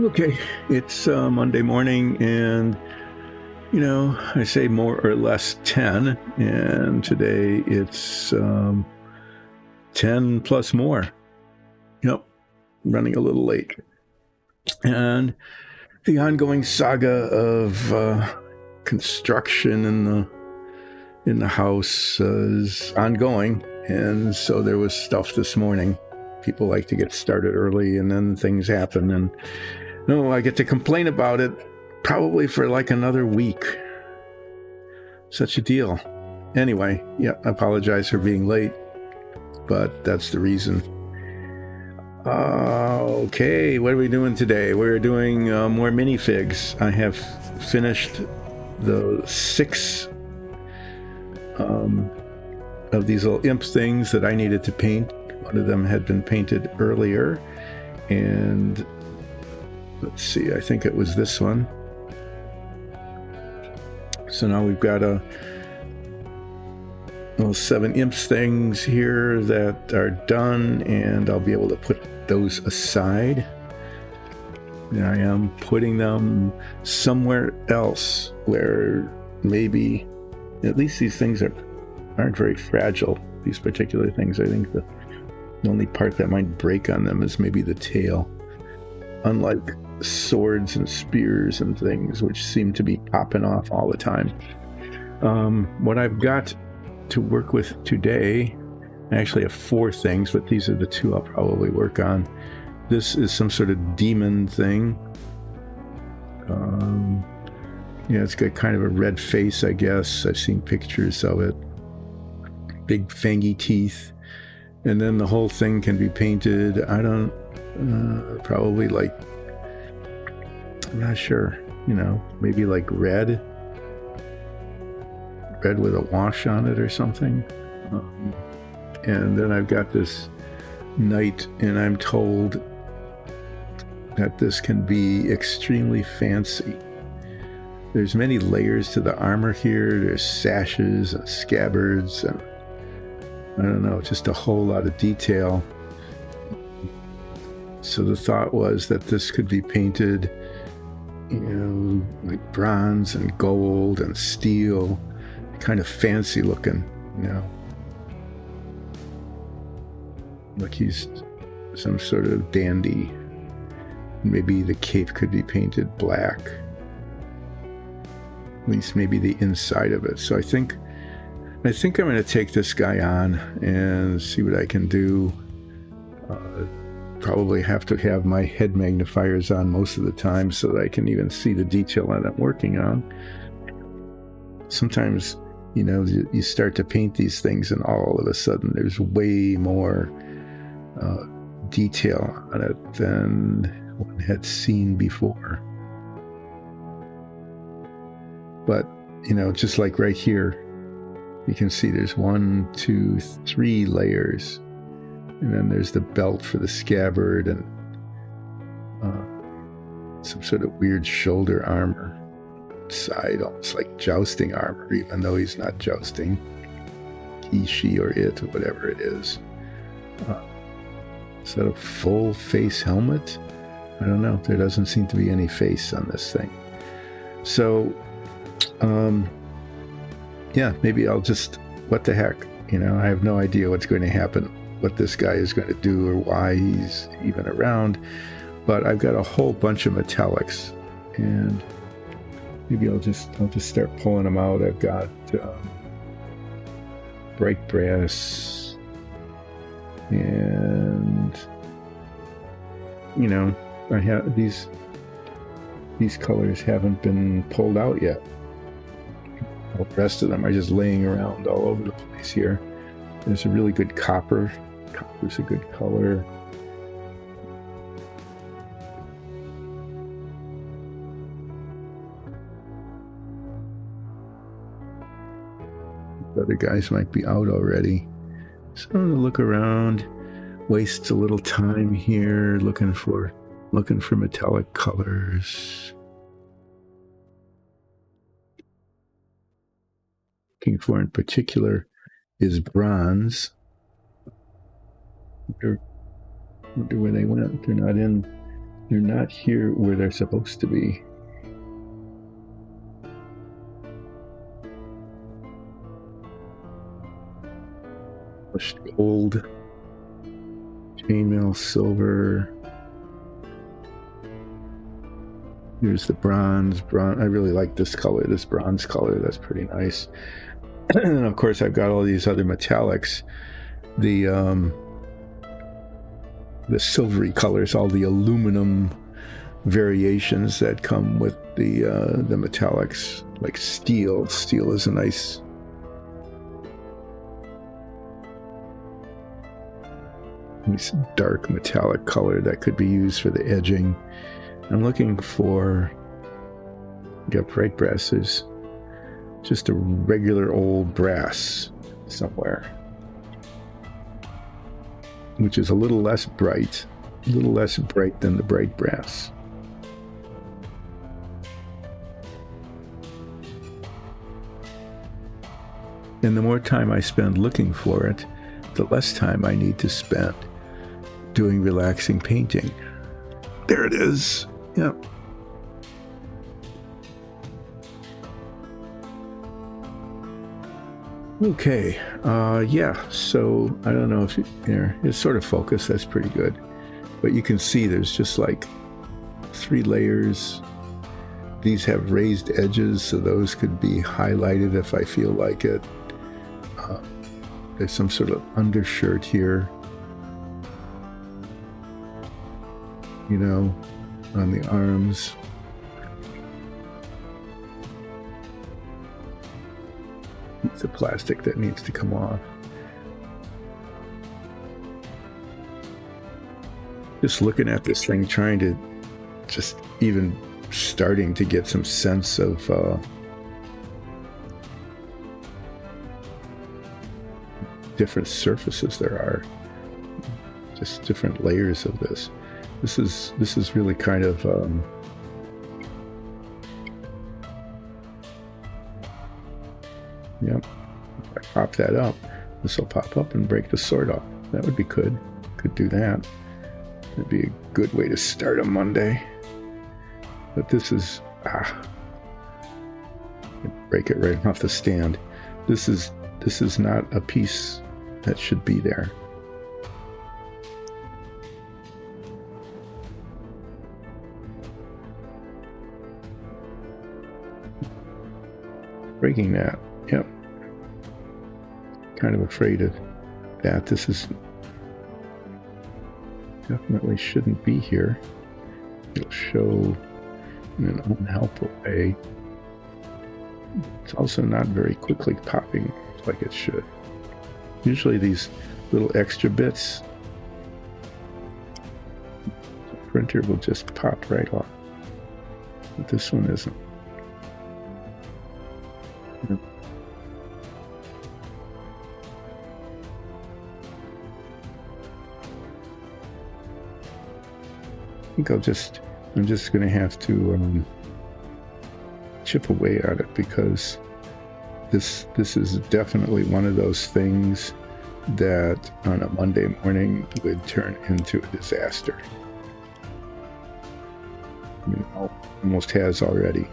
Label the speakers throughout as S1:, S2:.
S1: Okay, it's Monday morning, and I say more or less 10, and today it's 10 plus more. Yep, running a little late. And the ongoing saga of construction in the house is ongoing, and so there was stuff this morning. People like to get started early, and then things happen, and I get to complain about it probably for like another week. Such a deal. Anyway, yeah, I apologize for being late, but that's the reason. Okay, what are we doing today? We're doing more minifigs. I have finished the 6 of these little imp things that I needed to paint. One of them had been painted earlier, and let's see, I think it was this one. So now we've got a 7 imps things here that are done, and I'll be able to put those aside. And I am putting them somewhere else where maybe at least these things aren't very fragile. These particular things, I think the only part that might break on them is maybe the tail. Unlike swords and spears and things, which seem to be popping off all the time. What I've got to work with today, I actually have 4 things, but these are the 2 I'll probably work on. This is some sort of demon thing. It's got kind of a red face, I guess. I've seen pictures of it. Big fangy teeth. And then the whole thing can be painted, probably like, I'm not sure, maybe like red with a wash on it or something. And then I've got this knight, and I'm told that this can be extremely fancy. There's many layers to the armor here. There's sashes and scabbards, and I don't know, just a whole lot of detail. So the thought was that this could be painted, like bronze and gold and steel, kind of fancy looking, like he's some sort of dandy. Maybe the cape could be painted black, at least maybe the inside of it. So I think I'm going to take this guy on and see what I can do. Probably have to have my head magnifiers on most of the time so that I can even see the detail that I'm working on. Sometimes, you start to paint these things, and all of a sudden there's way more detail on it than one had seen before. But, just like right here, you can see there's 1, 2, 3 layers. And then there's the belt for the scabbard, and some sort of weird shoulder armor side, almost like jousting armor, even though he's not jousting. He, she, or it, or whatever it is. Is that a full face helmet? I don't know. There doesn't seem to be any face on this thing. So, maybe I'll just, what the heck? I have no idea what's going to happen, what this guy is going to do, or why he's even around. But I've got a whole bunch of metallics, and maybe I'll just start pulling them out. I've got bright brass, and I have these colors haven't been pulled out yet. The rest of them are just laying around all over the place here. There's a really good copper. Copper's a good color. Other guys might be out already. So I'm gonna look around, waste a little time here looking for metallic colors. Looking for in particular is bronze. Wonder where they went. They're not in They're not here where they're supposed to be. Polished gold, chainmail silver. Here's the bronze. I really like this color, this bronze color. That's pretty nice. And then, of course, I've got all these other metallics. The silvery colors, all the aluminum variations that come with the metallics, like steel. Steel is a nice dark metallic color that could be used for the edging. I'm looking for, got bright brass. There's just a regular old brass somewhere, which is a little less bright than the bright brass. And the more time I spend looking for it, the less time I need to spend doing relaxing painting. There it is. Yep. Okay. Yeah. So I don't know if it's sort of focused. That's pretty good. But you can see there's just like 3 layers. These have raised edges, so those could be highlighted if I feel like it. There's some sort of undershirt here, on the arms. It's the plastic that needs to come off. Just looking at this thing, trying to just even starting to get some sense of different surfaces there are, just different layers of this. This is really kind of yep. If I pop that up, this will pop up and break the sword off. That would be good. Could do that. That'd be a good way to start a Monday. But this is break it right off the stand. This is not a piece that should be there. Breaking that. Yep. Kind of afraid of that. This is definitely shouldn't be here. It'll show in an unhelpful way. It's also not very quickly popping like it should. Usually these little extra bits, the printer will just pop right off. But this one isn't. I think I'm just going to have to chip away at it, because this is definitely one of those things that on a Monday morning would turn into a disaster. Almost has already.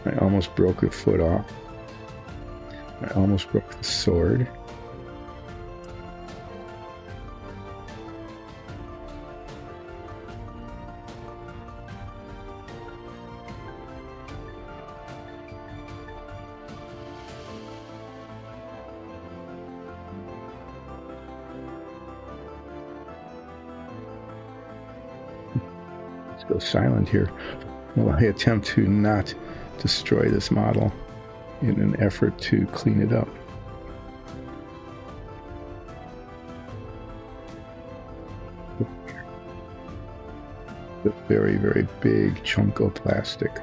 S1: I almost broke a foot off. I almost broke the sword. Go silent here while I attempt to not destroy this model in an effort to clean it up. A very, very big chunk of plastic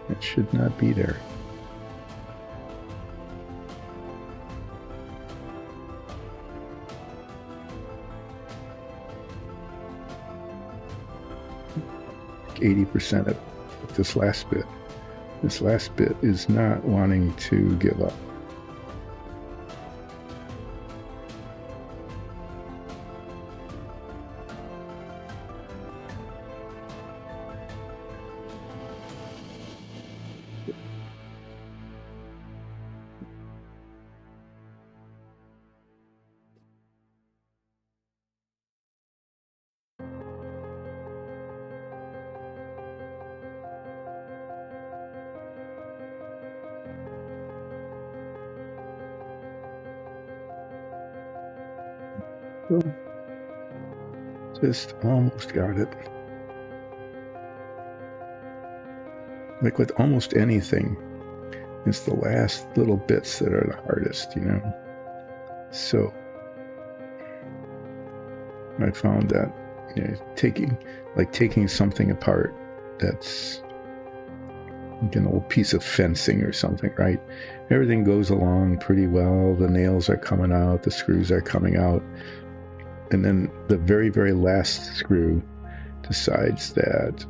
S1: that should not be there. Like 80% of this last bit. This last bit is not wanting to give up. Just almost got it. Like with almost anything, it's the last little bits that are the hardest, you know? So I found that, you know, taking something apart that's like an old piece of fencing or something, right? Everything goes along pretty well. The nails are coming out, the screws are coming out. And then the very, very last screw decides that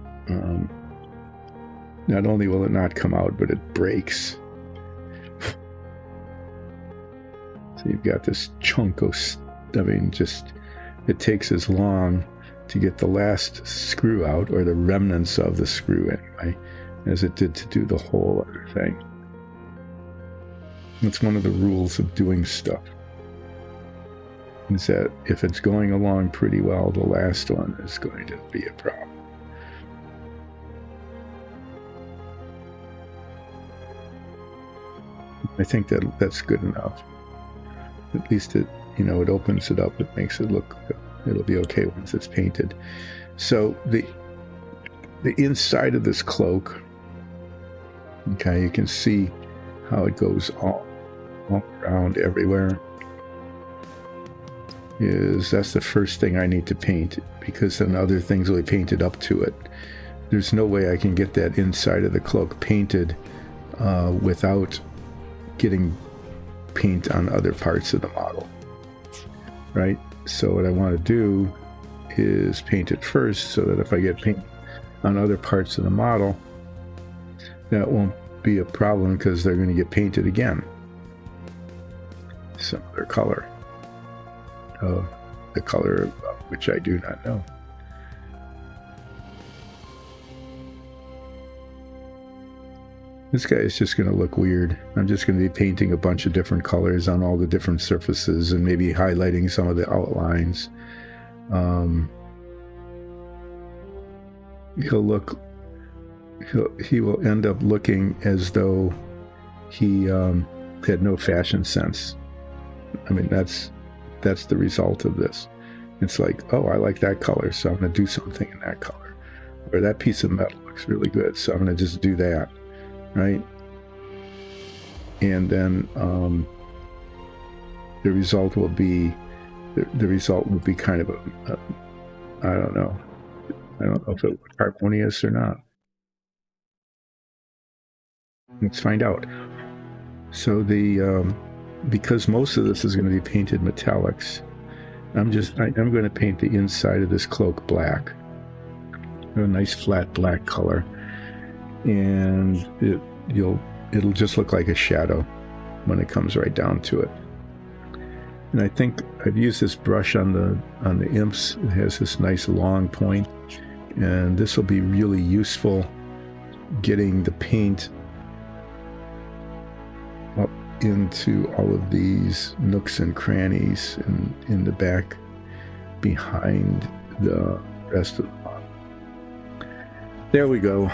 S1: not only will it not come out, but it breaks. So you've got this chunk of, it takes as long to get the last screw out, or the remnants of the screw anyway, as it did to do the whole other thing. It's one of the rules of doing stuff, is that if it's going along pretty well, the last one is going to be a problem. I think that's good enough. At least it, you know, it opens it up. It makes it look, it'll be okay once it's painted. So the inside of this cloak, okay, you can see how it goes all around everywhere. That's the first thing I need to paint, because then other things will be painted up to it. There's no way I can get that inside of the cloak painted without getting paint on other parts of the model, right? So what I want to do is paint it first, so that if I get paint on other parts of the model, that won't be a problem, because they're going to get painted again, some other color, the color of which I do not know. This guy is just going to look weird. I'm just going to be painting a bunch of different colors on all the different surfaces, and maybe highlighting some of the outlines. He will end up looking as though he had no fashion sense. I mean, that's the result of this. It's like, oh, I like that color, so I'm going to do something in that color. Or that piece of metal looks really good, so I'm going to just do that. Right? And then the result will be kind of a I don't know if it was harmonious or not. Let's find out. So because most of this is going to be painted metallics, I'm going to paint the inside of this cloak black, a nice flat black color. And it'll just look like a shadow when it comes right down to it. And I think I've used this brush on the imps. It has this nice long point, and this will be really useful getting the paint up into all of these nooks and crannies in the back behind the rest of the model. There we go.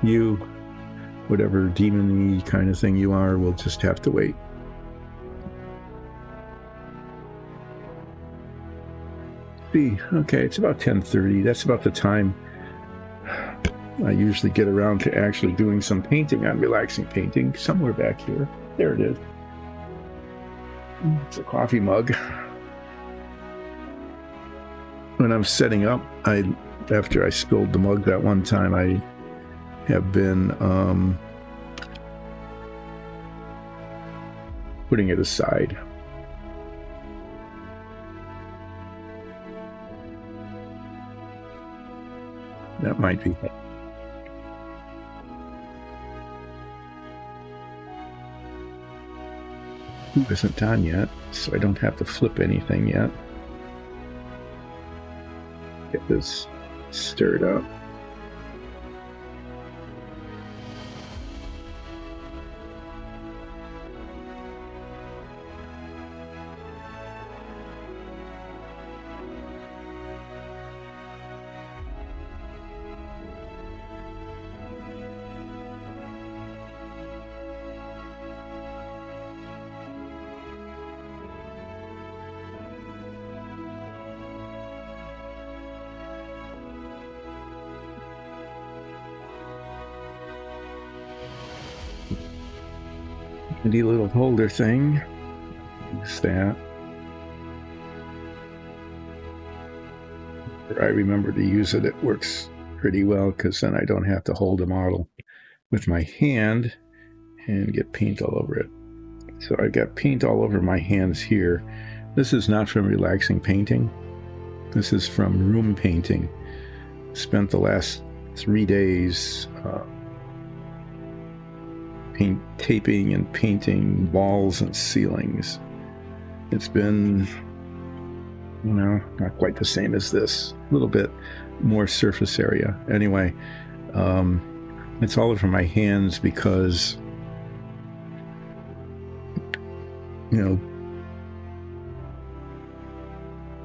S1: You, whatever demon-y kind of thing you are, will just have to wait. See, okay, it's about 10:30. That's about the time I usually get around to actually doing some painting. I'm relaxing painting somewhere back here. There it is. It's a coffee mug. When I'm setting up, after I spilled the mug that one time, I have been putting it aside. That might be. It isn't done yet, so I don't have to flip anything yet. Get this stirred up. handy little holder thing. Use that. I remember to use it. It works pretty well because then I don't have to hold a model with my hand and get paint all over it. So I got paint all over my hands here. This is not from relaxing painting. This is from room painting. Spent the last 3 days taping and painting walls and ceilings. It's been, not quite the same as this. A little bit more surface area. Anyway, it's all over my hands because,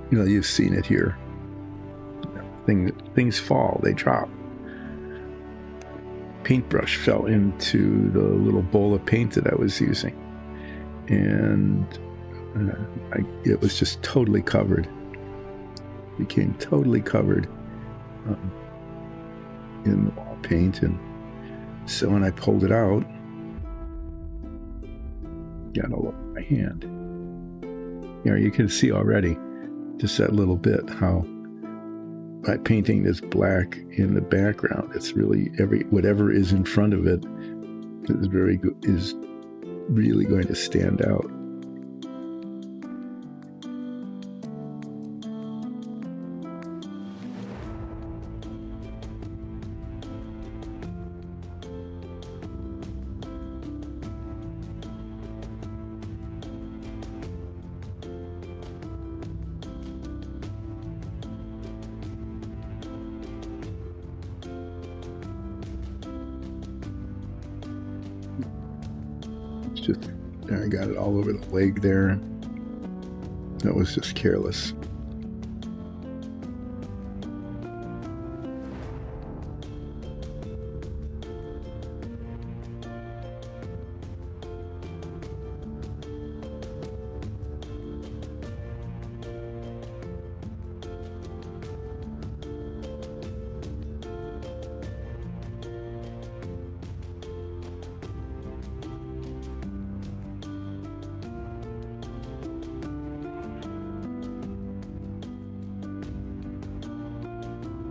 S1: you've seen it here. Things fall, they drop. Paintbrush fell into the little bowl of paint that I was using, and it was just totally covered. Became totally covered in the wall paint, and so when I pulled it out, got all over my hand. You can see already, just that little bit, how my painting is black in the background. It's really whatever is in front of it is really going to stand out. I got it all over the leg there. That was just careless.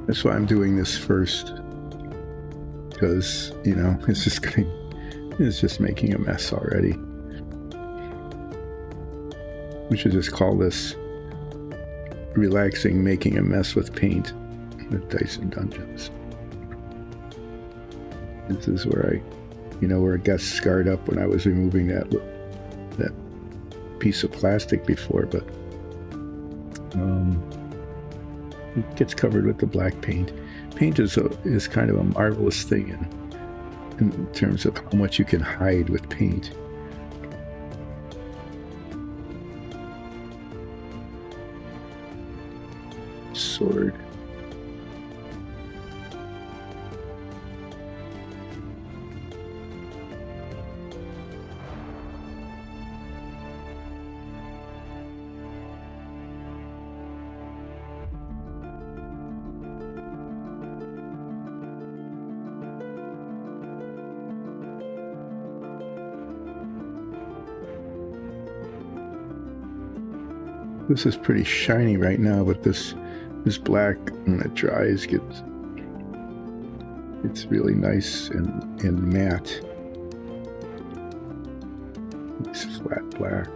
S1: That's why I'm doing this first, because it's just making a mess already. We should just call this relaxing making a mess with paint with Dice and Dungeons. This is where where it got scarred up when I was removing that piece of plastic before, but it gets covered with the black paint. Paint is kind of a marvelous thing in terms of how much you can hide with paint. Sword. This is pretty shiny right now, but this black, when it dries, it's really nice and matte. It's flat black.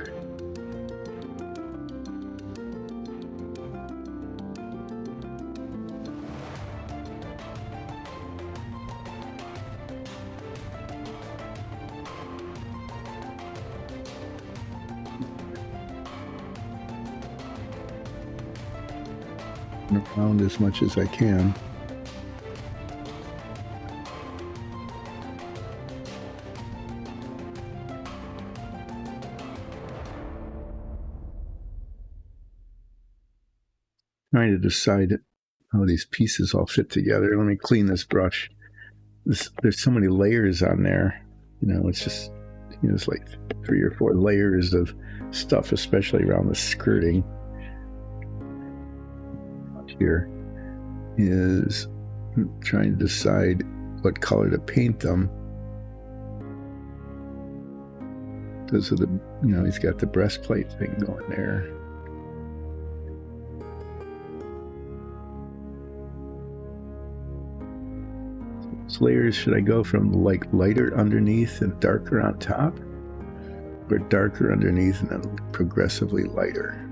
S1: Around as much as I can. Trying to decide how these pieces all fit together. Let me clean this brush. There's so many layers on there. It's just it's like 3 or 4 layers of stuff, especially around the skirting. Here is trying to decide what color to paint them. Those are the, he's got the breastplate thing going there. Which layers should I go from, like lighter underneath and darker on top? Or darker underneath and then progressively lighter?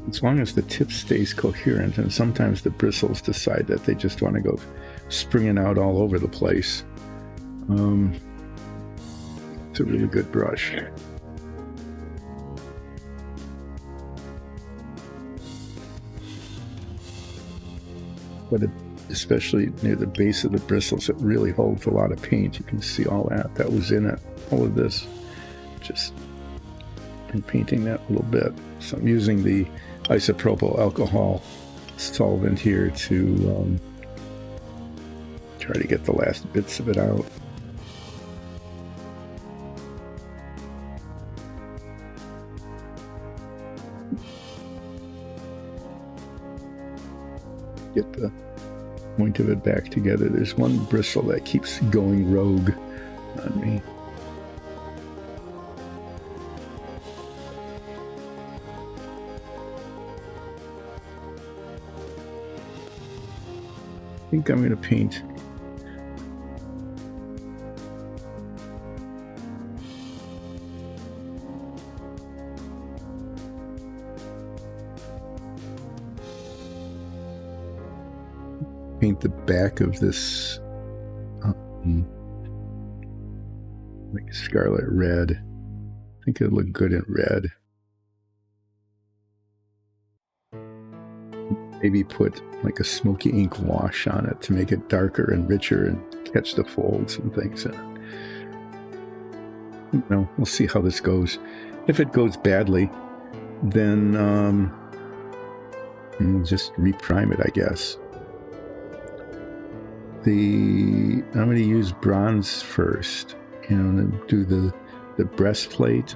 S1: As long as the tip stays coherent, and sometimes the bristles decide that they just want to go springing out all over the place. It's a really good brush. But especially near the base of the bristles, it really holds a lot of paint. You can see all that was in it, all of this. Just been painting that a little bit. So I'm using the isopropyl alcohol solvent here to try to get the last bits of it out. Get the point of it back together. There's one bristle that keeps going rogue on me. I think I'm going to paint the back of this like scarlet red. I think it'll look good in red. Maybe put like a smoky ink wash on it to make it darker and richer and catch the folds and things in it. We'll see how this goes. If it goes badly, then we'll just reprime it, I guess. I'm going to use bronze first, to do the breastplate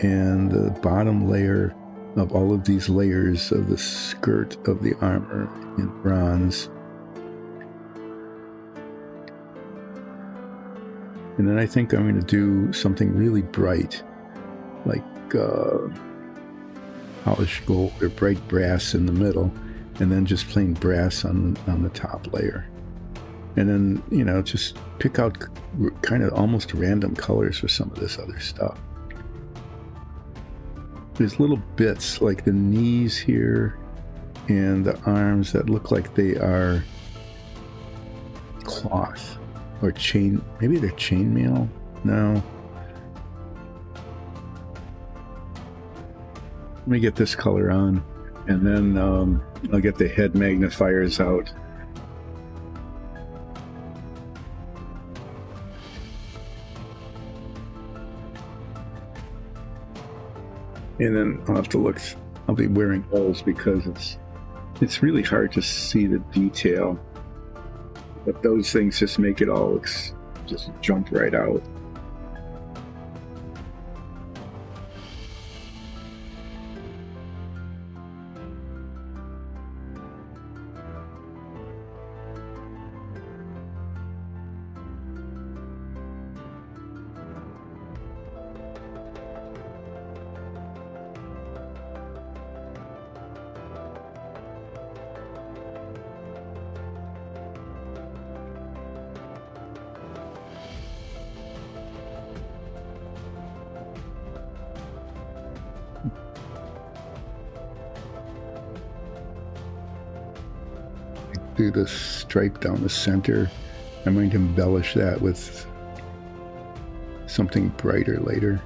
S1: and the bottom layer of all of these layers of the skirt of the armor in bronze. And then I think I'm going to do something really bright, like polished gold or bright brass in the middle, and then just plain brass on the top layer. And then, just pick out kind of almost random colors for some of this other stuff. There's little bits like the knees here and the arms that look like they are cloth or chain. Maybe they're chainmail. No. Let me get this color on, and then I'll get the head magnifiers out. And then I'll have to look. I'll be wearing those because it's really hard to see the detail. But those things just make it all just jump right out. Do the stripe down the center. I'm going to embellish that with something brighter later.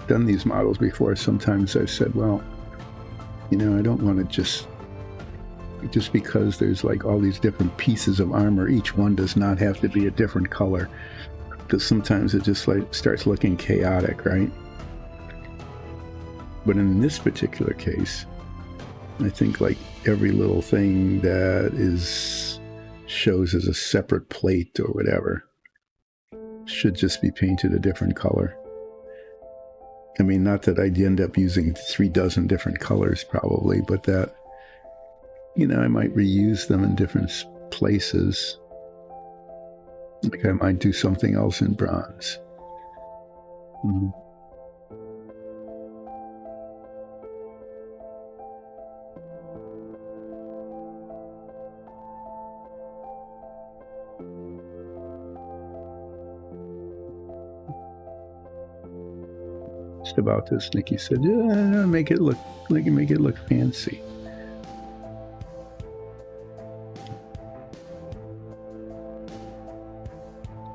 S1: done these models before, sometimes I've said, well, I don't want to just because there's like all these different pieces of armor, each one does not have to be a different color, because sometimes it just like starts looking chaotic, right? But in this particular case, I think like every little thing that shows as a separate plate or whatever should just be painted a different color. I mean, not that I'd end up using 36 different colors probably, but that, I might reuse them in different places. Like I might do something else in bronze. Mm-hmm. Just about this, Nikki said, yeah, make it look fancy.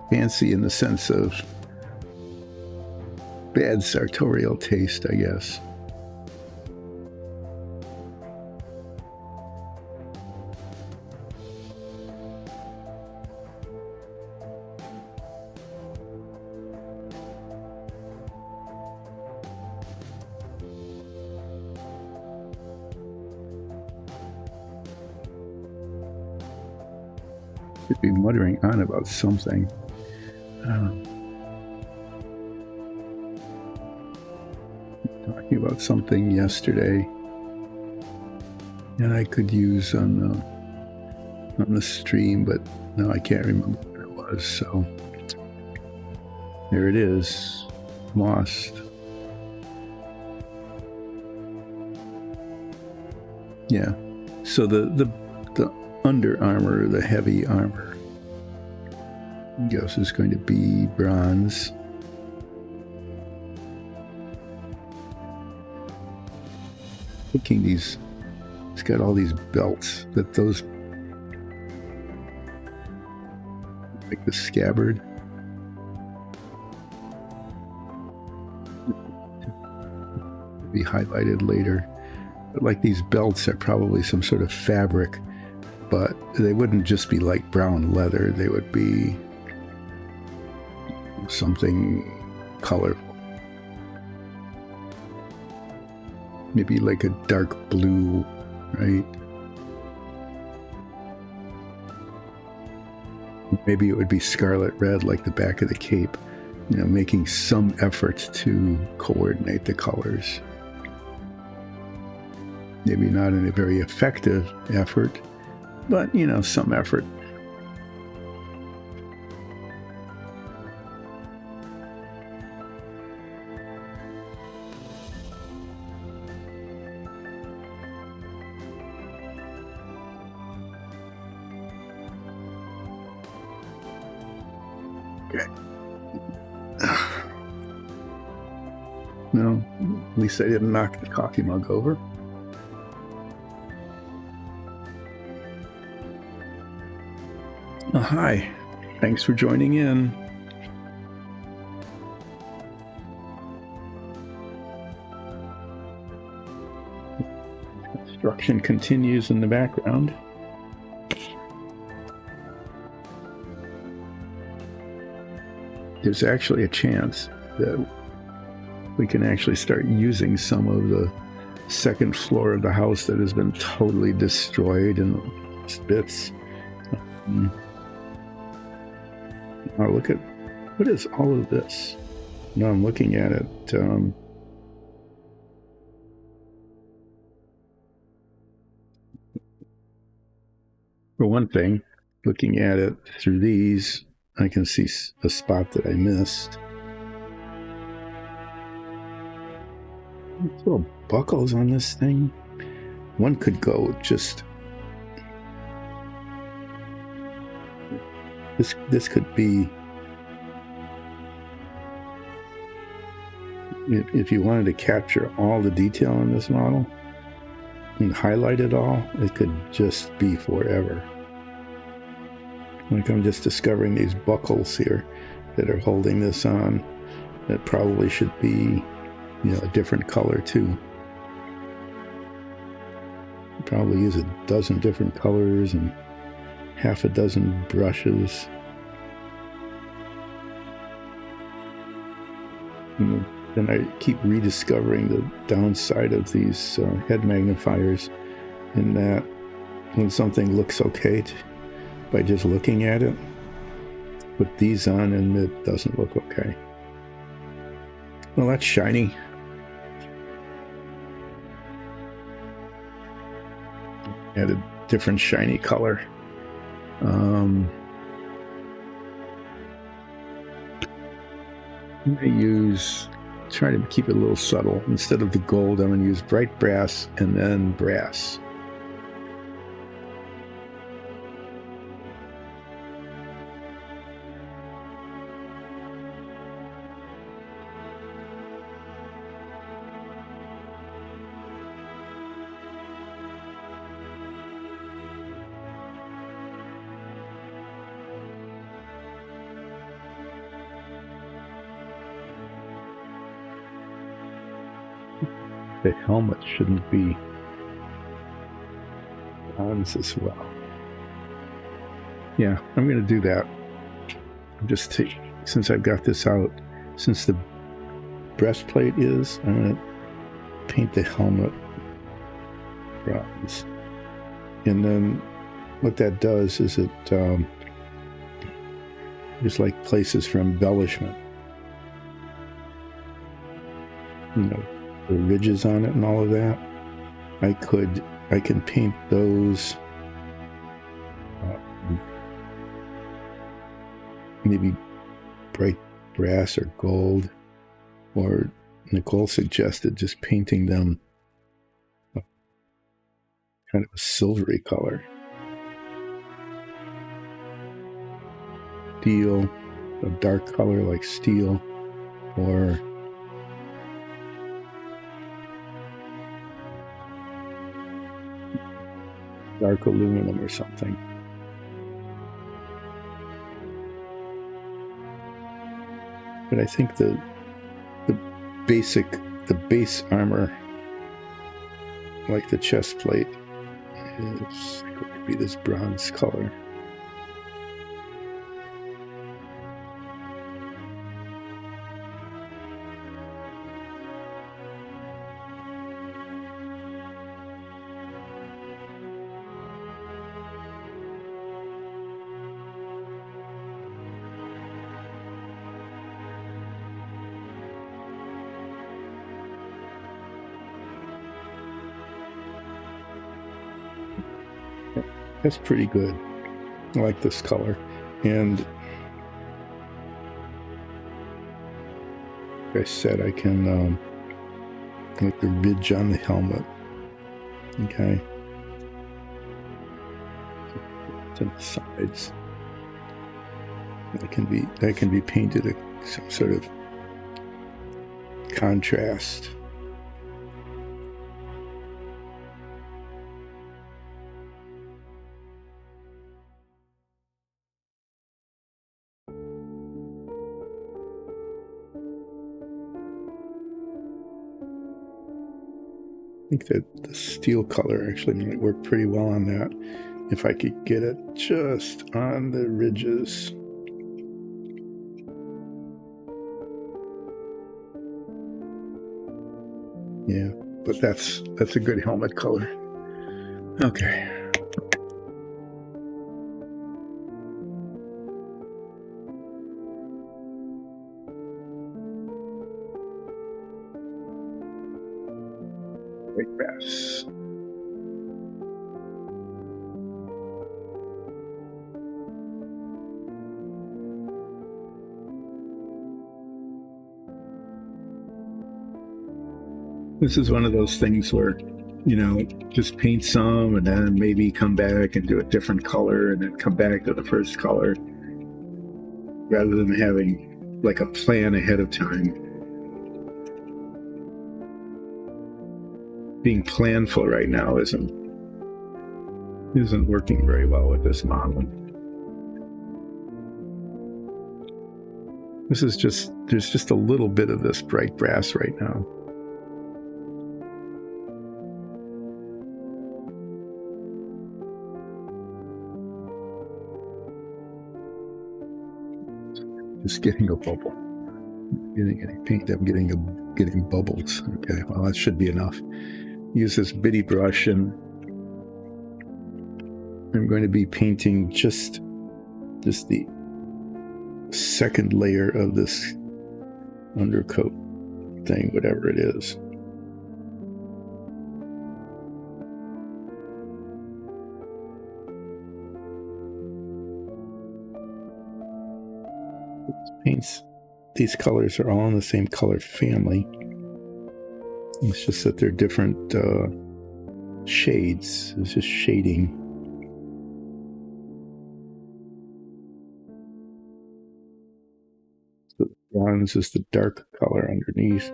S1: Fancy in the sense of bad sartorial taste, I guess. Should be muttering on about something. Talking about something yesterday, and I could use on the stream, but no, I can't remember what it was. So there it is, lost. Yeah. So the under armor, the heavy armor, I guess is going to be bronze. Looking it's got all these belts like the scabbard. Be highlighted later. But like these belts are probably some sort of fabric, but they wouldn't just be like brown leather. They would be something colorful. Maybe like a dark blue, right? Maybe it would be scarlet red like the back of the cape, making some effort to coordinate the colors. Maybe not in a very effective effort, but, some effort. Okay. No, at least I didn't knock the coffee mug over. Oh, hi. Thanks for joining in. Construction continues in the background. There's actually a chance that we can actually start using some of the second floor of the house that has been totally destroyed in bits. Now look at, what is all of this? Now I'm looking at it. For one thing, looking at it through these, I can see a spot that I missed. Little buckles on this thing. One could go just... This could be... If you wanted to capture all the detail in this model and highlight it all, it could just be forever. Like I'm just discovering these buckles here that are holding this on. That probably should be a different color too. Probably use a dozen different colors and half a dozen brushes. And then I keep rediscovering the downside of these head magnifiers, in that when something looks okay by just looking at it, put these on and it doesn't look okay. Well, that's shiny. Add a different shiny color. I'm going to try to keep it a little subtle. Instead of the gold, I'm going to use bright brass and then brass. The helmet shouldn't be bronze as well. Yeah, I'm going to do that. Since I've got this out, since the breastplate is, I'm going to paint the helmet bronze. And then what that does is it just like places for embellishment. The ridges on it and all of that. I can paint those maybe bright brass or gold, or Nicole suggested just painting them kind of a silvery color. Steel, a dark color like steel, or dark aluminum or something. But I think the base armor, like the chest plate, is going to be this bronze color. That's pretty good. I like this color. And like I said, I can like the ridge on the helmet. Okay. To the sides. That can be painted some sort of contrast. I think that the steel color actually might work pretty well on that, if I could get it just on the ridges. Yeah, but that's a good helmet color. Okay. White brass. This is one of those things where, just paint some and then maybe come back and do a different color and then come back to the first color, rather than having like a plan ahead of time. Being planful right now isn't working very well with this model. There's just a little bit of this bright brass right now. Just getting a bubble. Getting any paint, I'm getting bubbles. Okay, well that should be enough. Use this bitty brush, and I'm going to be painting just the second layer of this undercoat thing, whatever it is. Paints, these colors are all in the same color family. It's just that they're different shades. It's just shading. So bronze is the dark color underneath.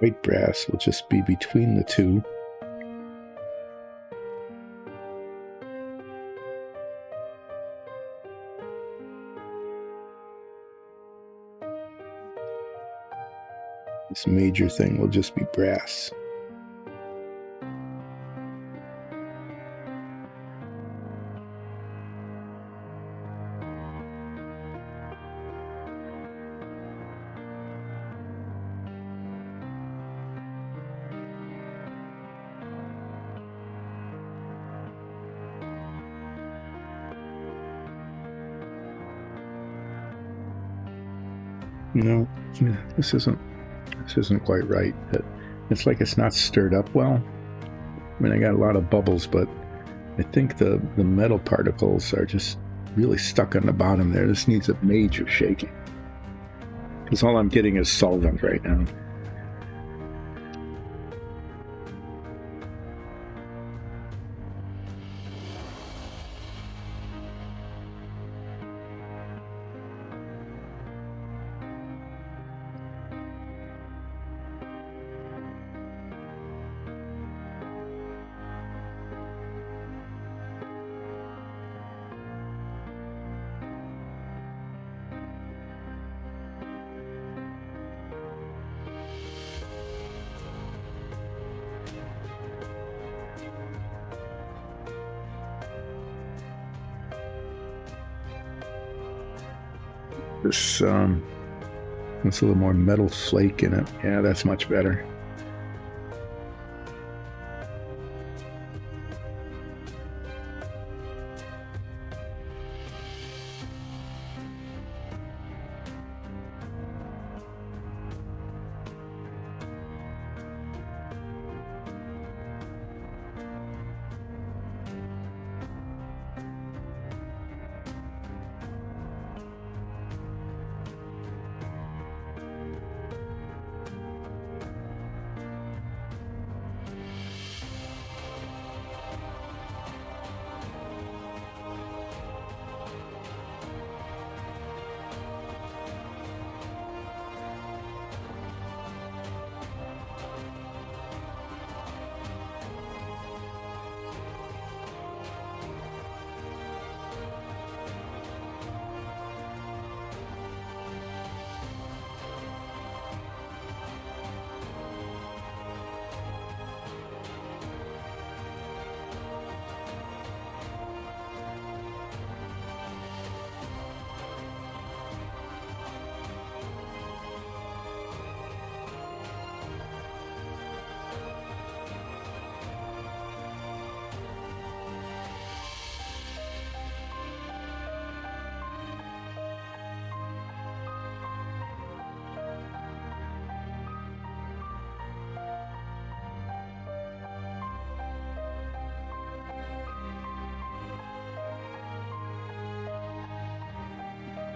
S1: White brass will just be between the two. This major thing will just be brass. No, this isn't quite right. It's like it's not stirred up well. I mean, I got a lot of bubbles, but I think the metal particles are just really stuck on the bottom there. This needs a major shaking, because all I'm getting is solvent right now. This it's a little more metal flake in it. Yeah, that's much better.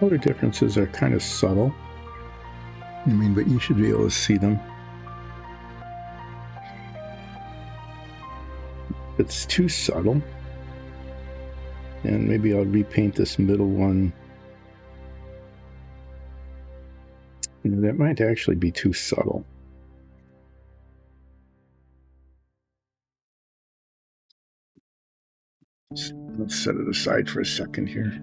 S1: Color differences are kind of subtle. I mean, but you should be able to see them. It's too subtle. And maybe I'll repaint this middle one. You know, that might actually be too subtle. Let's set it aside for a second here.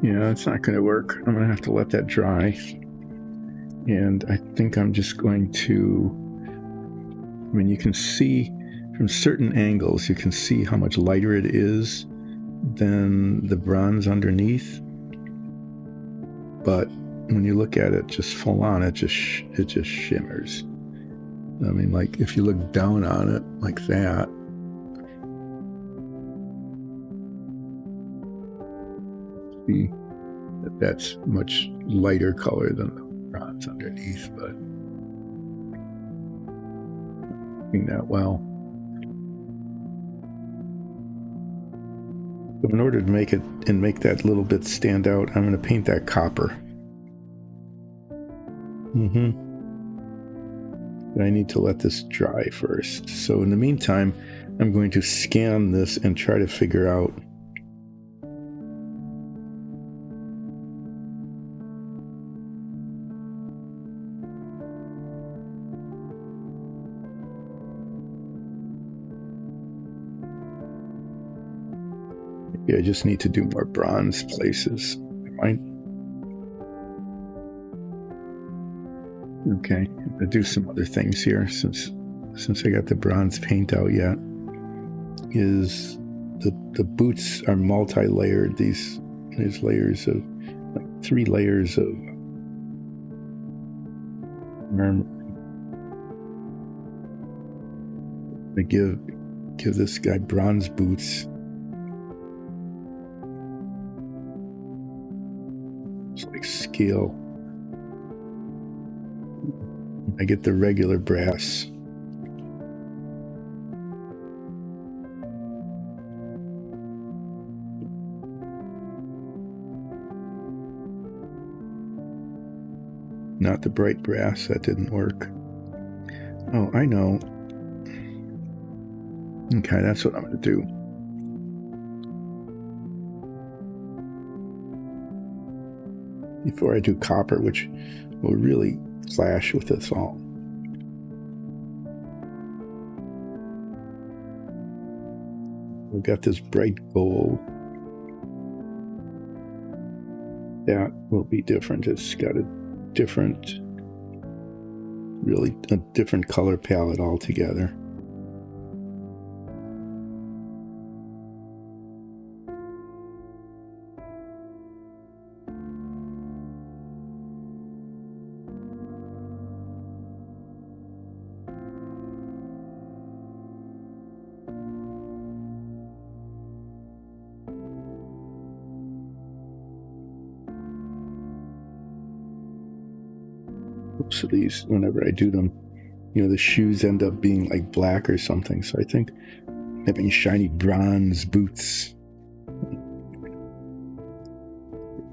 S1: Yeah, it's not going to work. I'm going to have to let that dry. And I think I'm just going to... I mean, you can see from certain angles, you can see how much lighter it is than the bronze underneath. But when you look at it just full on, it just shimmers. I mean, like if you look down on it like that, see that that's much lighter color than the bronze underneath, but doing that well. So in order to make it and make that little bit stand out, I'm going to paint that copper. But I need to let this dry first. So in the meantime, I'm going to scan this and try to figure out maybe I just need to do more bronze places. Right? Okay, I'm gonna do some other things here since I got the bronze paint out yet. Is the boots are multi-layered. There's layers of like 3 layers of armor. I give this guy bronze boots. It's like scale. I get the regular brass. Not the bright brass, that didn't work. Oh, I know. Okay, that's what I'm going to do. Before I do copper, which will really clash with us all. We've got this bright gold. That will be different. It's got a different, really a different color palette altogether. So these, whenever I do them, you know, the shoes end up being like black or something. So I think having shiny bronze boots,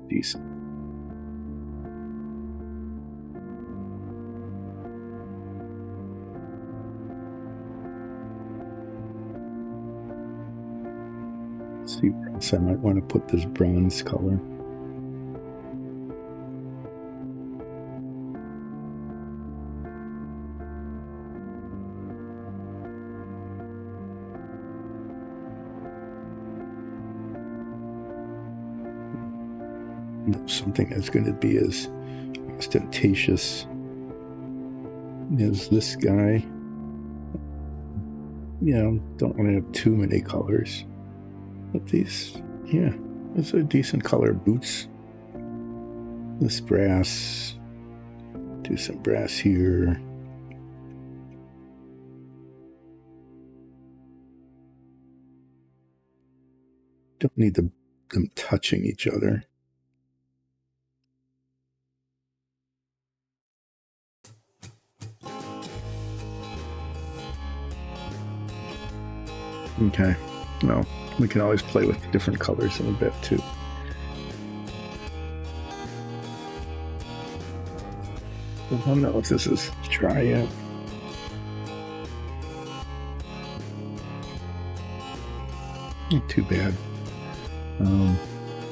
S1: decent. Let's see where else I might want to put this bronze color. Something that's going to be as ostentatious as this guy. You know, don't want to have too many colors. But these, yeah, those are decent color boots. This brass, do some brass here. Don't need them touching each other. Okay, well, we can always play with different colors in a bit too. I don't know if this is dry yet. Not too bad.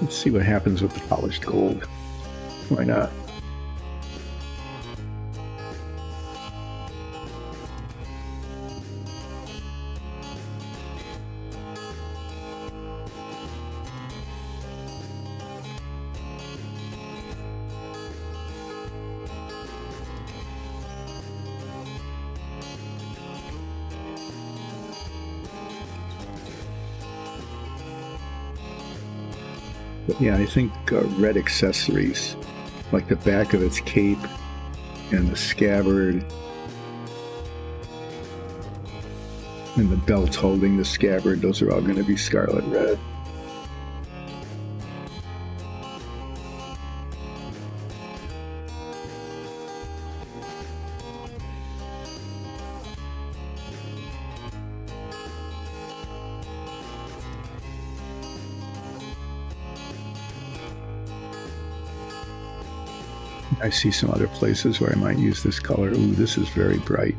S1: Let's see what happens with the polished gold. Why not? But yeah, I think red accessories, like the back of its cape and the scabbard and the belt holding the scabbard, those are all going to be scarlet red. I see some other places where I might use this color. Ooh, this is very bright.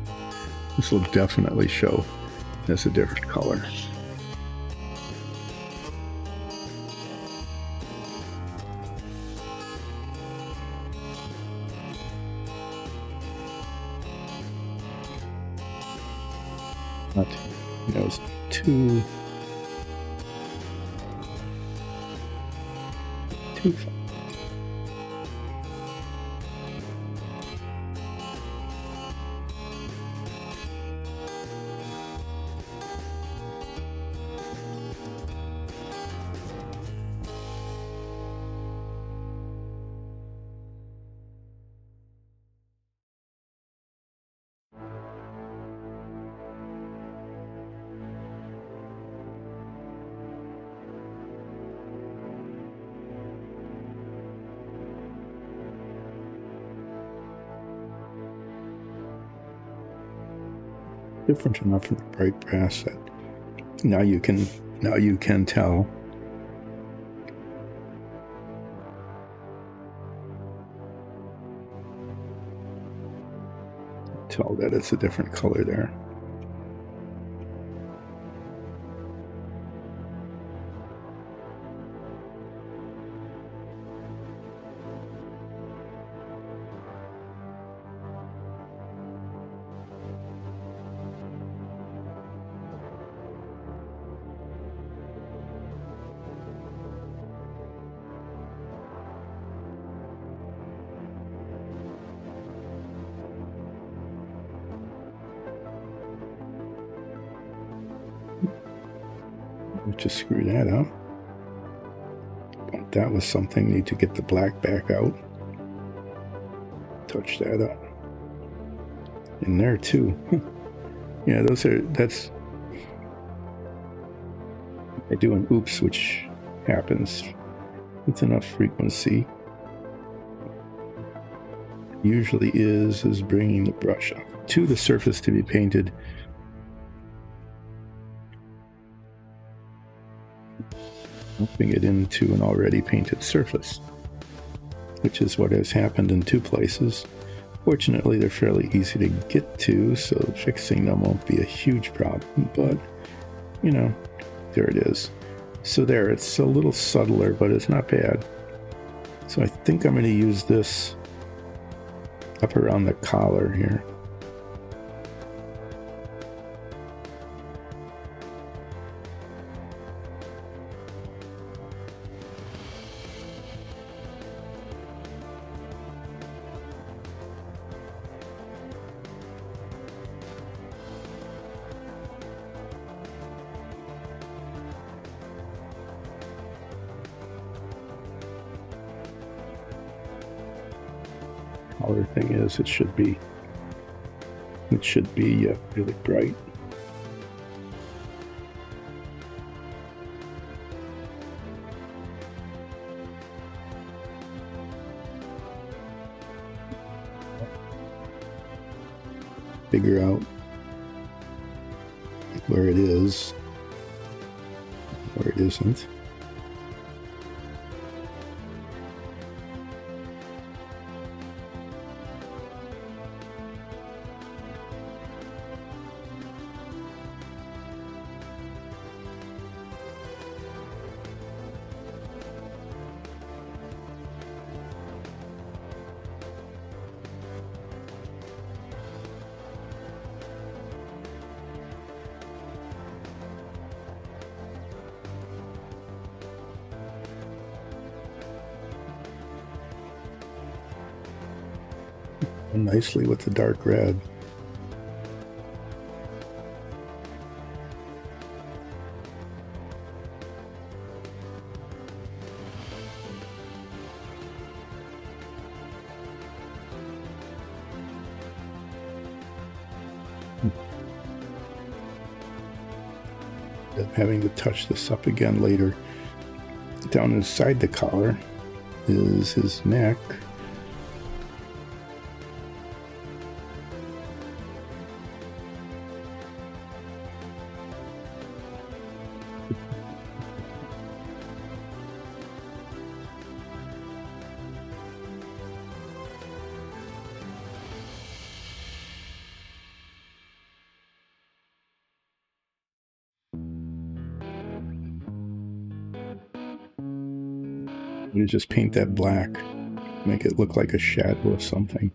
S1: This will definitely show as a different color. Not, you know, it's too far. Different enough for the bright brass that now you can tell. Tell that it's a different color there. Just screw that up. That was something. Need to get the black back out. Touch that up. In there too. Yeah, that's I do an oops, which happens with enough frequency. Usually is bringing the brush up to the surface to be painted. Moving it into an already painted surface, which is what has happened in two places. Fortunately, they're fairly easy to get to, so fixing them won't be a huge problem, but, you know, there it is. So there, it's a little subtler, but it's not bad. So I think I'm going to use this up around the collar here. Other thing is, it should be really bright. Figure out where it is, where it isn't. Nicely with the dark red. having to touch this up again later. Down inside the collar is his neck. You just paint that black, make it look like a shadow of something.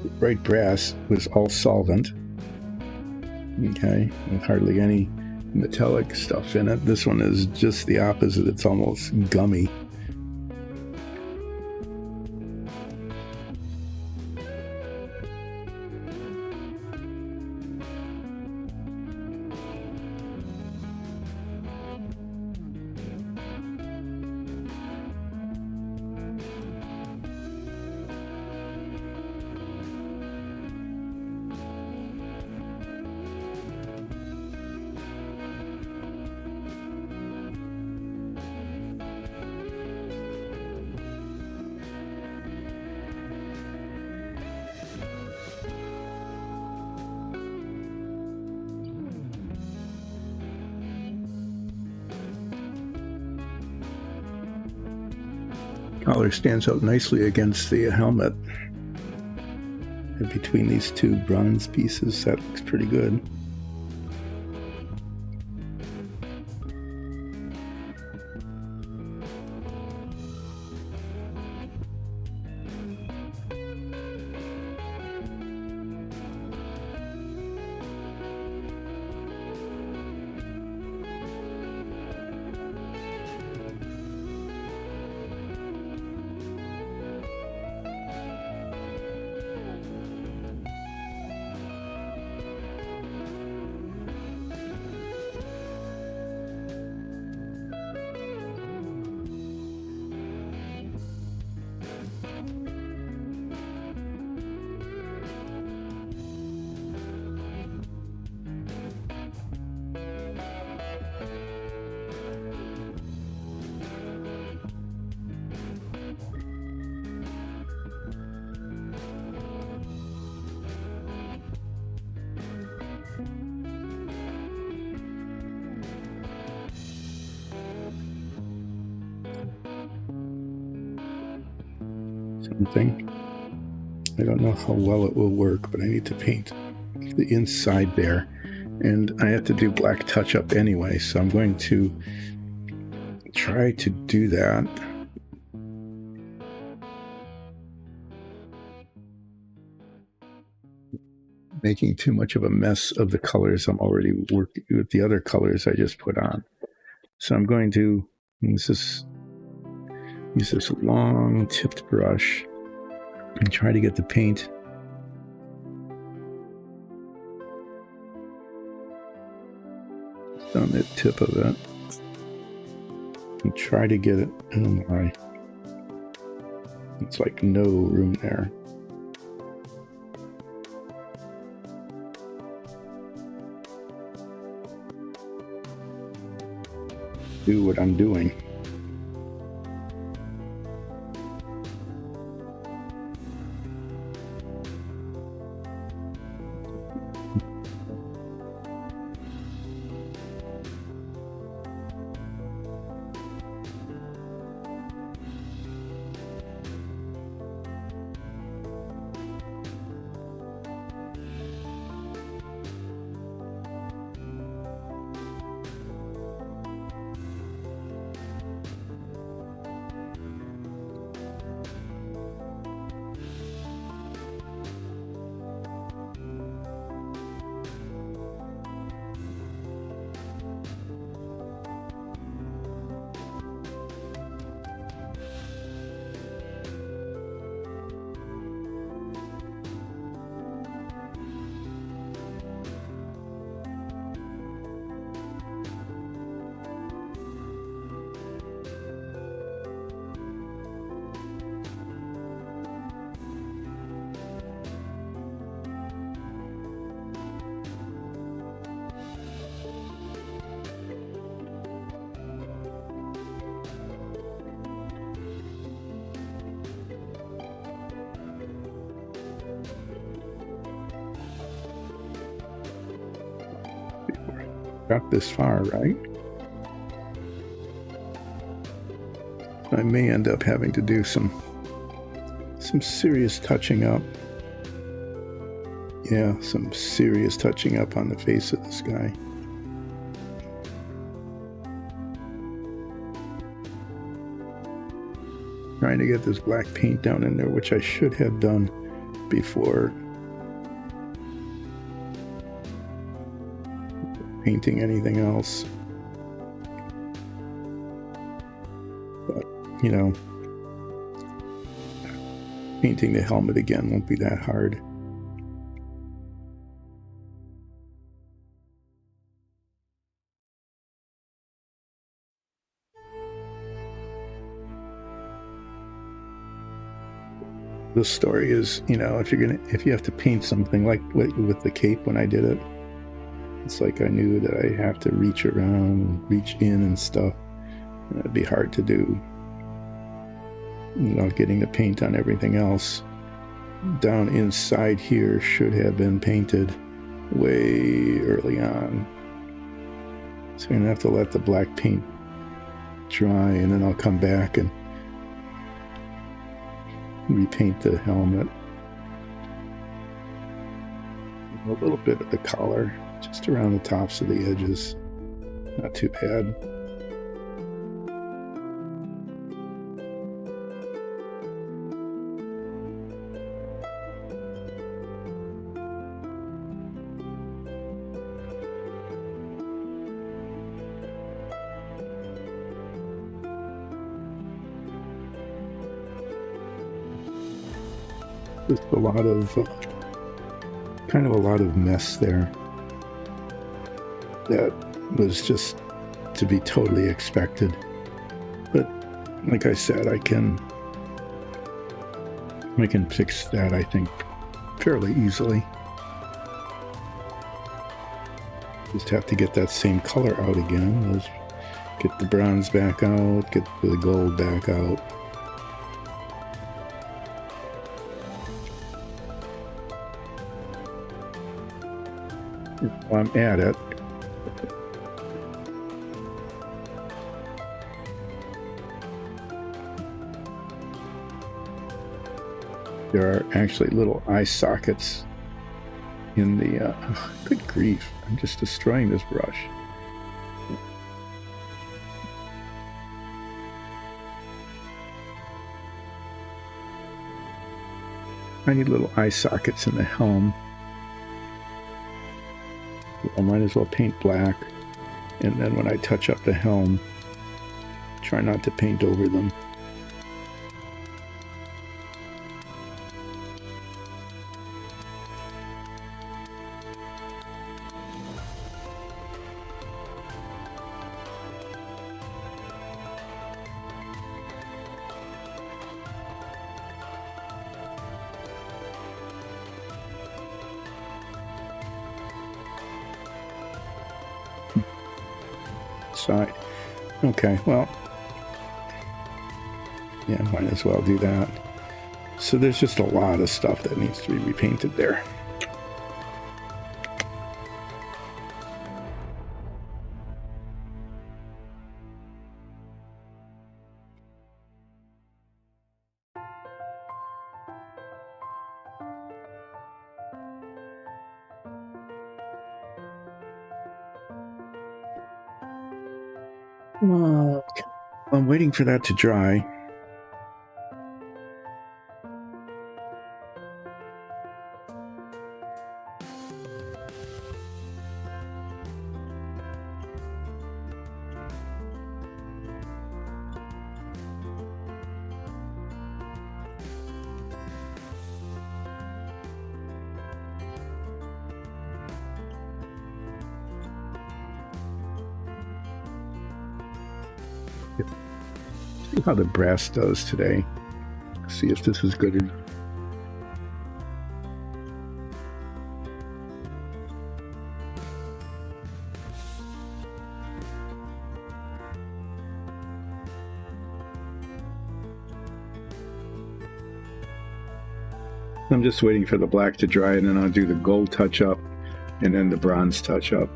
S1: The bright brass was all solvent, okay, with hardly any metallic stuff in it. This one is just the opposite. It's almost gummy. Collar stands out nicely against the helmet. And between these two bronze pieces, that looks pretty good. Something. I don't know how well it will work, but I need to paint the inside there. And I have to do black touch-up anyway, so I'm going to try to do that. Making too much of a mess of the colors I'm already working with, the other colors I just put on. So I'm going to use this long tipped brush and try to get the paint on the tip of it and try to get it. Oh my, it's like no room there. Do what I'm doing. got this far, right? I may end up having to do some serious touching up. Yeah, some serious touching up on the face of this guy. Trying to get this black paint down in there, which I should have done before painting anything else. But, you know, painting the helmet again won't be that hard. The story is, you know, if you have to paint something like with the cape when I did it, it's like I knew that I have to reach around, reach in and stuff. And it'd be hard to do, you know, getting the paint on everything else. Down inside here should have been painted way early on. So you're gonna have to let the black paint dry, and then I'll come back and repaint the helmet. A little bit of the collar, just around the tops of the edges. Not too bad. Just a lot of, kind of a lot of mess there. That was just to be totally expected. But like I said, I can fix that, I think, fairly easily. Just have to get that same color out again. Let's get the bronze back out, get the gold back out. While I'm at it, there are actually little eye sockets in the, good grief, I'm just destroying this brush. Tiny little eye sockets in the helm. I might as well paint black, and then when I touch up the helm, try not to paint over them. Side. Okay, well, yeah, might as well do that. So there's just a lot of stuff that needs to be repainted there. I'm waiting for that to dry. See how the brass does today. See if this is good enough. I'm just waiting for the black to dry, and then I'll do the gold touch up and then the bronze touch up.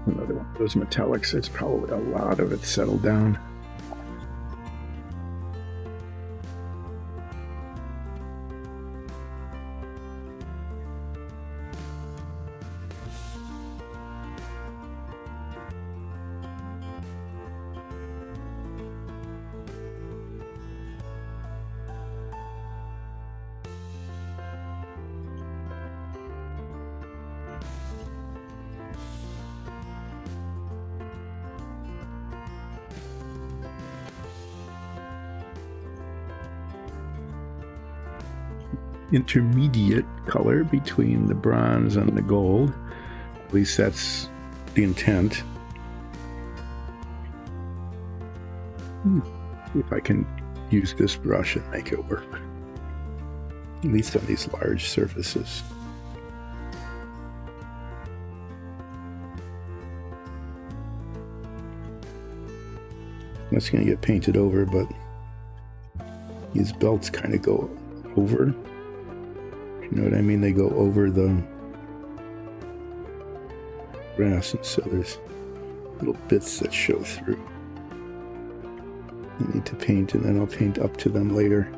S1: Another one of those metallics. There's probably a lot of it settled down. Intermediate color between the bronze and the gold. At least that's the intent. See if I can use this brush and make it work. At least on these large surfaces. That's going to get painted over, but these belts kind of go over. You know what I mean? They go over the brass, and so there's little bits that show through. I need to paint, and then I'll paint up to them later.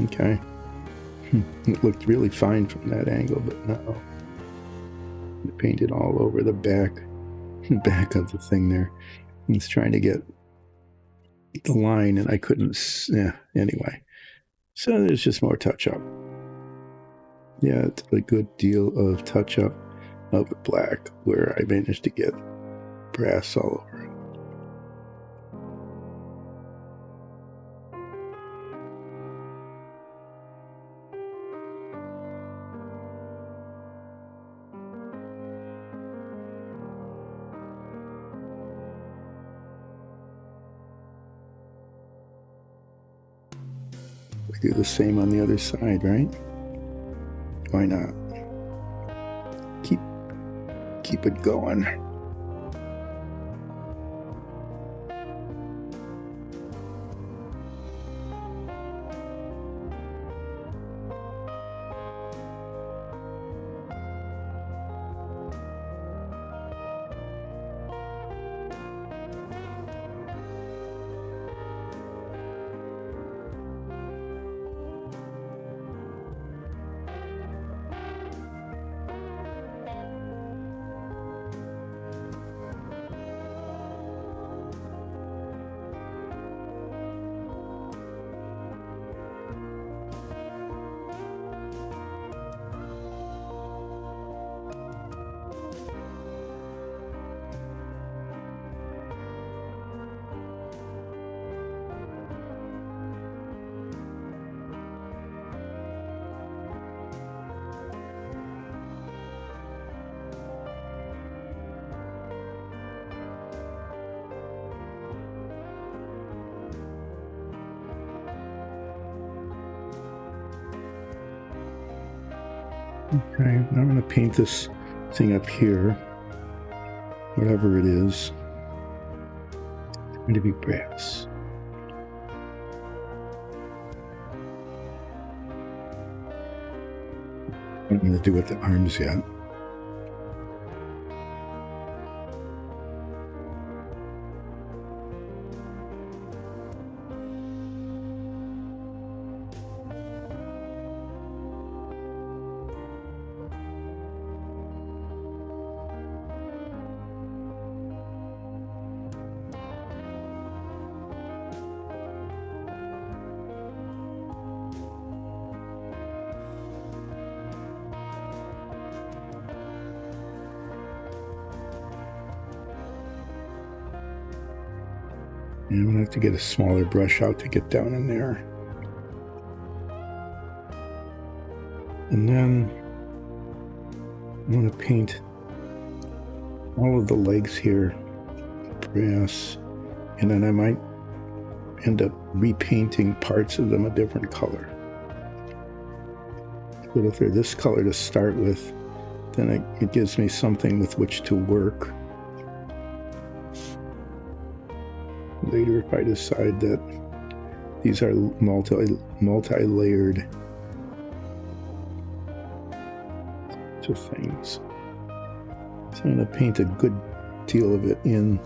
S1: Okay. It looked really fine from that angle, but no. I painted all over the back of the thing there. I was trying to get the line, and I couldn't. Yeah. Anyway, so there's just more touch up. Yeah, it's a good deal of touch up of the black, where I managed to get brass all over it. We do the same on the other side, right? Why not? Keep it going. Okay, I'm going to paint this thing up here, whatever it is. It's going to be brass. I'm going to do with the arms yet. And I'm going to have to get a smaller brush out to get down in there. And then I'm going to paint all of the legs here grass, and then I might end up repainting parts of them a different color. But if they're this color to start with, then it gives me something with which to work. Later, if I decide that these are multi-layered things. So I'm going to paint a good deal of it in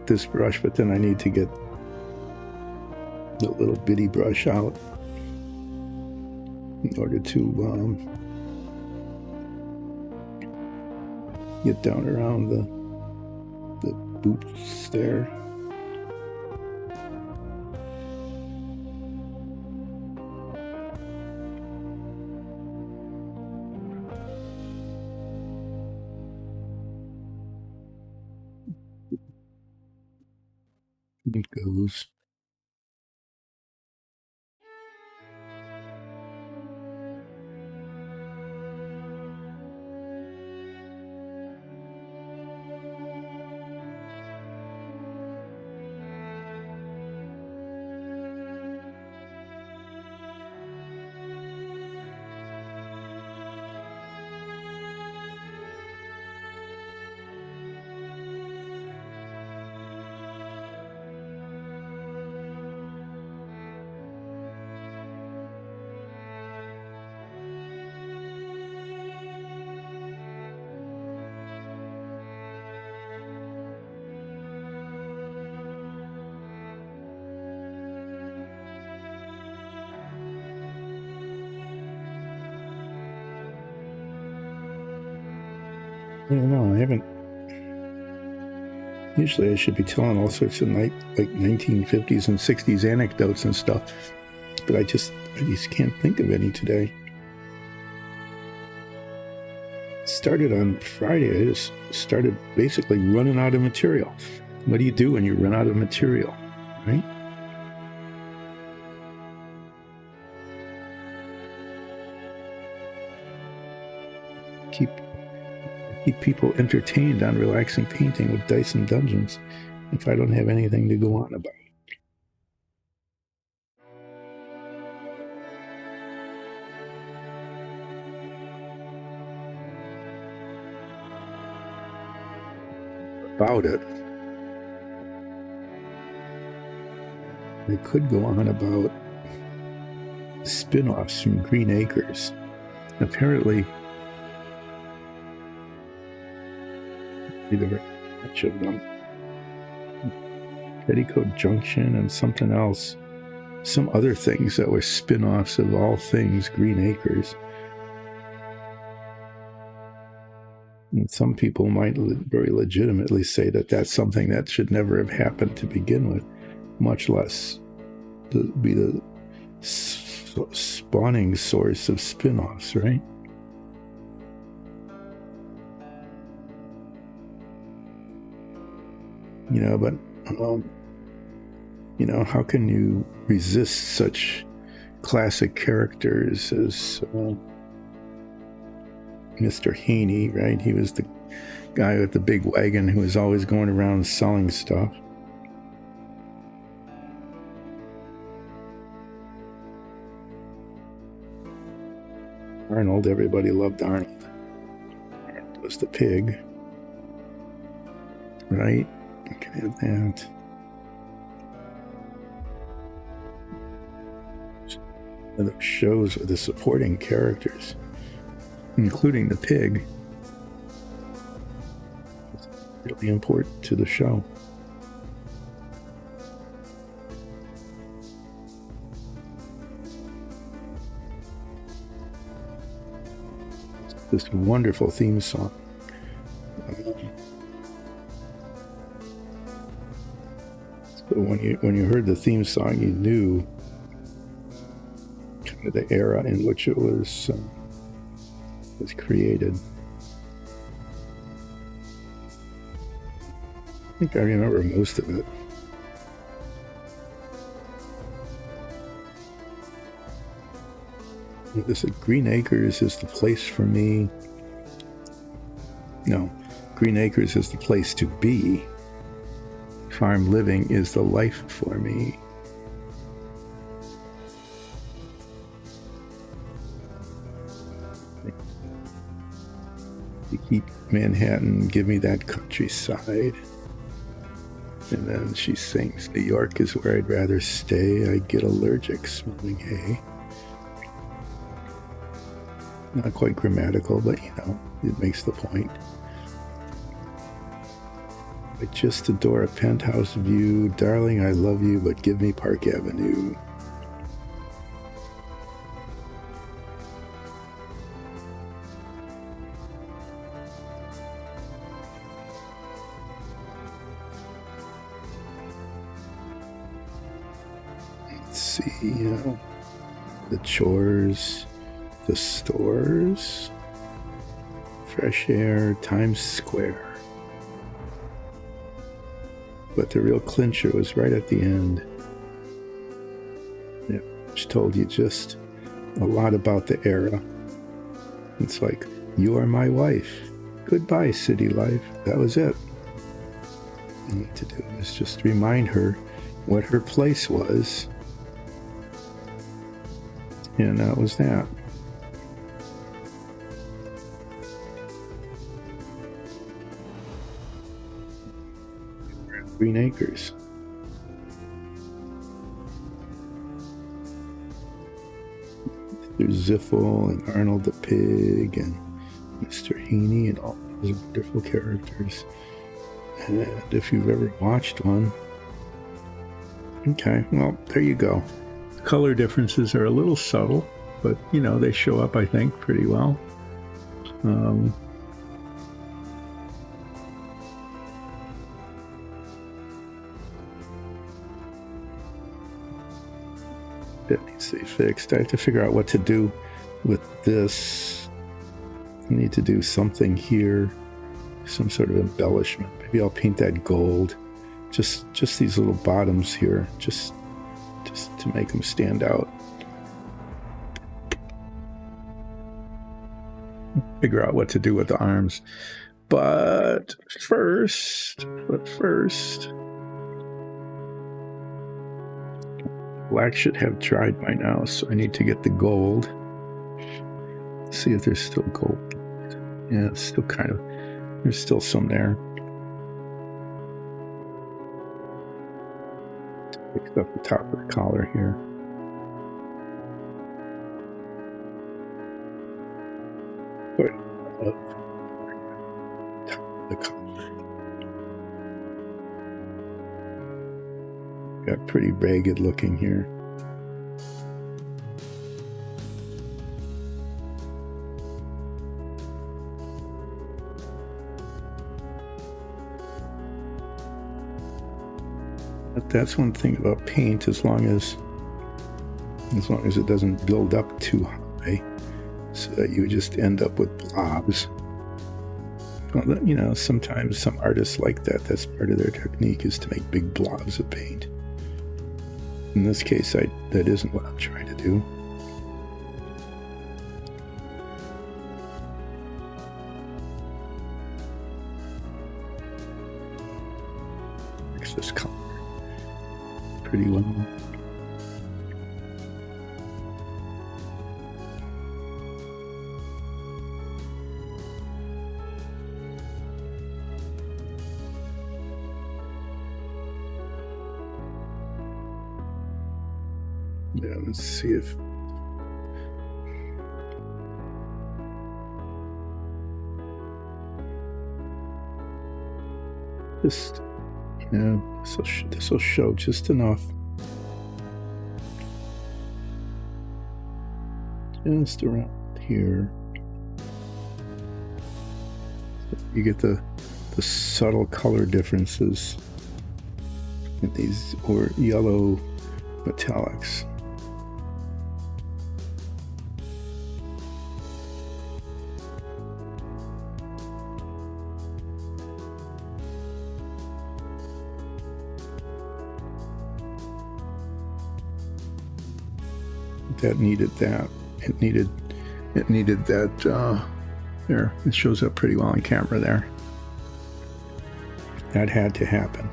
S1: this brush, but then I need to get the little bitty brush out in order to get down around the boots there. It goes. I don't know, I haven't. Usually I should be telling all sorts of like 1950s and 60s anecdotes and stuff, but I just can't think of any today. It started on Friday. I just started basically running out of material. What do you do when you run out of material, right? Keep people entertained on relaxing painting with Dice and Dungeons if I don't have anything to go on about. About it. I could go on about spin-offs from Green Acres. Apparently, there were a bunch of them. Petticoat Junction and something else. Some other things that were spin-offs of all things Green Acres. And some people might very legitimately say that that's something that should never have happened to begin with, much less be the spawning source of spin-offs, right? You know, but you know, how can you resist such classic characters as Mr. Haney, right? He was the guy with the big wagon who was always going around selling stuff. Arnold, everybody loved Arnold. Arnold was the pig, right? You can have that. Other shows with the supporting characters, including the pig. It's really important to the show. This wonderful theme song. So when you heard the theme song, you knew kind of the era in which it was created. I think I remember most of it. This Green Acres is the place for me. No, Green Acres is the place to be farm living is the life for me. You keep Manhattan, give me that countryside. And then she sings, New York is where I'd rather stay. I get allergic smelling hay. Not quite grammatical, but you know, it makes the point. I just adore a penthouse view. Darling, I love you, but give me Park Avenue. Let's see, the chores, the stores, fresh air, Times Square. But the real clincher was right at the end. Yeah, which told you just a lot about the era. It's like, you are my wife. Goodbye, city life. That was it. All you need to do is just remind her what her place was. And that was that. Green Acres. There's Ziffel and Arnold the Pig and Mr. Haney and all those wonderful characters. And if you've ever watched one, okay, well, there you go. Color differences are a little subtle, but you know, they show up, I think, pretty well. That needs to be fixed. I have to figure out what to do with this. I need to do something here, some sort of embellishment. Maybe I'll paint that gold. Just these little bottoms here, just to make them stand out. Figure out what to do with the arms. But first, black should have dried by now, so I need to get the gold. See if there's still gold. Yeah, it's still kind of, there's still some there. Fix up the top of the collar here. Put up top of the collar. Got pretty ragged looking here. But that's one thing about paint, as long as it doesn't build up too high, so that you just end up with blobs. Well, you know, sometimes some artists like that. That's part of their technique, is to make big blobs of paint. In this case, that isn't what I'm trying to do. Fix this color pretty well. Yeah, let's see if just, yeah, this will show just enough. Just around here. You get the subtle color differences in these, or yellow metallics. That needed that. It needed that. There, it shows up pretty well on camera there. That had to happen.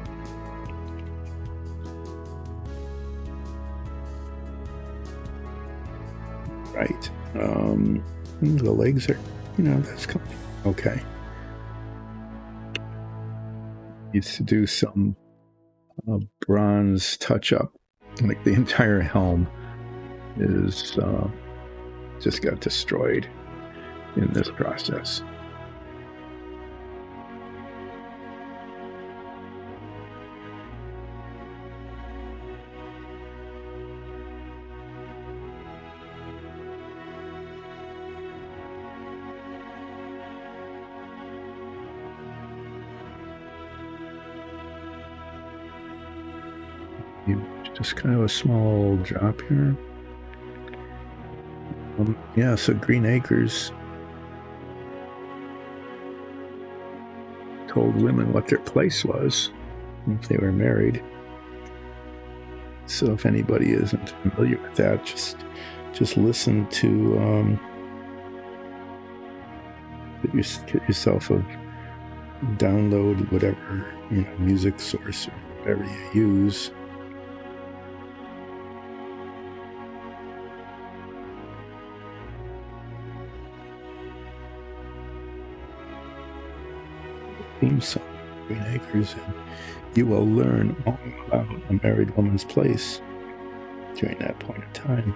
S1: Right. The legs are, that's coming. Okay. Needs to do some bronze touch-up. Like the entire helm is just got destroyed in this process. Just kind of a small drop here. Yeah, so Green Acres told women what their place was if they were married. So if anybody isn't familiar with that, just listen to get yourself a download whatever music source or whatever you use. Theme song, Green Acres, and you will learn all about a married woman's place during that point of time.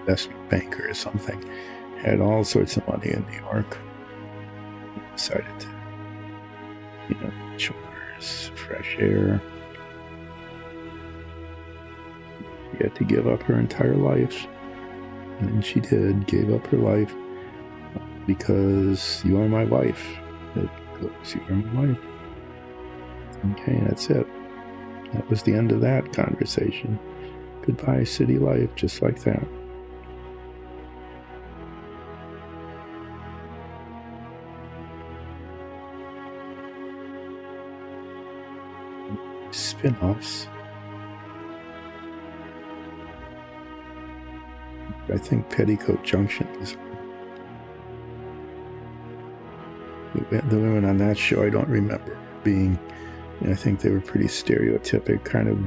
S1: Investment banker or something had all sorts of money in New York. Decided to, chores, fresh air. She had to give up her entire life, and she did. Gave up her life because you are my wife. It goes, you are my wife. Okay, that's it. That was the end of that conversation. Goodbye, city life, just like that. Spin-offs. I think Petticoat Junction is the women on that show. I don't remember being. I think they were pretty stereotypic, kind of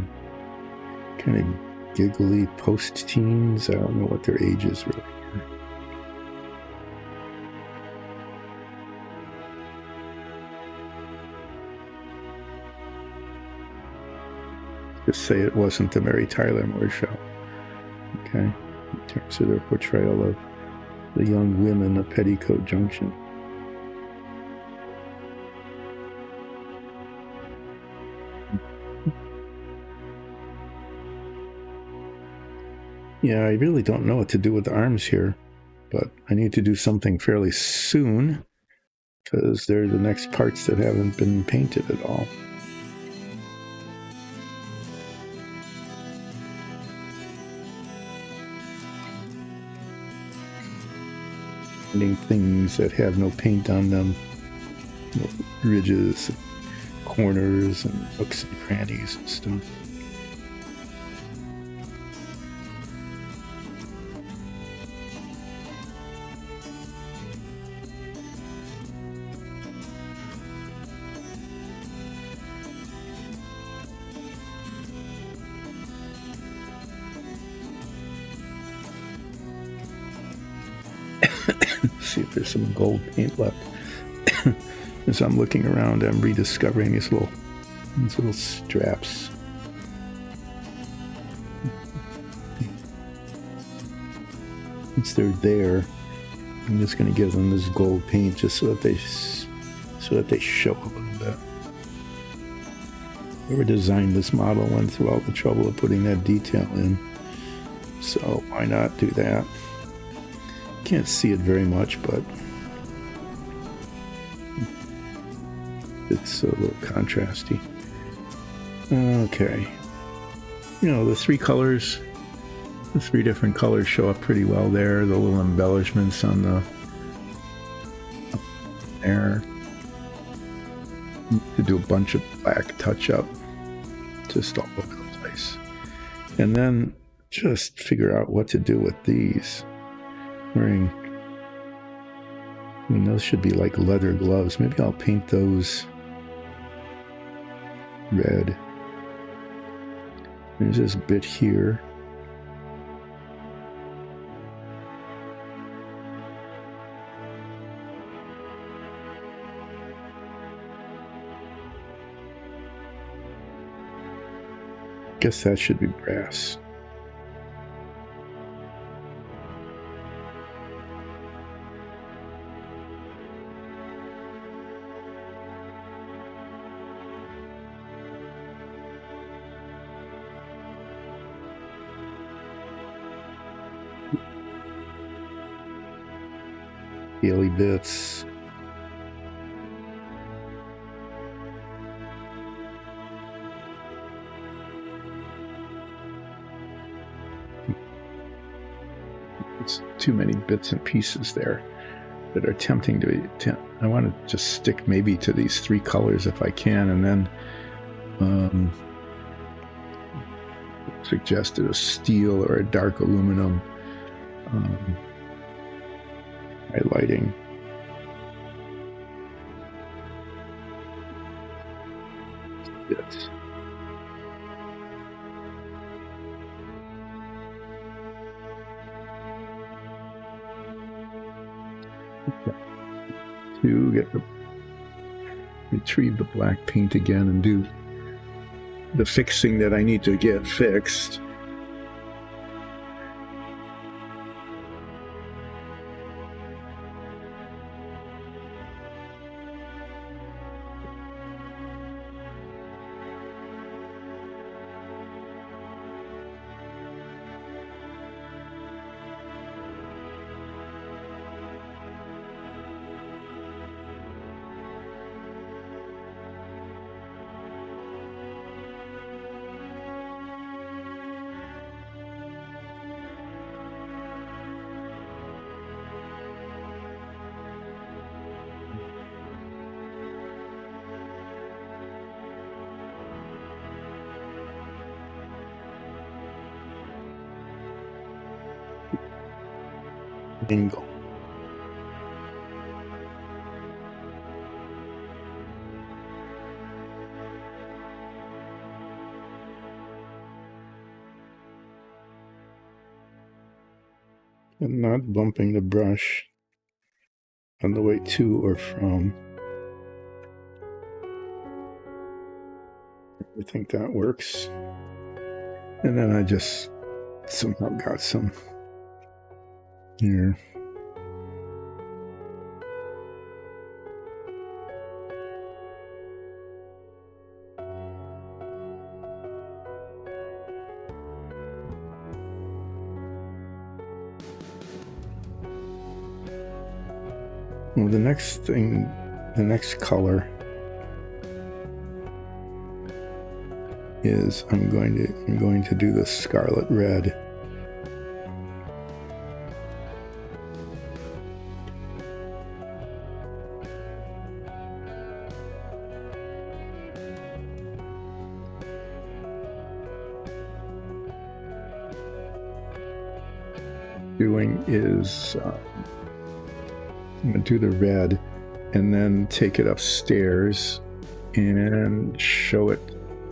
S1: giggly post-teens. I don't know what their ages really were. Just say it wasn't the Mary Tyler Moore show. Okay, in terms of their portrayal of the young women of Petticoat Junction. Yeah, I really don't know what to do with the arms here, but I need to do something fairly soon because they're the next parts that haven't been painted at all. Finding things that have no paint on them, ridges, corners, and nooks and crannies and stuff. See if there's some gold paint left. As I'm looking around, I'm rediscovering these little straps. Once they're there, I'm just going to give them this gold paint just so that they show a little bit. Whoever designed this model went through all the trouble of putting that detail in, so why not do that? Can't see it very much, but it's a little contrasty. Okay. The three different colors show up pretty well there. The little embellishments on the there. To do a bunch of black touch-up just all over the place. And then just figure out what to do with these. Wearing And those should be like leather gloves. Maybe I'll paint those red. There's this bit here. Guess that should be brass. Scaly bits. It's too many bits and pieces there that are tempting to be. I want to just stick maybe to these 3 colors if I can, and then suggested a steel or a dark aluminum highlighting. Bits. To retrieve the black paint again and do the fixing that I need to get fixed. Angle. And not bumping the brush on the way to or from. I think that works. And then I just somehow got some here. Well, the next color is I'm going to do the scarlet red. Doing is I'm going to do the red and then take it upstairs and show it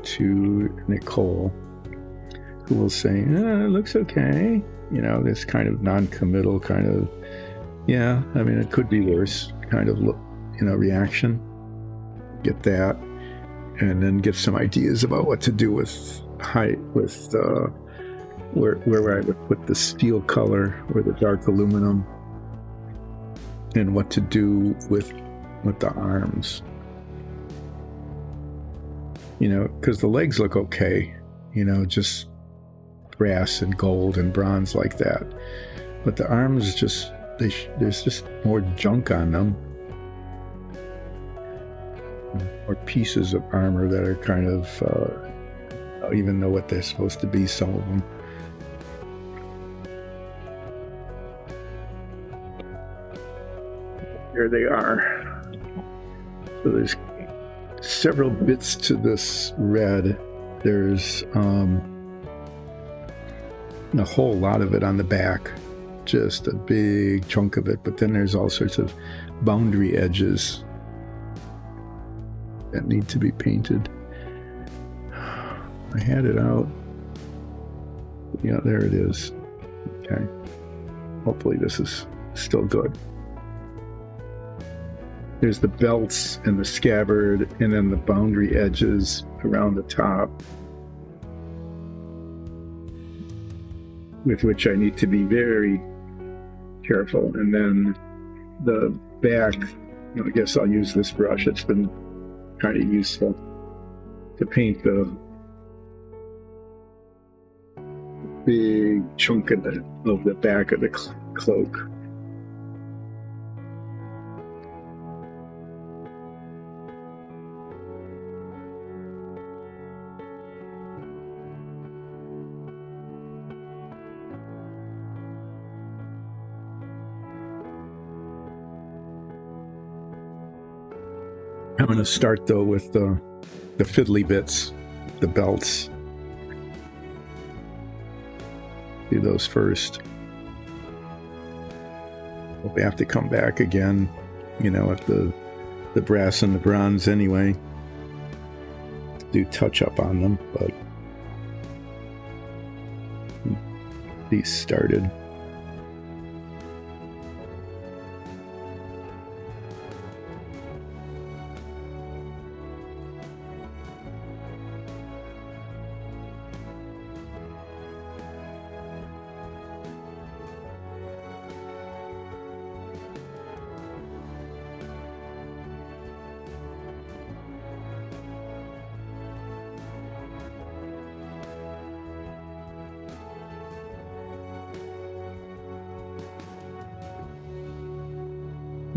S1: to Nicole, who will say, it looks okay. You know, this kind of non-committal kind of, yeah, I mean, it could be worse kind of look, reaction. Get that. And then get some ideas about what to do with height, with where I would put the steel color or the dark aluminum, and what to do with the arms. Because the legs look okay, just brass and gold and bronze like that. But the arms just, there's just more junk on them. Or pieces of armor that are kind of, I don't even know what they're supposed to be, some of them. There they are. So there's several bits to this red. There's a whole lot of it on the back, just a big chunk of it, but then there's all sorts of boundary edges that need to be painted. I had it out. Yeah, there it is. Okay. Hopefully this is still good. There's the belts and the scabbard, and then the boundary edges around the top, with which I need to be very careful. And then the back, I guess I'll use this brush. It's been kind of useful to paint the big chunk of the back of the cloak. I'm going to start though with the fiddly bits, the belts. Do those first. We'll have to come back again, at the brass and the bronze anyway. Do touch up on them, but these started.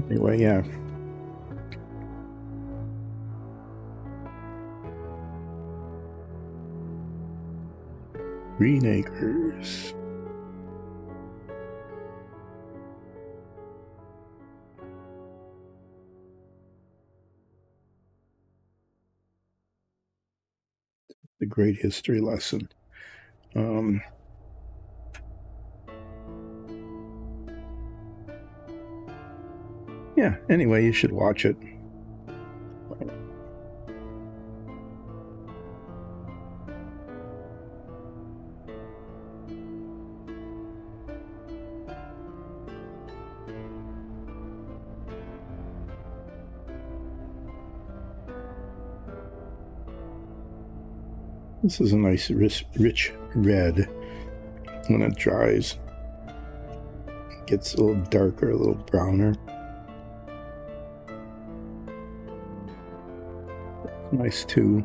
S1: Anyway, yeah. Green Acres. The great history lesson. Yeah, anyway, you should watch it. This is a nice rich red. When it dries, it gets a little darker, a little browner. Nice too.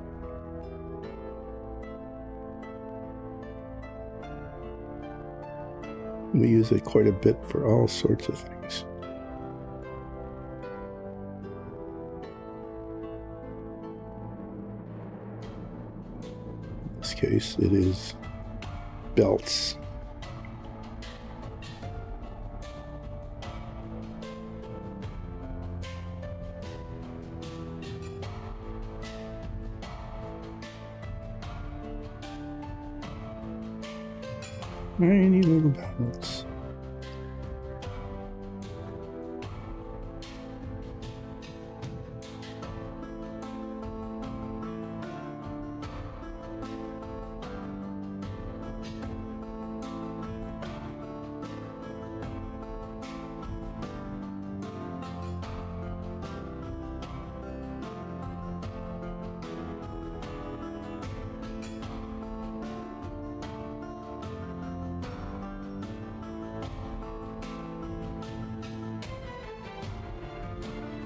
S1: We use it quite a bit for all sorts of things. In this case, it is belts. Tiny little belts.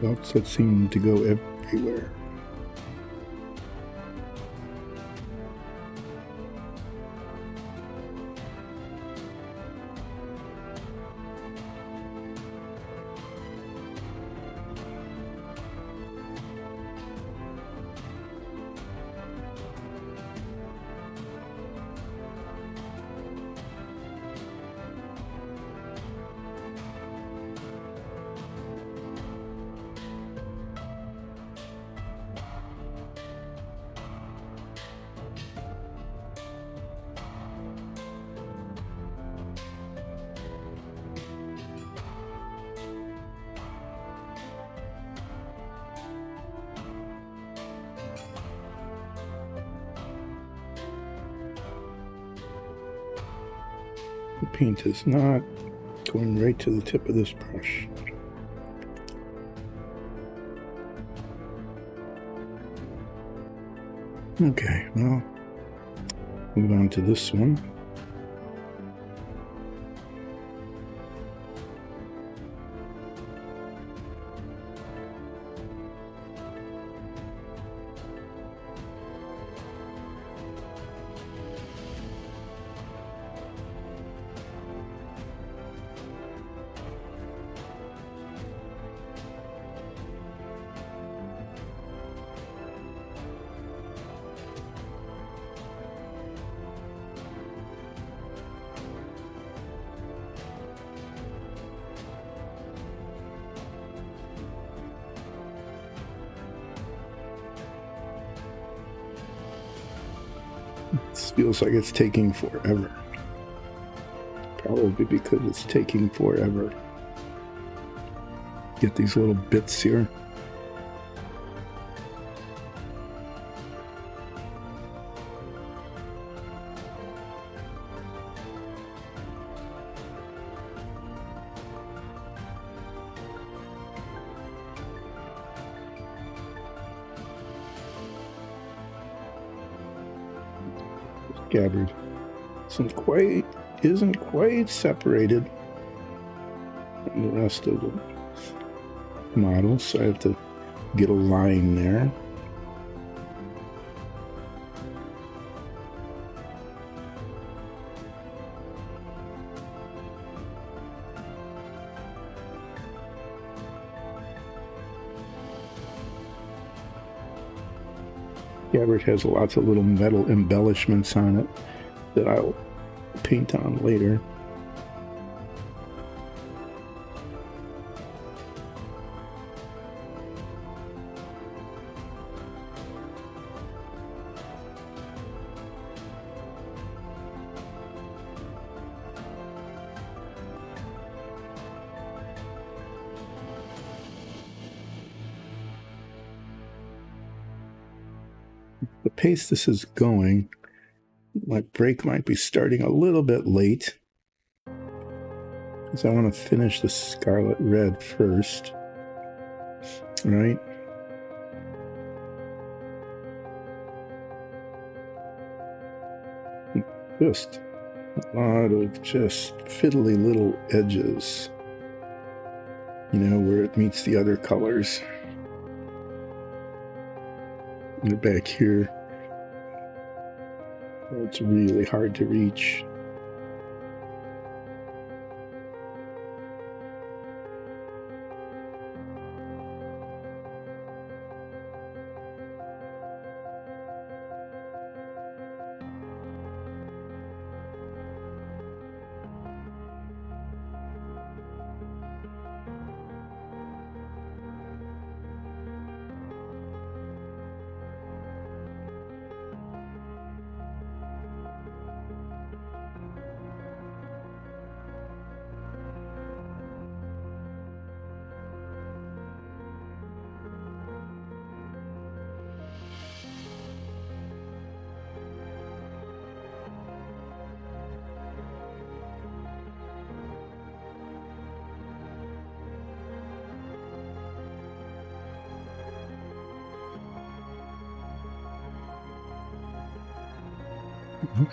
S1: Belts that seem to go everywhere. The paint is not going right to the tip of this brush. Okay, well, move on to this one. This feels like it's taking forever. Probably because it's taking forever. Get these little bits here. Scabbard isn't quite separated from the rest of the model, so I have to get a line there. Scabbard has lots of little metal embellishments on it that I'll paint on later. The pace this is going, my break might be starting a little bit late because I want to finish the scarlet red first, right? Just a lot of just fiddly little edges, you know, where it meets the other colors. And back here, it's really hard to reach.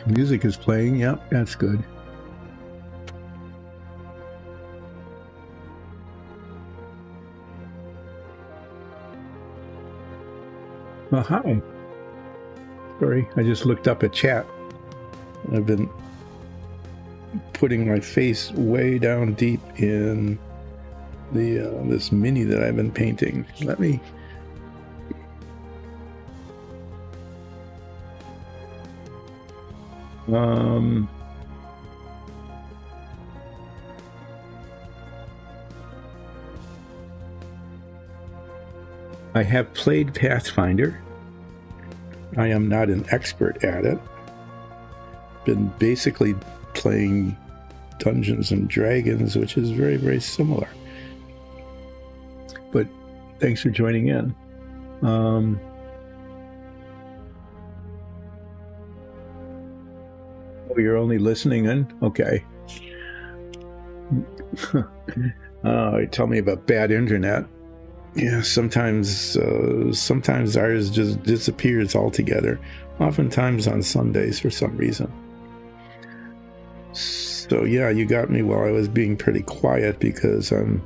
S1: Music is playing. Yep, that's good. Oh, hi. Sorry, I just looked up at chat. I've been putting my face way down deep in the this mini that I've been painting. Let me... I have played Pathfinder. I am not an expert at it. Been basically playing Dungeons and Dragons, which is very, very similar. But thanks for joining in. Oh, you're only listening in? Okay. Tell me about bad internet. Yeah, sometimes ours just disappears altogether. Oftentimes on Sundays for some reason. So yeah, you got me while I was being pretty quiet because I'm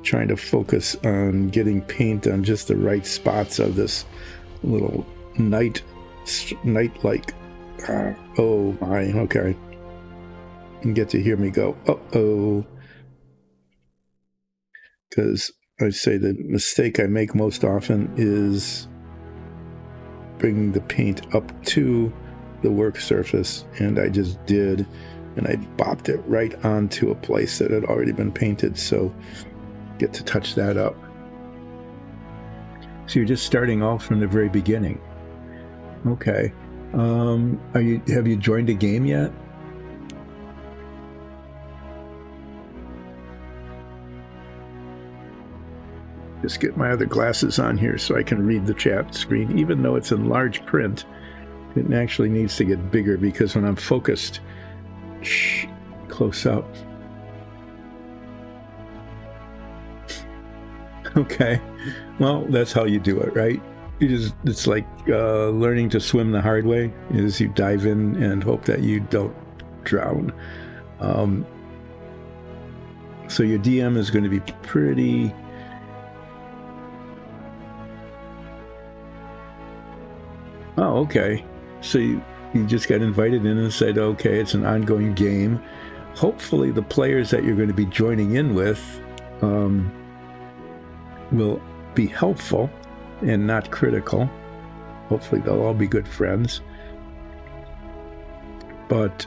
S1: trying to focus on getting paint on just the right spots of this little night-like. Oh my, okay. You get to hear me go, uh-oh. Because I say the mistake I make most often is bringing the paint up to the work surface, and I just did, and I bopped it right onto a place that had already been painted, so get to touch that up. So you're just starting off from the very beginning. Okay. Have you joined a game yet? Just get my other glasses on here so I can read the chat screen. Even though it's in large print, it actually needs to get bigger because when I'm focused close up. Okay. Well, that's how you do it, right? It's like learning to swim the hard way, is you dive in and hope that you don't drown. So your DM is going to be pretty... Oh, okay. So you just got invited in and said, okay, it's an ongoing game. Hopefully the players that you're going to be joining in with will be helpful and not critical. Hopefully they'll all be good friends. But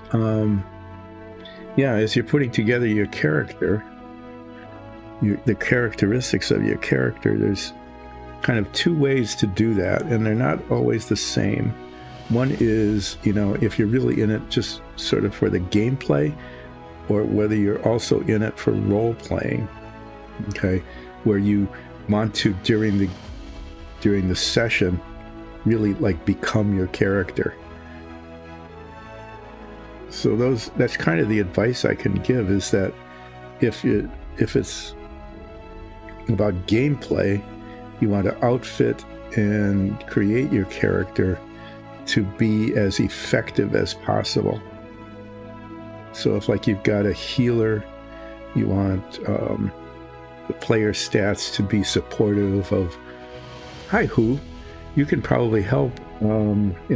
S1: yeah, as you're putting together your character, the characteristics of your character, there's kind of two ways to do that, and they're not always the same. One is, if you're really in it just sort of for the gameplay, or whether you're also in it for role playing, okay, where you want to during the session really like become your character. So that's kind of the advice I can give, is that if it's about gameplay, you want to outfit and create your character to be as effective as possible. So if like you've got a healer, you want the player stats to be supportive of, hi who, you can probably help,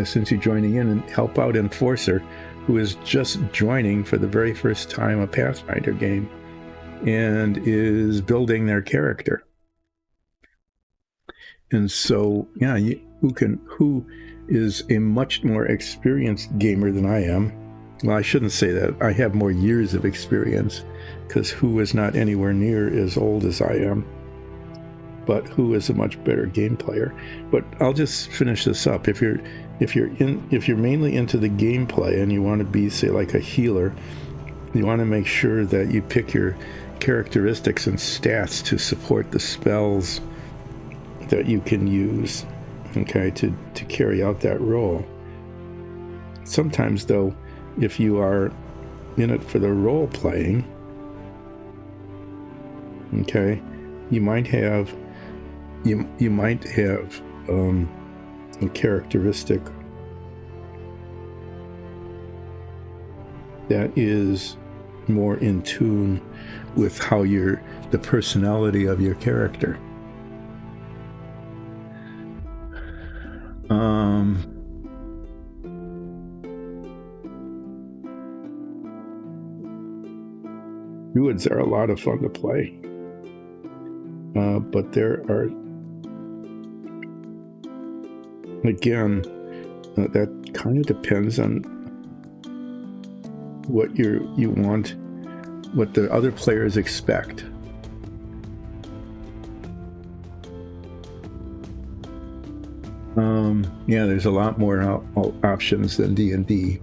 S1: since you're joining in, and help out Enforcer, who is just joining for the very first time a Pathfinder game and is building their character. And so, yeah, who is a much more experienced gamer than I am. Well, I shouldn't say that. I have more years of experience, because who is not anywhere near as old as I am. But who is a much better game player. But I'll just finish this up. If you're mainly into the gameplay and you want to be, say, like a healer, you want to make sure that you pick your characteristics and stats to support the spells that you can use, okay, to carry out that role. Sometimes, though, if you are in it for the role playing, okay, you might have a characteristic that is more in tune with how the personality of your character. Druids are a lot of fun to play, but there are, again, that kind of depends on what you want, what the other players expect. Yeah, there's a lot more options than D&D.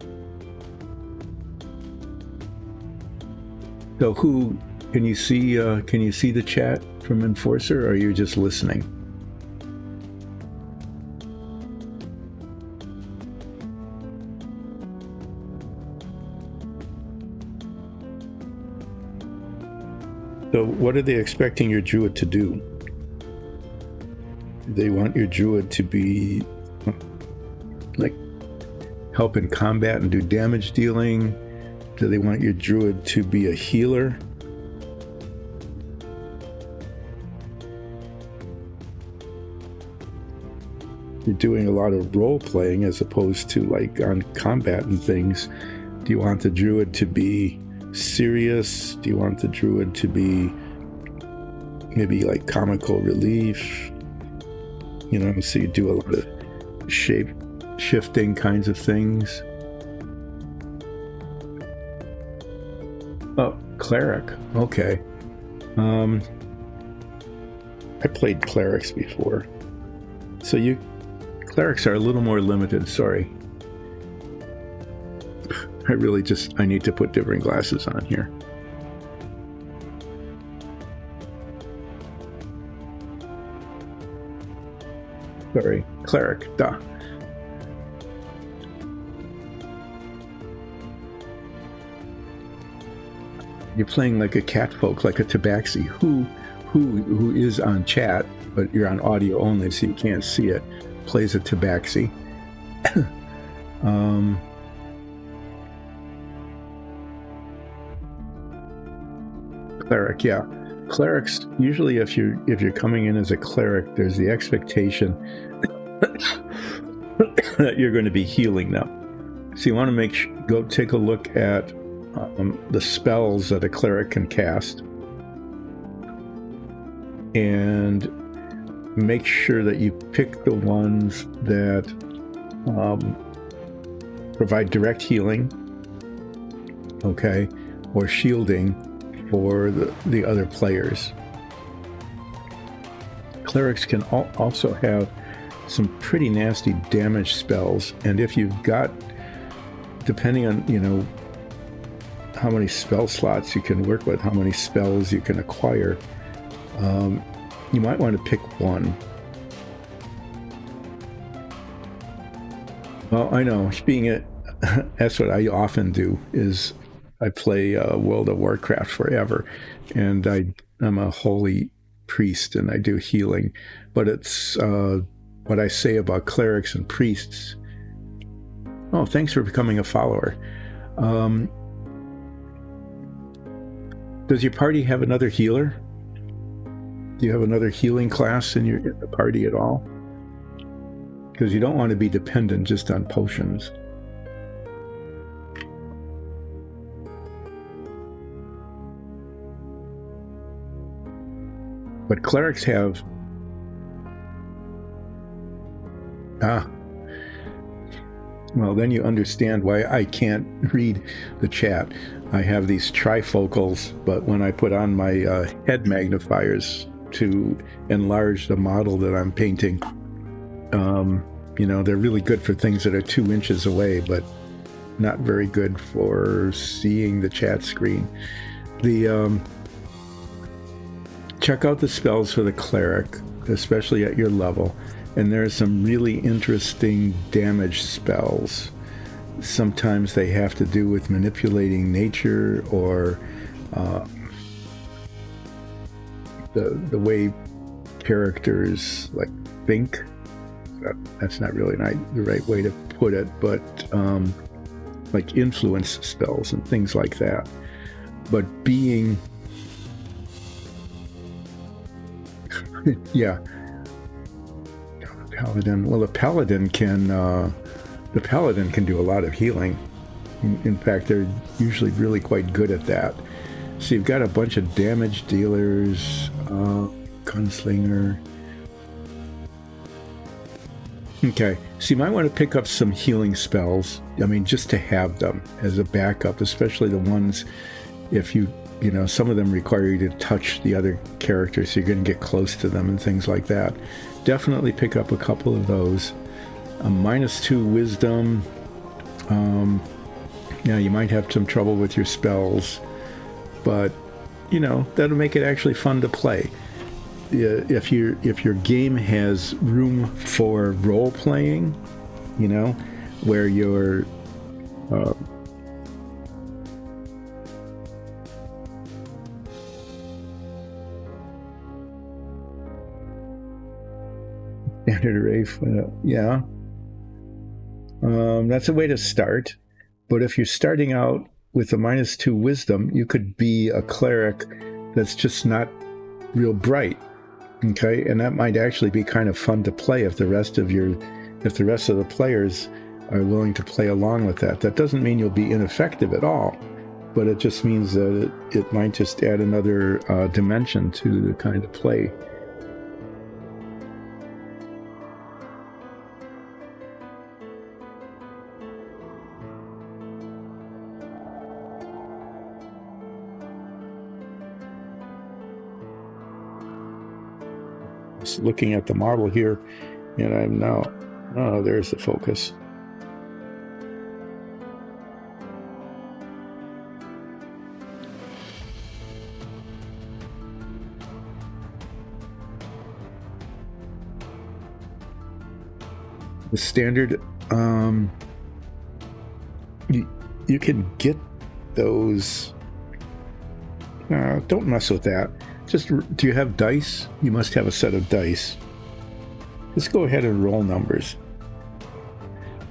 S1: So can you see the chat from Enforcer, or are you just listening? So what are they expecting your druid to do? They want your druid to be like help in combat and do damage dealing? Do they want your druid to be a healer? You're doing a lot of role playing as opposed to like on combat and things. Do you want the druid to be serious? Do you want the druid to be maybe like comical relief? You know, so you do a lot of shape shifting kinds of things. Oh, cleric. Okay. I played clerics before. So clerics are a little more limited, sorry. I need to put different glasses on here. Sorry, cleric, duh. You're playing like a catfolk, like a tabaxi, who is on chat, but you're on audio only, so you can't see it. Plays a tabaxi. Cleric, yeah. Clerics, usually if you're coming in as a cleric, there's the expectation that you're going to be healing them. So you want to go take a look at the spells that a cleric can cast, and make sure that you pick the ones that provide direct healing, okay, or shielding for the other players. Clerics can also have some pretty nasty damage spells, and if you've got, depending on, you know, how many spell slots you can work with, how many spells you can acquire, you might want to pick one. Well, I know, that's what I often do, is I play World of Warcraft forever, and I'm a holy priest, and I do healing. But it's what I say about clerics and priests. Oh, thanks for becoming a follower. Does your party have another healer? Do you have another healing class in the party at all? Because you don't want to be dependent just on potions. But clerics have... Well, then you understand why I can't read the chat. I have these trifocals, but when I put on my head magnifiers to enlarge the model that I'm painting, you know, they're really good for things that are 2 inches away, but not very good for seeing the chat screen. Check out the spells for the cleric, especially at your level, and there are some really interesting damage spells. Sometimes they have to do with manipulating nature, or the way characters like think. That's not really the right way to put it, but like influence spells and things like that. But being yeah, paladin. Well, the paladin can do a lot of healing. In fact, they're usually really quite good at that. So you've got a bunch of damage dealers, gunslinger. Okay, so you might want to pick up some healing spells. I mean, just to have them as a backup, especially the ones, if you know, some of them require you to touch the other characters, so you're going to get close to them and things like that. Definitely pick up a couple of those. -2 wisdom. Yeah, you might have some trouble with your spells, but you know, that'll make it actually fun to play. If your game has room for role playing, you know, where you're Standard array, yeah. That's a way to start. But if you're starting out with a -2 wisdom, you could be a cleric that's just not real bright. Okay, and that might actually be kind of fun to play if the rest of the players are willing to play along with that. That doesn't mean you'll be ineffective at all, but it just means that it might just add another dimension to the kind of play. Just looking at the model here, and I'm now, oh, there's the focus. The standard, you can get those. Don't mess with that. Just, do you have dice? You must have a set of dice. Let's go ahead and roll numbers.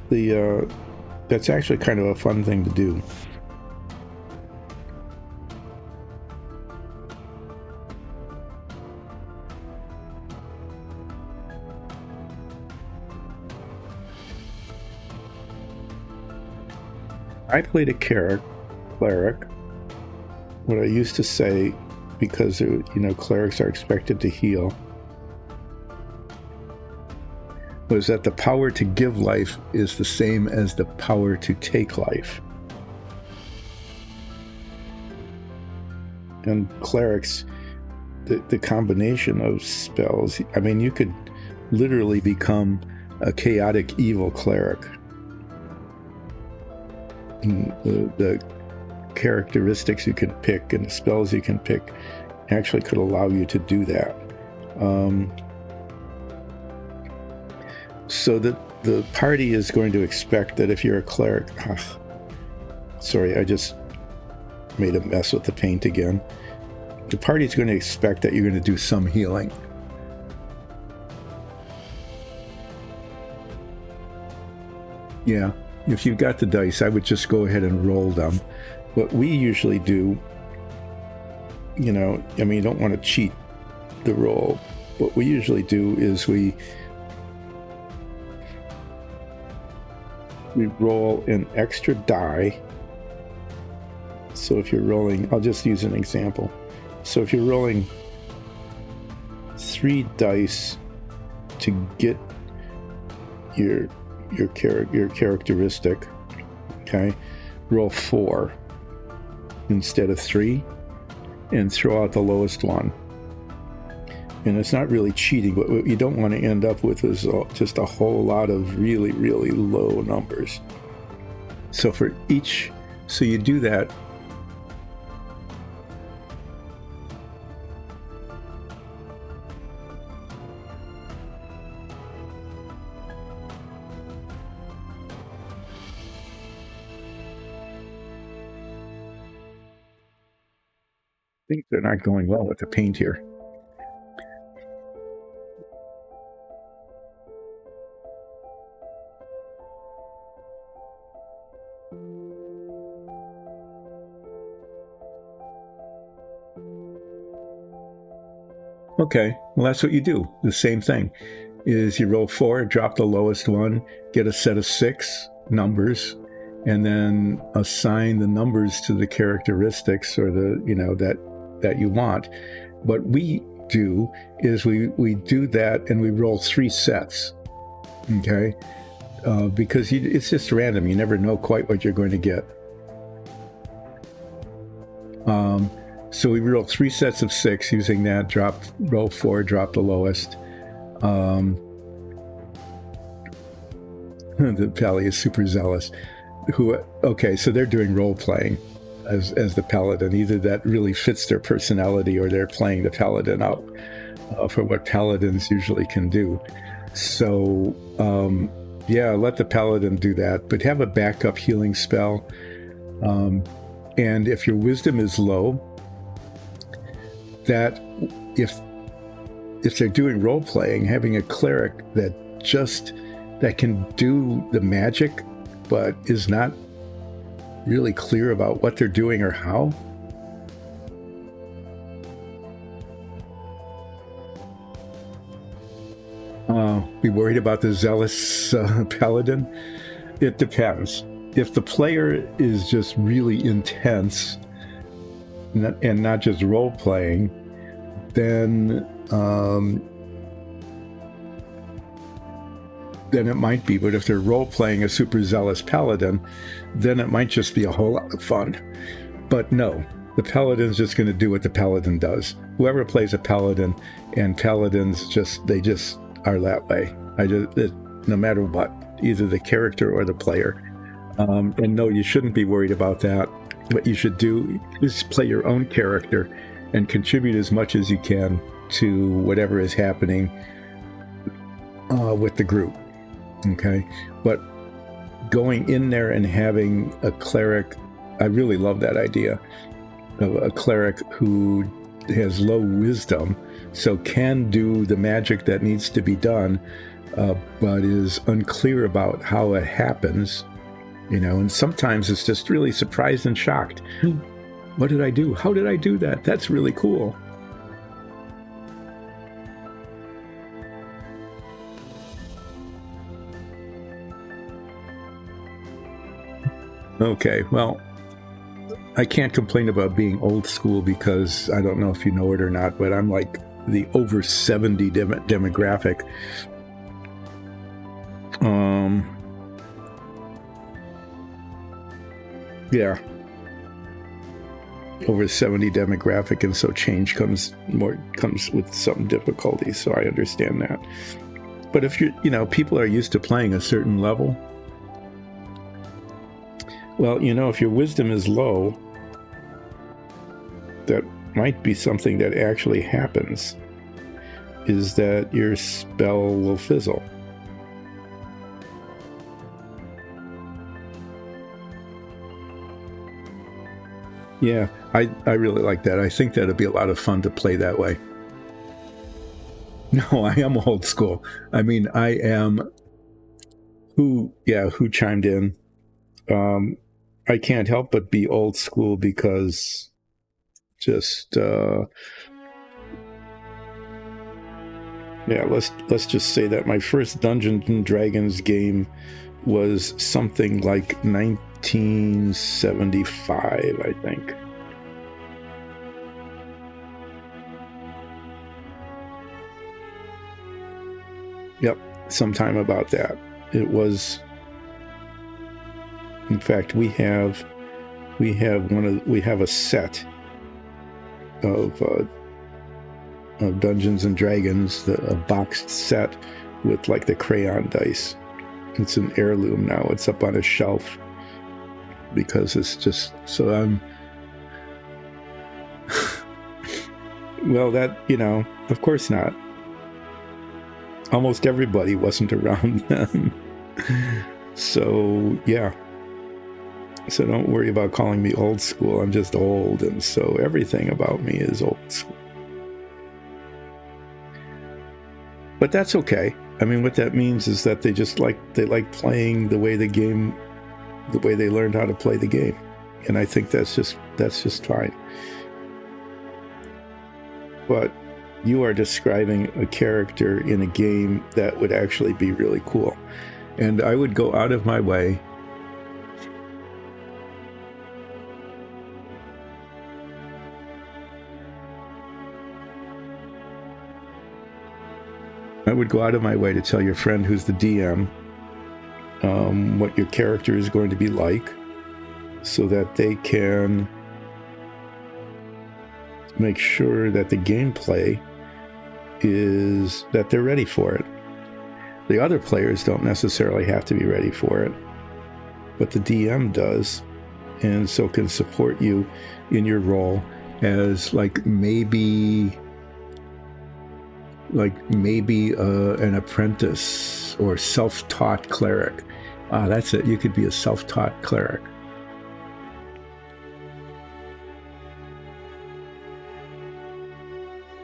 S1: That's actually kind of a fun thing to do. I played a cleric. What I used to say, because clerics are expected to heal, was that the power to give life is the same as the power to take life. And clerics, the combination of spells, I mean, you could literally become a chaotic evil cleric. And the characteristics you can pick and the spells you can pick actually could allow you to do that. So that the party is going to expect that if you're a cleric, sorry, I just made a mess with the paint again. The party is going to expect that you're going to do some healing. Yeah, if you've got the dice, I would just go ahead and roll them. What we usually do, you don't want to cheat the roll. What we usually do is we roll an extra die. So if you're rolling, I'll just use an example. So if you're rolling 3 dice to get your characteristic, okay, roll 4 instead of 3 and throw out the lowest one. And it's not really cheating, but what you don't want to end up with is just a whole lot of really, really low numbers. So so you do that. Things are not going well with the paint here. Okay, well, that's what you do. The same thing is you roll 4, drop the lowest one, get a set of 6 numbers, and then assign the numbers to the characteristics or that you want. What we do is we do that and we roll 3 sets, okay? Because it's just random. You never know quite what you're going to get. So we roll 3 sets of 6 using that, roll 4, drop the lowest. The Pally is super zealous. Okay, so they're doing role playing as the paladin. Either that really fits their personality or they're playing the paladin out for what paladins usually can do. So yeah, let the paladin do that, but have a backup healing spell. And if your wisdom is low, that if they're doing role playing, having a cleric that can do the magic, but is not really clear about what they're doing or how. Be worried about the zealous paladin? It depends. If the player is just really intense and not just role playing, then it might be. But if they're role playing a super zealous paladin, then it might just be a whole lot of fun. But no, the paladin's just going to do what the paladin does. Whoever plays a paladin, and paladins just are that way. No matter what, either the character or the player. And no, you shouldn't be worried about that. What you should do is play your own character and contribute as much as you can to whatever is happening with the group. Okay? But going in there and having a cleric, I really love that idea of a cleric who has low wisdom, so can do the magic that needs to be done, but is unclear about how it happens, and sometimes it's just really surprised and shocked. What did I do? How did I do that? That's really cool. Okay, well, I can't complain about being old school because I don't know if you know it or not, but I'm like the over 70 demographic. Yeah, over 70 demographic, and so change comes with some difficulty. So I understand that. But if people are used to playing a certain level. Well, if your wisdom is low, that might be something that actually happens, is that your spell will fizzle. Yeah, I really like that. I think that'd be a lot of fun to play that way. No, I am old school. I mean, I am... Who chimed in? I can't help but be old school because just let's just say that my first Dungeons and Dragons game was something like 1975, I think. Yep, sometime about that. It was. In fact, we have a set of Dungeons and Dragons, a boxed set with like the crayon dice. It's an heirloom now. It's up on a shelf because it's just so I'm. Well, that of course not. Almost everybody wasn't around then, so yeah. So don't worry about calling me old school. I'm just old, and so everything about me is old school. But that's okay. I mean, what that means is that they like playing the way they learned how to play the game, and I think that's just fine. But you are describing a character in a game that would actually be really cool, and I would go out of my way. I would go out of my way to tell your friend who's the DM what your character is going to be like, so that they can make sure that the gameplay is that they're ready for it. The other players don't necessarily have to be ready for it, but the DM does, and so can support you in your role as maybe an apprentice or self-taught cleric. That's it. You could be a self-taught cleric.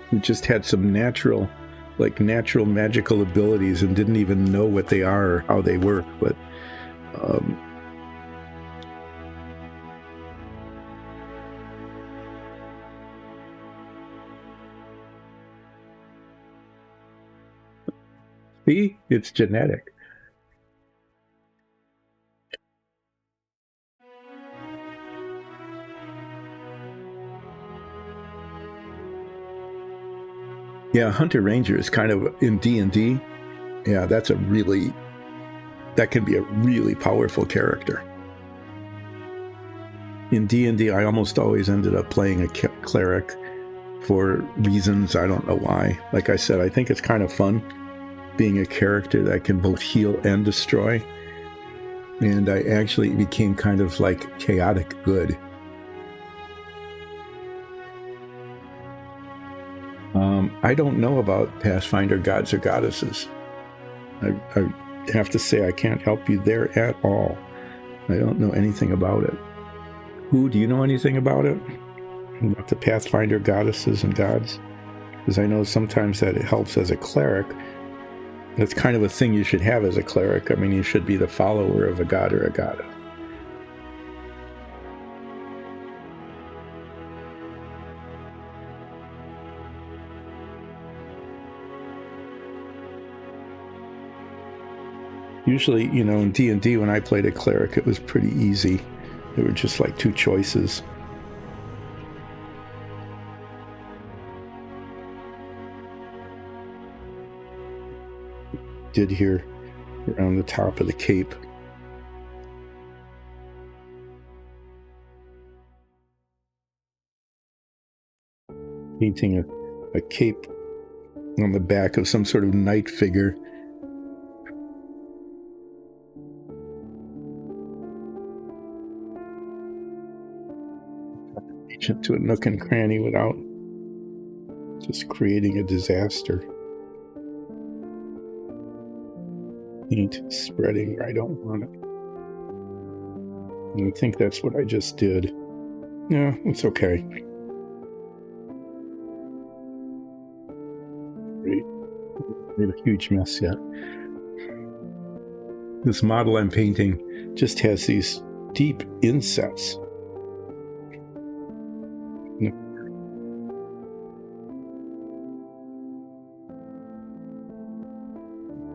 S1: Who just had some natural like natural magical abilities and didn't even know what they are or how they work, but see, it's genetic. Yeah, Hunter Ranger is kind of in D&D. Yeah, that can be a really powerful character. In D&D, I almost always ended up playing a cleric for reasons I don't know why. Like I said, I think it's kind of fun being a character that can both heal and destroy. And I actually became kind of like chaotic good. I don't know about Pathfinder gods or goddesses. I have to say I can't help you there at all. I don't know anything about it. Who, do you know anything about it? About the Pathfinder goddesses and gods? Because I know sometimes that it helps as a cleric. That's kind of a thing you should have as a cleric. I mean, you should be the follower of a god or a goddess. Usually, in D&D, when I played a cleric, it was pretty easy. There were just like two choices. Did here around the top of the cape. Painting a cape on the back of some sort of knight figure. Reach into a nook and cranny without just creating a disaster. Paint spreading where I don't want it. And I think that's what I just did. Yeah, it's okay. Great. Made a huge mess yet. This model I'm painting just has these deep insets.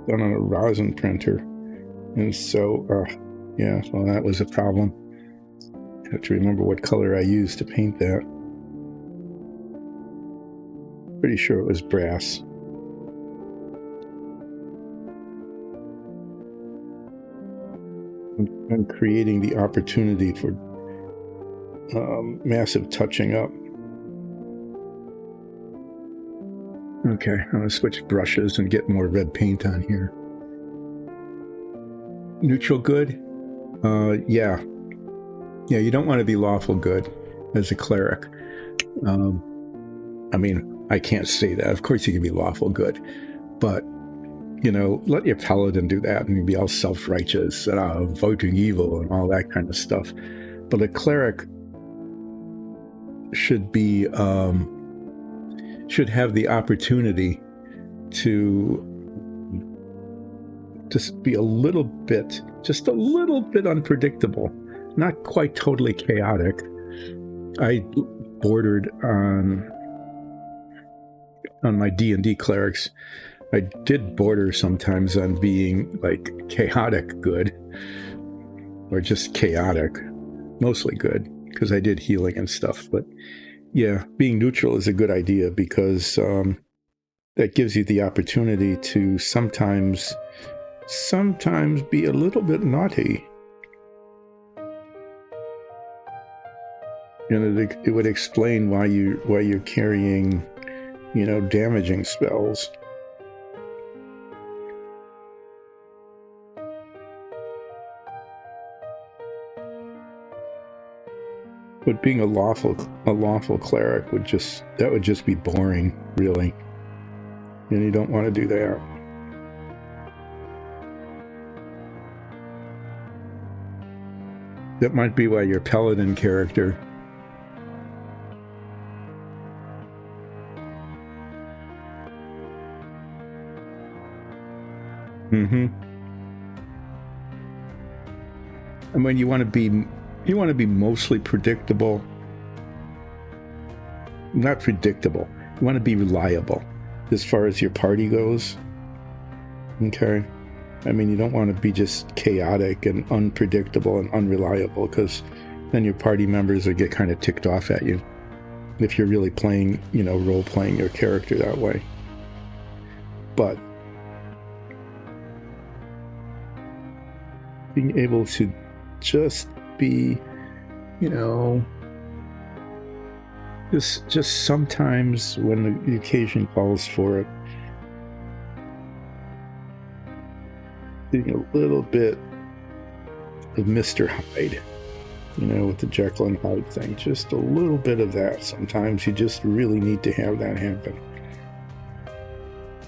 S1: Done on a rosin printer. And so, yeah, well, that was a problem. I have to remember what color I used to paint that. Pretty sure it was brass. I'm creating the opportunity for massive touching up. Okay, I'm going to switch brushes and get more red paint on here. Neutral good? Yeah. Yeah, you don't want to be lawful good as a cleric. I mean, I can't say that. Of course you can be lawful good. But, let your paladin do that and be all self-righteous, voting evil and all that kind of stuff. But a cleric should be... should have the opportunity to just be just a little bit unpredictable, not quite totally chaotic. I bordered on my D&D clerics. I did border sometimes on being like chaotic good, or just chaotic, mostly good, because I did healing and stuff, but yeah, being neutral is a good idea because that gives you the opportunity to sometimes be a little bit naughty. And it would explain why you're carrying, damaging spells. But being a lawful cleric would just be boring, really. And you don't want to do that. That might be why your paladin character Mm-hmm. And when you want to be mostly predictable. Not predictable. You want to be reliable as far as your party goes. Okay. I mean, you don't want to be just chaotic and unpredictable and unreliable, because then your party members will get kind of ticked off at you if you're really playing, role playing your character that way. But being able to just be, just sometimes when the occasion calls for it, being a little bit of Mr. Hyde, with the Jekyll and Hyde thing. Just a little bit of that. Sometimes you just really need to have that happen.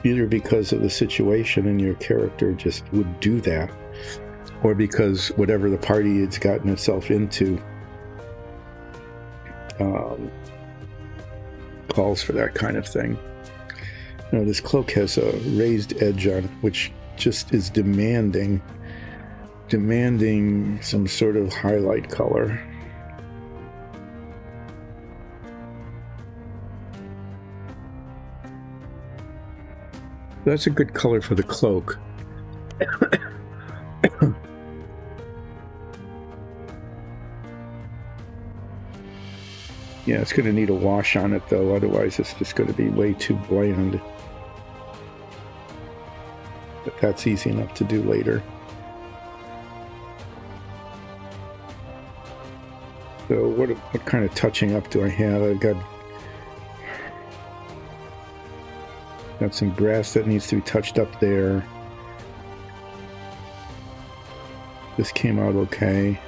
S1: Either because of the situation and your character just would do that, or because whatever the party it's gotten itself into calls for that kind of thing. This cloak has a raised edge on it, which just is demanding some sort of highlight color. That's a good color for the cloak. Yeah, it's going to need a wash on it, though. Otherwise, it's just going to be way too bland. But that's easy enough to do later. So what kind of touching up do I have? I've got some brass that needs to be touched up there. This came out okay.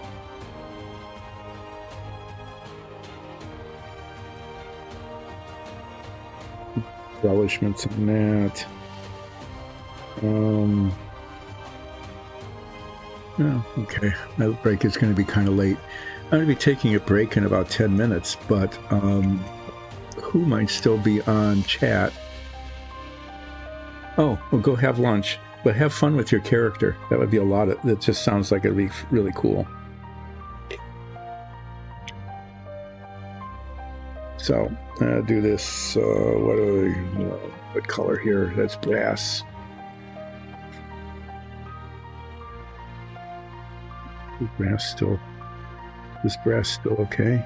S1: Embellishments on that. Okay. That break is going to be kind of late. I'm going to be taking a break in about 10 minutes, but who might still be on chat? Oh, well, go have lunch, but have fun with your character. That would be that just sounds like it'd be really cool. So, do this, what color here? That's brass. This brass still okay?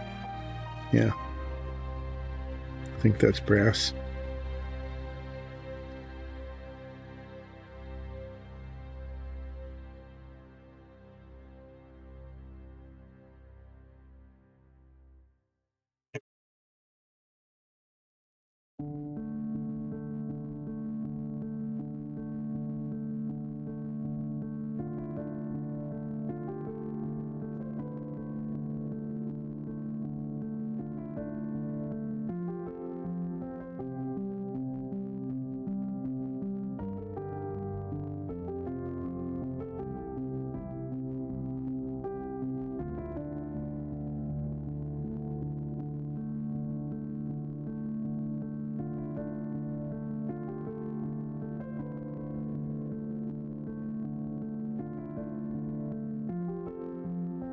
S1: Yeah. I think that's brass.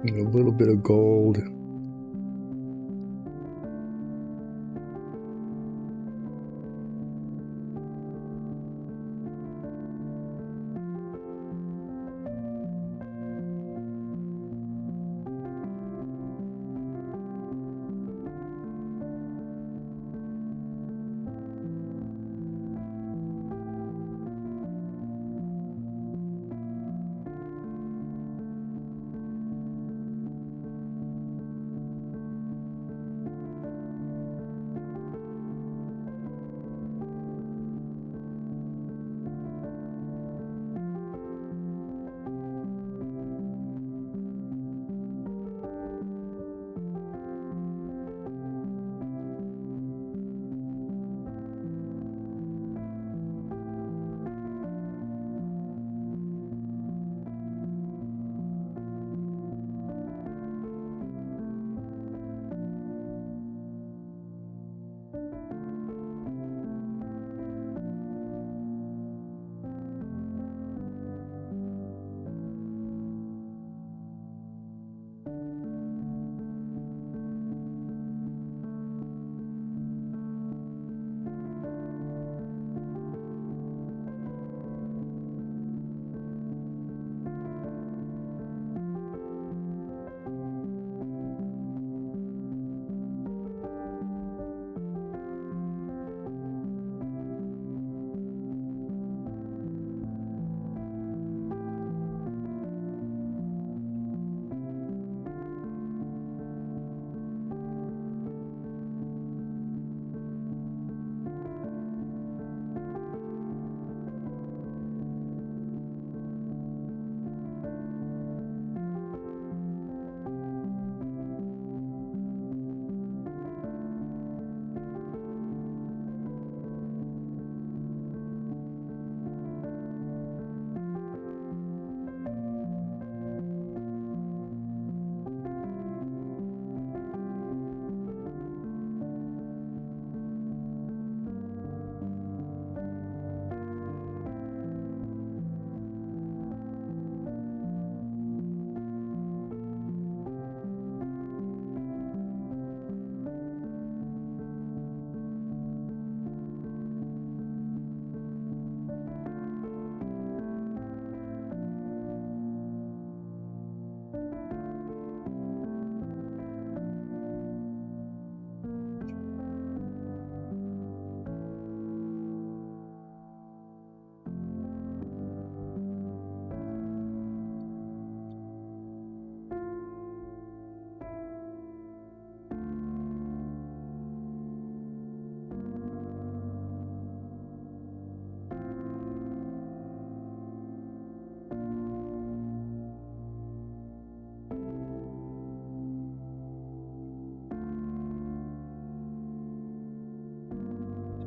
S1: A little bit of gold.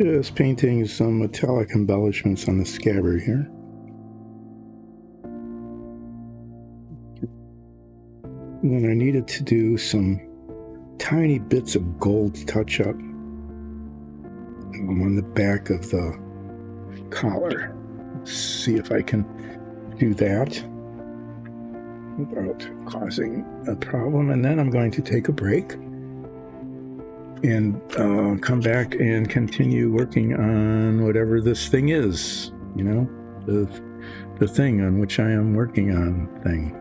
S1: Just painting some metallic embellishments on the scabbard here. And then I needed to do some tiny bits of gold touch-up on the back of the collar. Let's see if I can do that without causing a problem. And then I'm going to take a break and come back and continue working on whatever this thing is, you know, the thing on which I am working on thing.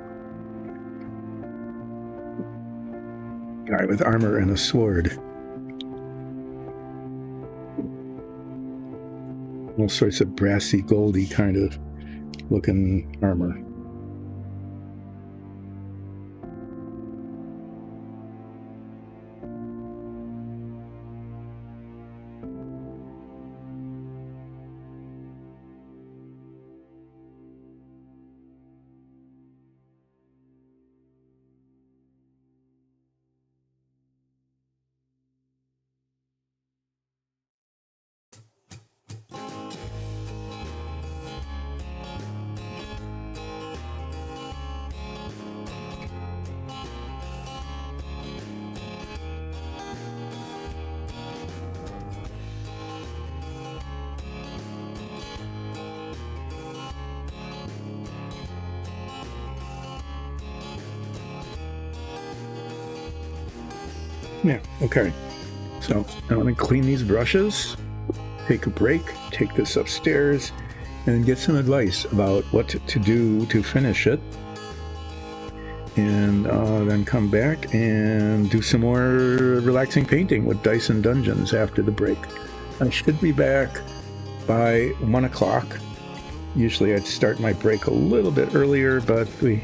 S1: Guy with armor and a sword. All sorts of brassy, goldy kind of looking armor. Yeah, okay. So I'm going to clean these brushes, take a break, take this upstairs, and get some advice about what to do to finish it. And then come back and do some more relaxing painting with Dice and Dungeons after the break. I should be back by 1 o'clock. Usually I'd start my break a little bit earlier, but we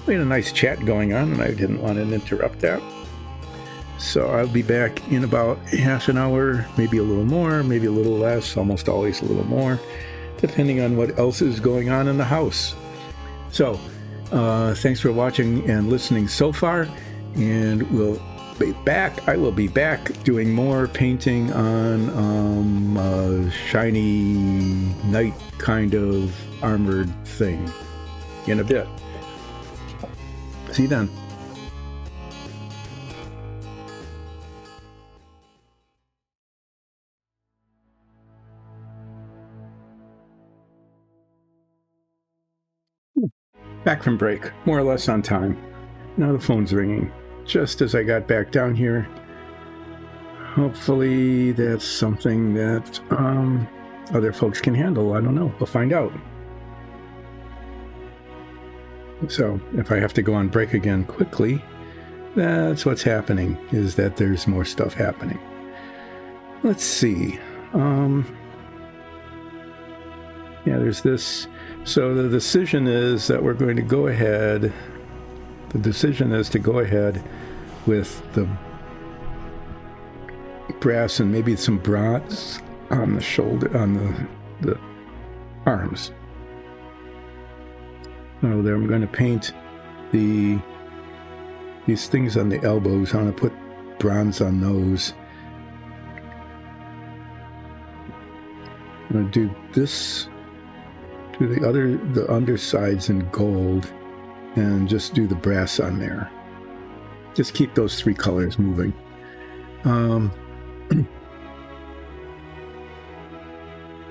S1: had a nice chat going on and I didn't want to interrupt that. So I'll be back in about half an hour, maybe a little more, maybe a little less, almost always a little more, depending on what else is going on in the house. So thanks for watching and listening so far, and we'll be back. I will be back doing more painting on a shiny knight kind of armored thing in a bit. See you then. Back from break, more or less on time. Now the phone's ringing. Just as I got back down here. Hopefully that's something that other folks can handle. I don't know. We'll find out. So if I have to go on break again quickly, that's what's happening, is that there's more stuff happening. Let's see. Yeah, there's this. So the decision is that we're going to go ahead. The decision is to go ahead with the brass and maybe some bronze on the shoulder, on the arms. So there, I'm going to paint these things on the elbows. I'm going to put bronze on those. I'm going to do this. Do the undersides in gold, and just do the brass on there. Just keep those three colors moving.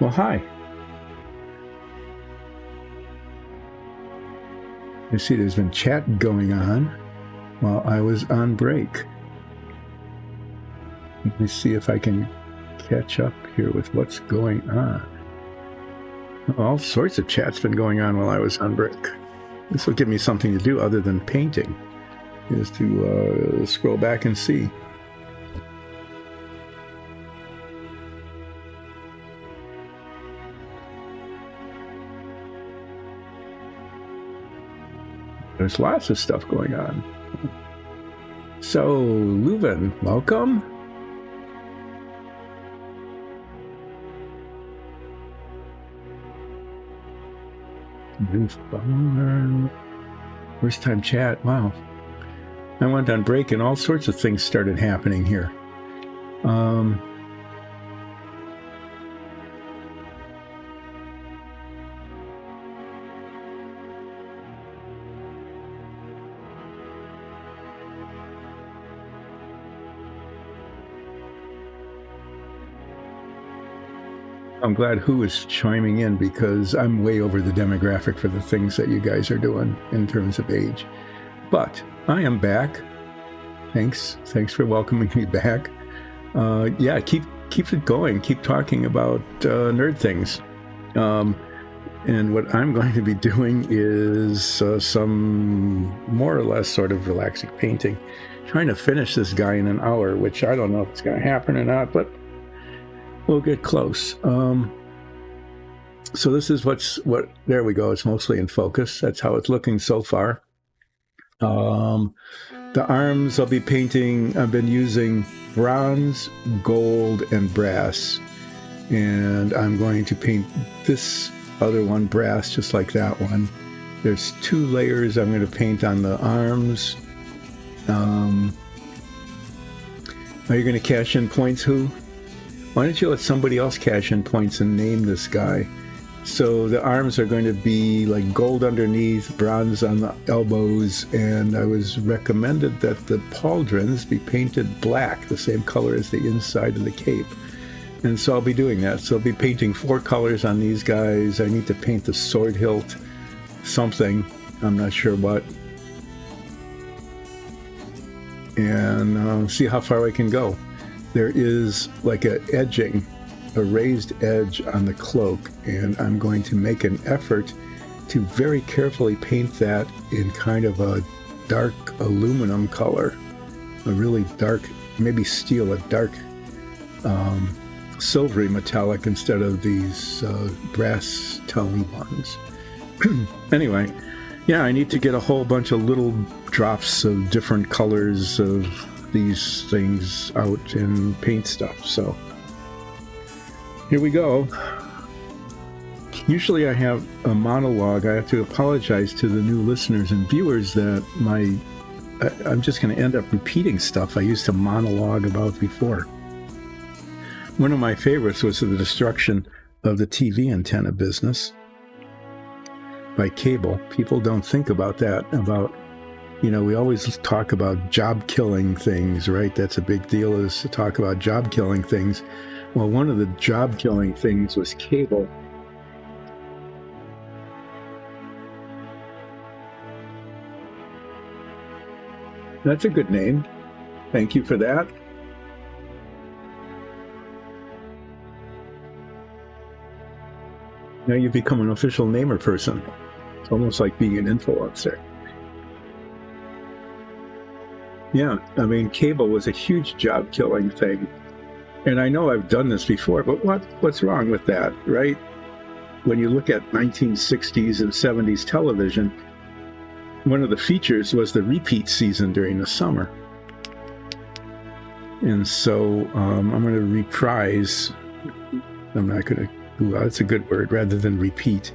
S1: Well, hi. I see there's been chat going on while I was on break. Let me see if I can catch up here with what's going on. All sorts of chat's been going on while I was on break. This will give me something to do other than painting, is to scroll back and see. There's lots of stuff going on. So, Leuven, welcome. First time chat. Wow. I went on break and all sorts of things started happening here. I'm glad Who is chiming in, because I'm way over the demographic for the things that you guys are doing in terms of age. But I am back. Thanks for welcoming me back. Yeah, keep it going. Keep talking about nerd things. And what I'm going to be doing is some more or less sort of relaxing painting. Trying to finish this guy in an hour, which I don't know if it's going to happen or not, but we'll get close. So this is what there we go. It's mostly in focus. That's how it's looking so far. The arms I'll be painting, I've been using bronze, gold, and brass. And I'm going to paint this other one brass, just like that one. There's 2 layers I'm going to paint on the arms. Are you going to cash in points, Who? Why don't you let somebody else cash in points and name this guy? So the arms are going to be like gold underneath, bronze on the elbows, and I was recommended that the pauldrons be painted black, the same color as the inside of the cape. And so I'll be doing that. So I'll be painting 4 colors on these guys. I need to paint the sword hilt, something, I'm not sure what. And see how far I can go. There is like a raised edge on the cloak, and I'm going to make an effort to very carefully paint that in kind of a dark aluminum color, a really dark, maybe steel, a dark silvery metallic instead of these brass tone ones. Anyway, yeah, I need to get a whole bunch of little drops of different colors of these things out in paint stuff, so here we go. Usually I have a monologue. I have to apologize to the new listeners and viewers that I'm just going to end up repeating stuff I used to monologue about before. One of my favorites was the destruction of the TV antenna business by cable. People don't think about that, we always talk about job-killing things, right? That's a big deal, is to talk about job-killing things. Well, one of the job-killing things was cable. That's a good name. Thank you for that. Now you've become an official namer person. It's almost like being an influencer. Yeah, I mean, cable was a huge job-killing thing. And I know I've done this before, but what's wrong with that, right? When you look at 1960s and 70s television, one of the features was the repeat season during the summer. And so I'm going to reprise. I'm not going to, that's a good word, rather than repeat.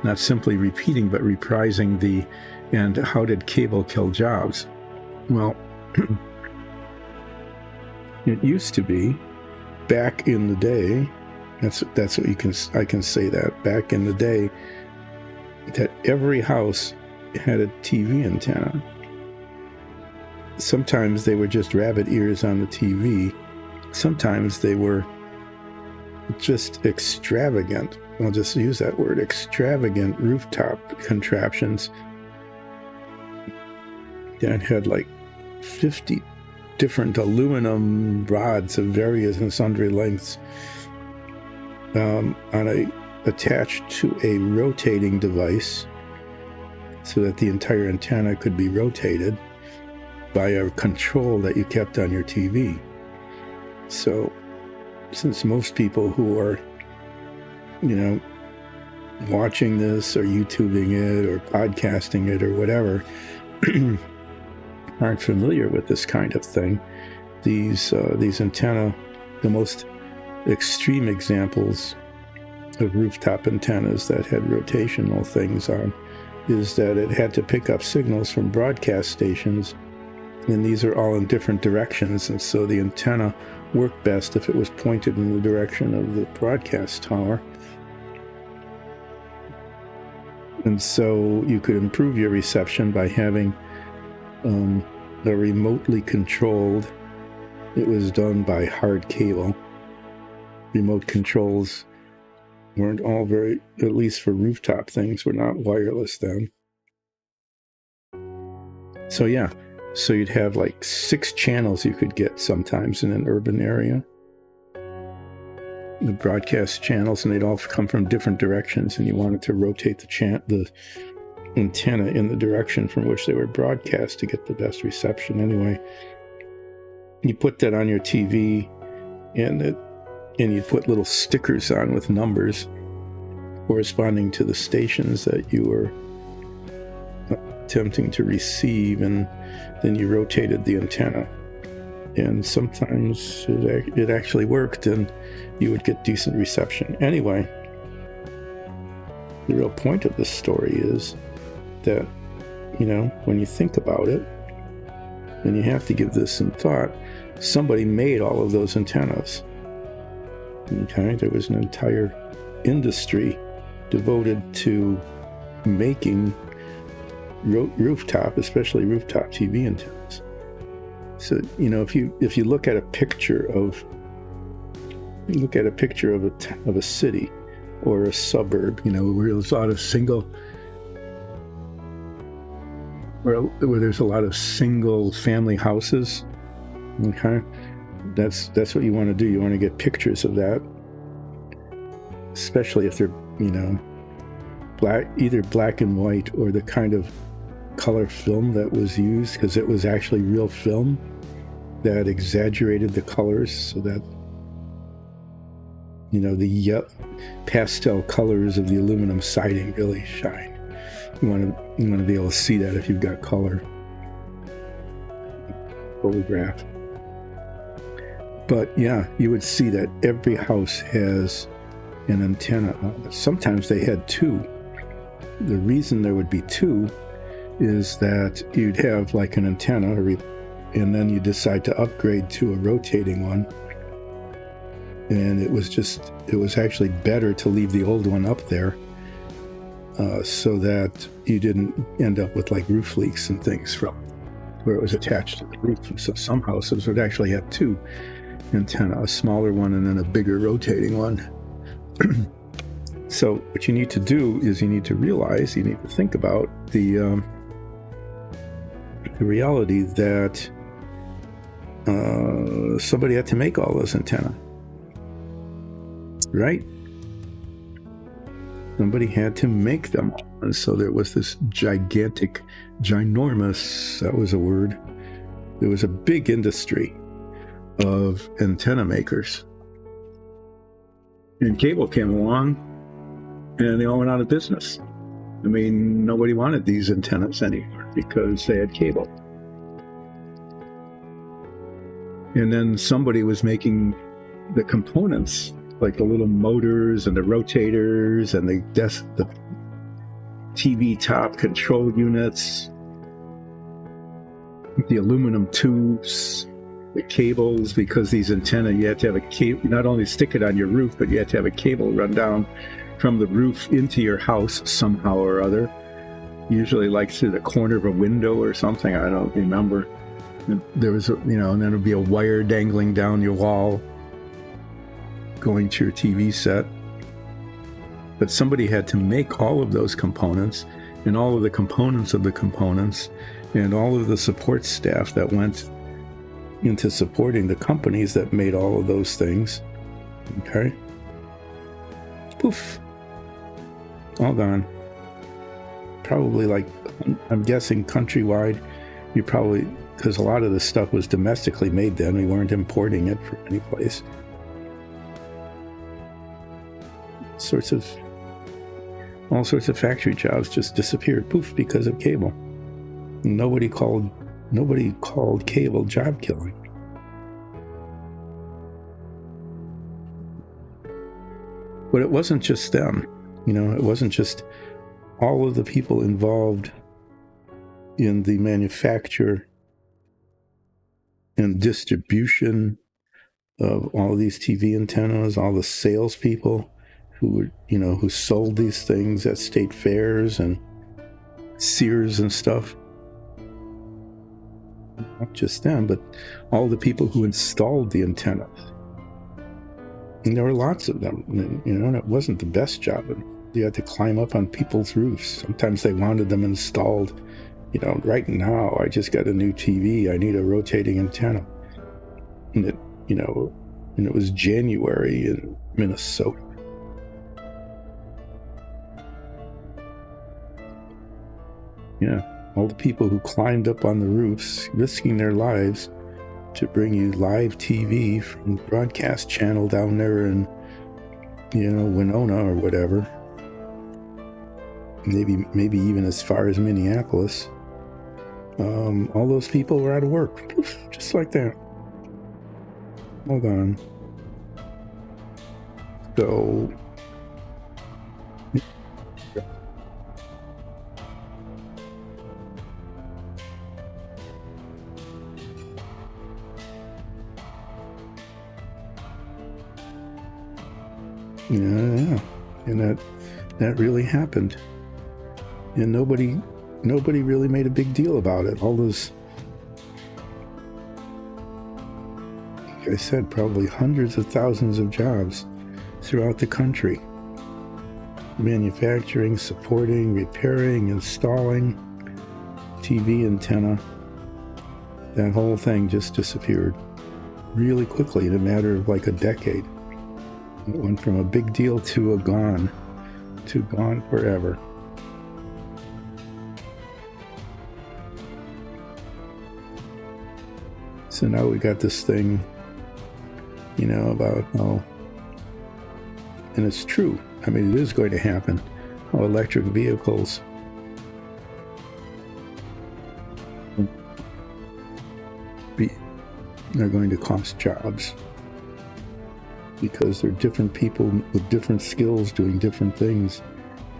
S1: Not simply repeating, but reprising and how did cable kill jobs? Well, it used to be, back in the day, that's what I can say that, back in the day, that every house had a TV antenna. Sometimes they were just rabbit ears on the TV. Sometimes they were just extravagant, I'll just use that word, extravagant rooftop contraptions that had like 50 different aluminum rods of various and sundry lengths attached to a rotating device so that the entire antenna could be rotated by a control that you kept on your TV. So since most people who are, watching this or YouTubing it or podcasting it or whatever aren't familiar with this kind of thing, these antenna, the most extreme examples of rooftop antennas that had rotational things on, is that it had to pick up signals from broadcast stations, and these are all in different directions, and so the antenna worked best if it was pointed in the direction of the broadcast tower. And so you could improve your reception by having the remotely controlled, it was done by hard cable, remote controls weren't all very, at least for rooftop things, were not wireless then. So yeah, so you'd have like 6 channels you could get sometimes in an urban area. The broadcast channels, and they'd all come from different directions, and you wanted to rotate the antenna in the direction from which they were broadcast to get the best reception. Anyway, you put that on your TV, and you put little stickers on with numbers corresponding to the stations that you were attempting to receive, and then you rotated the antenna. And sometimes it actually worked, and you would get decent reception. Anyway, the real point of this story is that, when you think about it, and you have to give this some thought, somebody made all of those antennas. Okay, there was an entire industry devoted to making especially rooftop TV antennas. So, if you look at a picture of a city or a suburb, where there's a lot of where there's a lot of single family houses, okay, that's what you want to do. You want to get pictures of that, especially if they're either black and white or the kind of color film that was used, because it was actually real film that exaggerated the colors so that the pastel colors of the aluminum siding really shine. You want to be able to see that if you've got color photograph. But yeah, you would see that every house has an antenna. Sometimes they had 2. The reason there would be 2 is that you'd have like an antenna, and then you decide to upgrade to a rotating one. And it was actually better to leave the old one up there so that you didn't end up with like roof leaks and things from where it was attached to the roof. So some houses would actually have 2 antenna, a smaller one and then a bigger rotating one. So what you need to do is you need to think about the reality that somebody had to make all those antenna, right? Somebody had to make them. And so there was this ginormous, that was a word. There was a big industry of antenna makers. And cable came along, and they all went out of business. I mean, nobody wanted these antennas anymore because they had cable. And then somebody was making the components, like the little motors and the rotators and the TV top control units, the aluminum tubes, the cables, because these antennae, you have to have a cable, not only stick it on your roof, but you have to have a cable run down from the roof into your house somehow or other, usually like through the corner of a window or something. I don't remember. There was, and then there'd be a wire dangling down your wall going to your TV set. But somebody had to make all of those components and all of the components of the components and all of the support staff that went into supporting the companies that made all of those things. Okay? Poof. All gone. Probably like, I'm guessing countrywide, you probably, because a lot of the stuff was domestically made then, we weren't importing it from any place. All sorts of factory jobs just disappeared, poof, because of cable. Nobody called cable job killing. But it wasn't just them. It wasn't just all of the people involved in the manufacture and distribution of all of these TV antennas, all the salespeople who sold these things at state fairs and Sears and stuff. Not just them, but all the people who installed the antennas. And there were lots of them, and it wasn't the best job. You had to climb up on people's roofs. Sometimes they wanted them installed. Right now, I just got a new TV. I need a rotating antenna. And it was January in Minnesota. Yeah, all the people who climbed up on the roofs, risking their lives to bring you live TV from the broadcast channel down there in, Winona or whatever. Maybe even as far as Minneapolis. All those people were out of work, just like that. Hold on. So, yeah, and that really happened, and nobody really made a big deal about it. All those, like I said, probably hundreds of thousands of jobs throughout the country. Manufacturing, supporting, repairing, installing TV antenna. That whole thing just disappeared really quickly in a matter of like a decade. It went from a big deal to gone forever. So now we got this thing, about how, and it's true. I mean, it is going to happen. How electric vehicles are going to cost jobs because they're different people with different skills doing different things,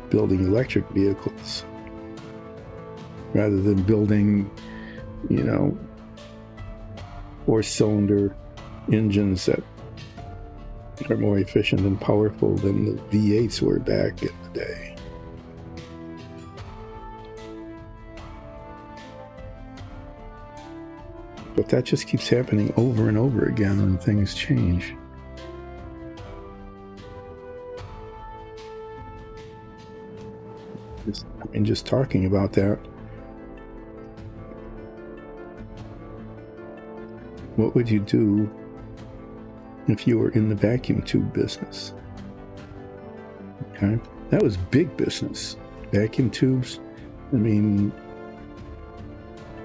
S1: building electric vehicles rather than building, 4-cylinder engines that are more efficient and powerful than the V8s were back in the day. But that just keeps happening over and over again when things change. Just talking about that. What would you do if you were in the vacuum tube business? Okay, that was big business. Vacuum tubes. I mean,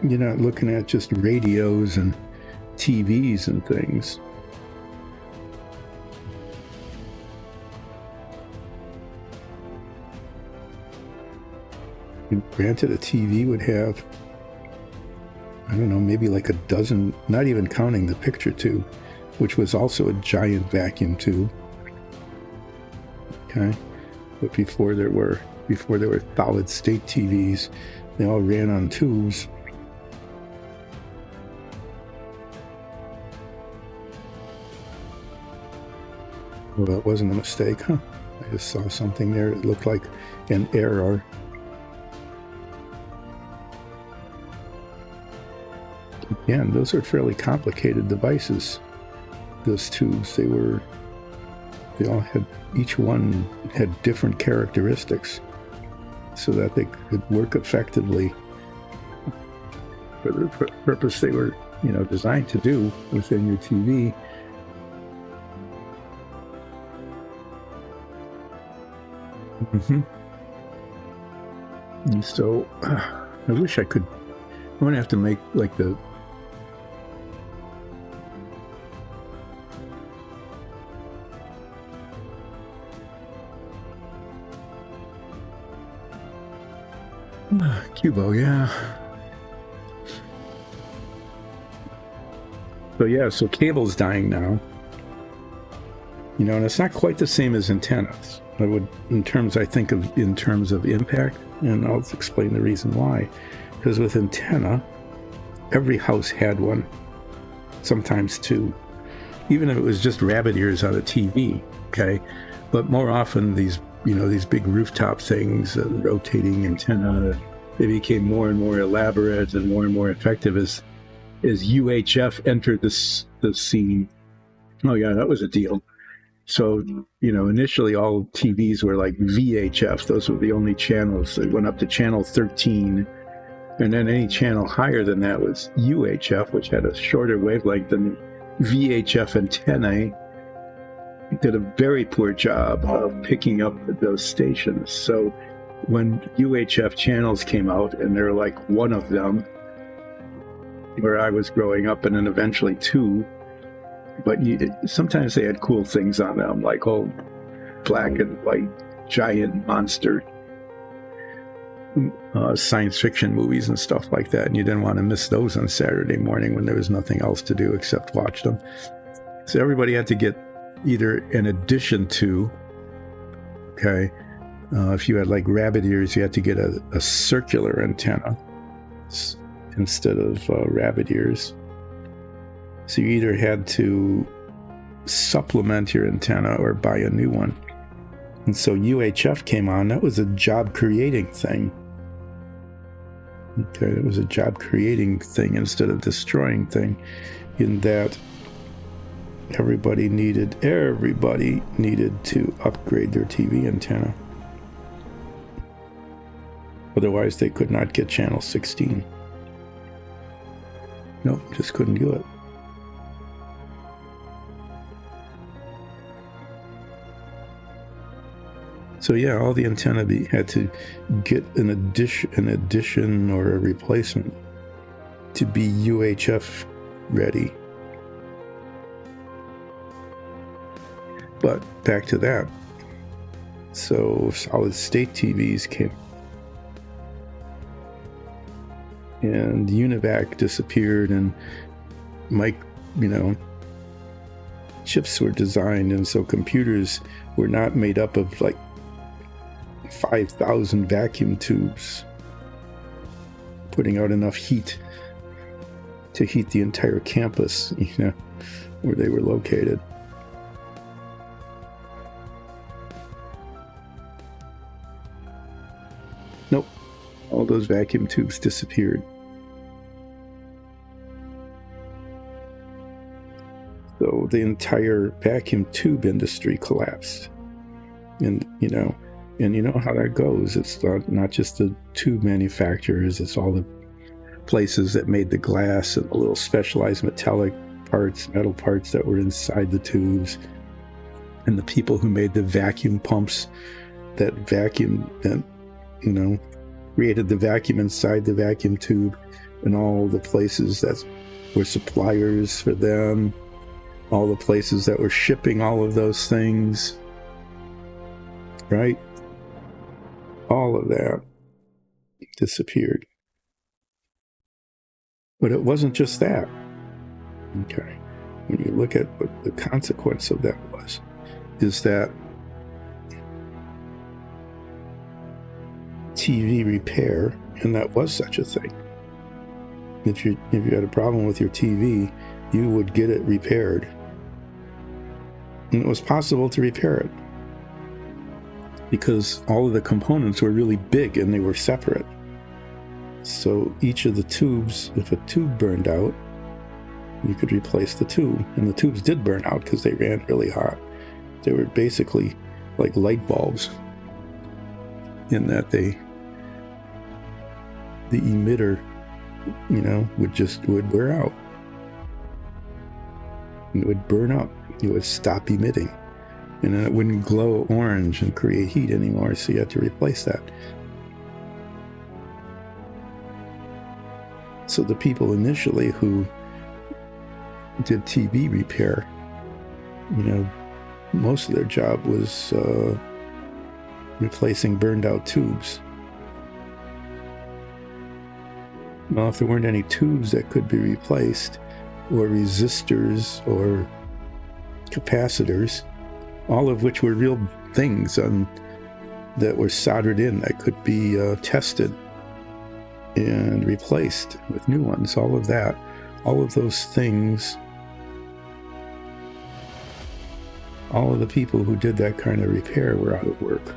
S1: you're not looking at just radios and TVs and things. Granted, a TV would have, I don't know, maybe like a dozen, not even counting the picture tube, which was also a giant vacuum tube. Okay, but before there were solid state TVs, they all ran on tubes. Well, that wasn't a mistake, huh? I just saw something there. It looked like an error. Again, those are fairly complicated devices. Those tubes, each one had different characteristics so that they could work effectively for the purpose they were, designed to do within your TV. And so, I wish I could. I'm going to have to make like the Cubo, yeah. So cable's dying now. And it's not quite the same as antennas. In terms of impact, and I'll explain the reason why. Because with antenna, every house had one, sometimes two, even if it was just rabbit ears on a TV. Okay, but more often these big rooftop things, rotating antenna, they became more and more elaborate and more effective as UHF entered the scene. Oh yeah, that was a deal. So, initially all TVs were like VHF. Those were the only channels that went up to channel 13. And then any channel higher than that was UHF, which had a shorter wavelength than VHF antennae. Did a very poor job of picking up those stations. So when UHF channels came out, and there were like one of them where I was growing up, and then eventually two, but sometimes they had cool things on them, like old black and white giant monster science fiction movies and stuff like that, and you didn't want to miss those on Saturday morning when there was nothing else to do except watch them. So everybody had to get either an addition to, okay, if you had like rabbit ears, you had to get a circular antenna instead of rabbit ears. So you either had to supplement your antenna or buy a new one. And so UHF came on. That was a job creating thing. Okay, it was a job creating thing instead of destroying thing, in that everybody needed to upgrade their TV antenna. Otherwise, they could not get channel 16. Nope, just couldn't do it. So yeah, all the antenna had to get an addition or a replacement to be UHF ready. But back to that. So solid state TVs came, and UNIVAC disappeared, and chips were designed, and so computers were not made up of like 5,000 vacuum tubes putting out enough heat to heat the entire campus, where they were located. Nope, all those vacuum tubes disappeared. So the entire vacuum tube industry collapsed. And you know how that goes. It's not just the tube manufacturers, it's all the places that made the glass and the little specialized metal parts that were inside the tubes, and the people who made the vacuum pumps that created the vacuum inside the vacuum tube, and all the places that were suppliers for them, all the places that were shipping all of those things, right? All of that disappeared. But it wasn't just that. Okay. When you look at what the consequence of that was, is that TV repair, and that was such a thing. If you had a problem with your TV, you would get it repaired. And it was possible to repair it, because all of the components were really big and they were separate. So each of the tubes, if a tube burned out, you could replace the tube. And the tubes did burn out because they ran really hot. They were basically like light bulbs, in that the emitter, would wear out. It would burn up. It would stop emitting. And then it wouldn't glow orange and create heat anymore, so you had to replace that. So the people initially who did TV repair, most of their job was replacing burned out tubes. Well, if there weren't any tubes that could be replaced, or resistors or capacitors, all of which were real things that were soldered in, that could be tested and replaced with new ones, all of those things, all of the people who did that kind of repair were out of work.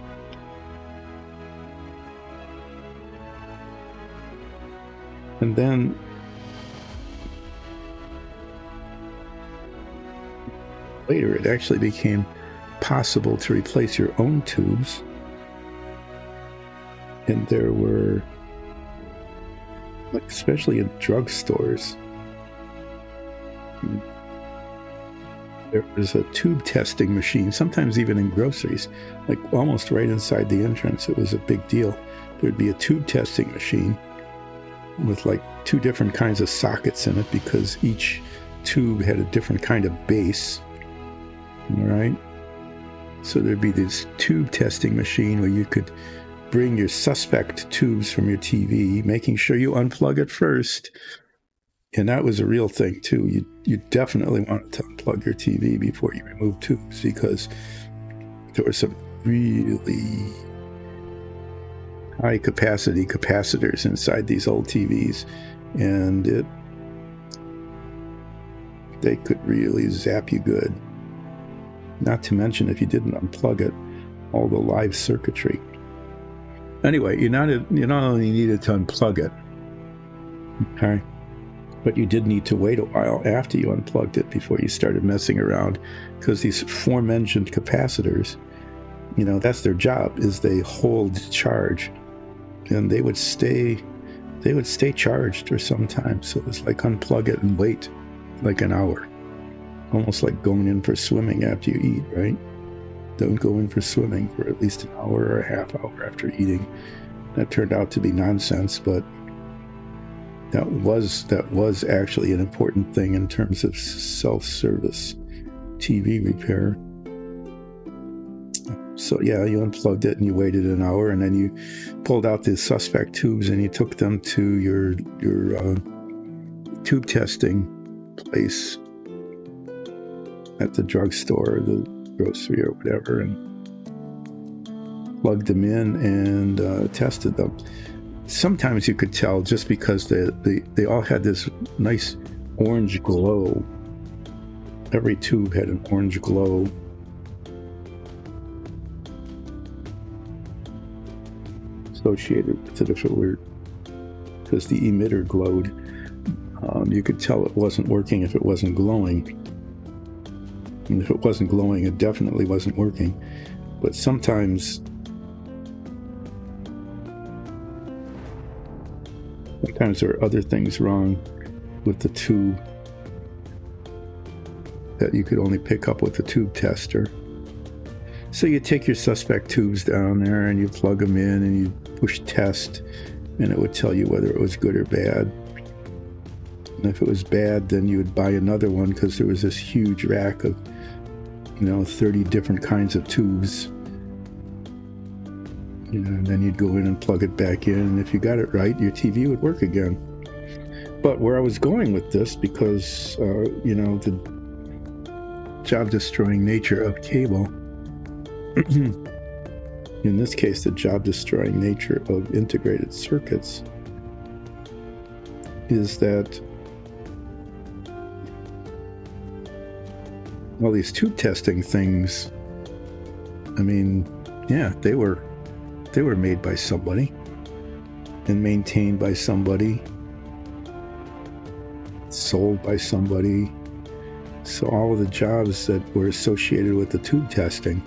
S1: And then later it actually became possible to replace your own tubes. And there were, like, especially in drugstores, there was a tube testing machine, sometimes even in groceries, like almost right inside the entrance. It was a big deal. There'd be a tube testing machine with like 2 different kinds of sockets in it because each tube had a different kind of base. All right. So there'd be this tube testing machine where you could bring your suspect tubes from your TV, making sure you unplug it first. And that was a real thing too. You definitely wanted to unplug your TV before you remove tubes, because there were some really high capacity capacitors inside these old TVs, and they could really zap you good. Not to mention, if you didn't unplug it, all the live circuitry. Anyway, you not only needed to unplug it, okay, but you did need to wait a while after you unplugged it before you started messing around, because these aforementioned capacitors, that's their job, is they hold charge, and they would stay charged for some time. So it was like unplug it and wait like an hour, almost like going in for swimming after you eat, right? Don't go in for swimming for at least an hour or a half hour after eating. That turned out to be nonsense, but that was actually an important thing in terms of self-service TV repair. So yeah, you unplugged it and you waited an hour, and then you pulled out the suspect tubes and you took them to your tube testing place at the drugstore or the grocery or whatever, and plugged them in and tested them. Sometimes you could tell just because they all had this nice orange glow. Every tube had an orange glow. Associated with it, if it were, because the emitter glowed. You could tell it wasn't working if it wasn't glowing. And if it wasn't glowing, it definitely wasn't working. But sometimes there are other things wrong with the tube that you could only pick up with the tube tester. So you take your suspect tubes down there and you plug them in and you push test, and it would tell you whether it was good or bad. And if it was bad, then you would buy another one, because there was this huge rack of 30 different kinds of tubes. And then you'd go in and plug it back in, and if you got it right, your TV would work again. But where I was going with this, because the job-destroying nature of cable, in this case, the job-destroying nature of integrated circuits, is that all these tube testing things, they were made by somebody and maintained by somebody, sold by somebody. So all of the jobs that were associated with the tube testing,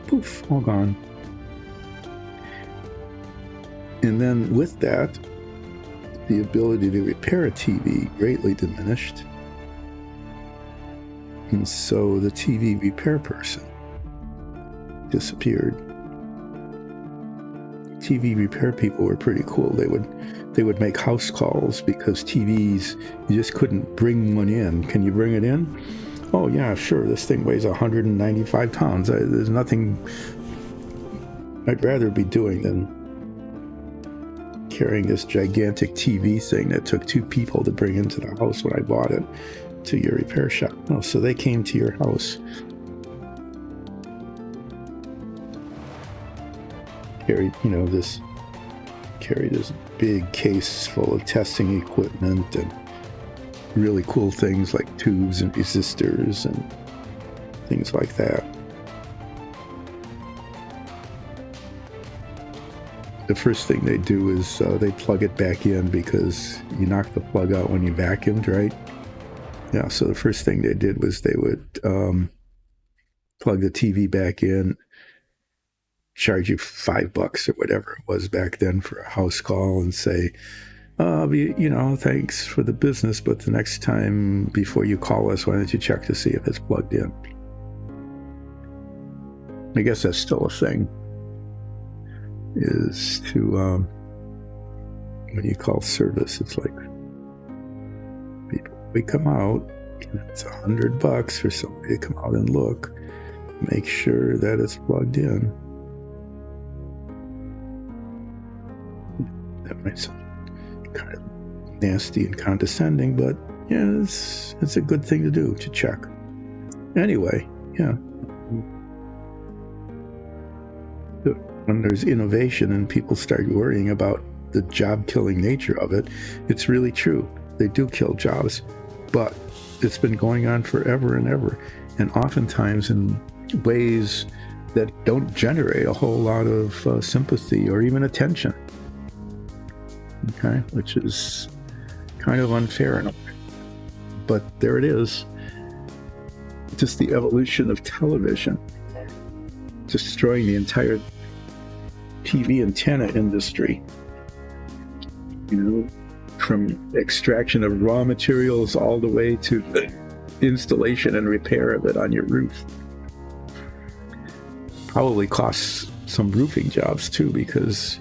S1: poof, all gone. And then with that, the ability to repair a TV greatly diminished. And so the TV repair person disappeared. TV repair people were pretty cool. They would make house calls, because TVs, you just couldn't bring one in. Can you bring it in? Oh yeah, sure. This thing weighs 195 pounds. There's nothing I'd rather be doing than carrying this gigantic TV thing that took 2 people to bring into the house when I bought it to your repair shop. Oh, so they came to your house. Carried this big case full of testing equipment and really cool things like tubes and resistors and things like that. The first thing they do is they plug it back in, because you knocked the plug out when you vacuumed, right? Yeah, so the first thing they did was they would plug the TV back in, charge you $5 or whatever it was back then for a house call, and say, thanks for the business, but the next time before you call us, why don't you check to see if it's plugged in? I guess that's still a thing, is to, when you call service, it's like, we come out, it's $100 for somebody to come out and look, make sure that it's plugged in. That might sound kind of nasty and condescending, but yeah, it's a good thing to do, to check. Anyway, yeah. When there's innovation and people start worrying about the job-killing nature of it, it's really true. They do kill jobs, but it's been going on forever and ever, and oftentimes in ways that don't generate a whole lot of sympathy or even attention. Okay, which is kind of unfair in a way. But there it is. Just the evolution of television, destroying the entire TV antenna industry. From extraction of raw materials all the way to the installation and repair of it on your roof. Probably costs some roofing jobs too, because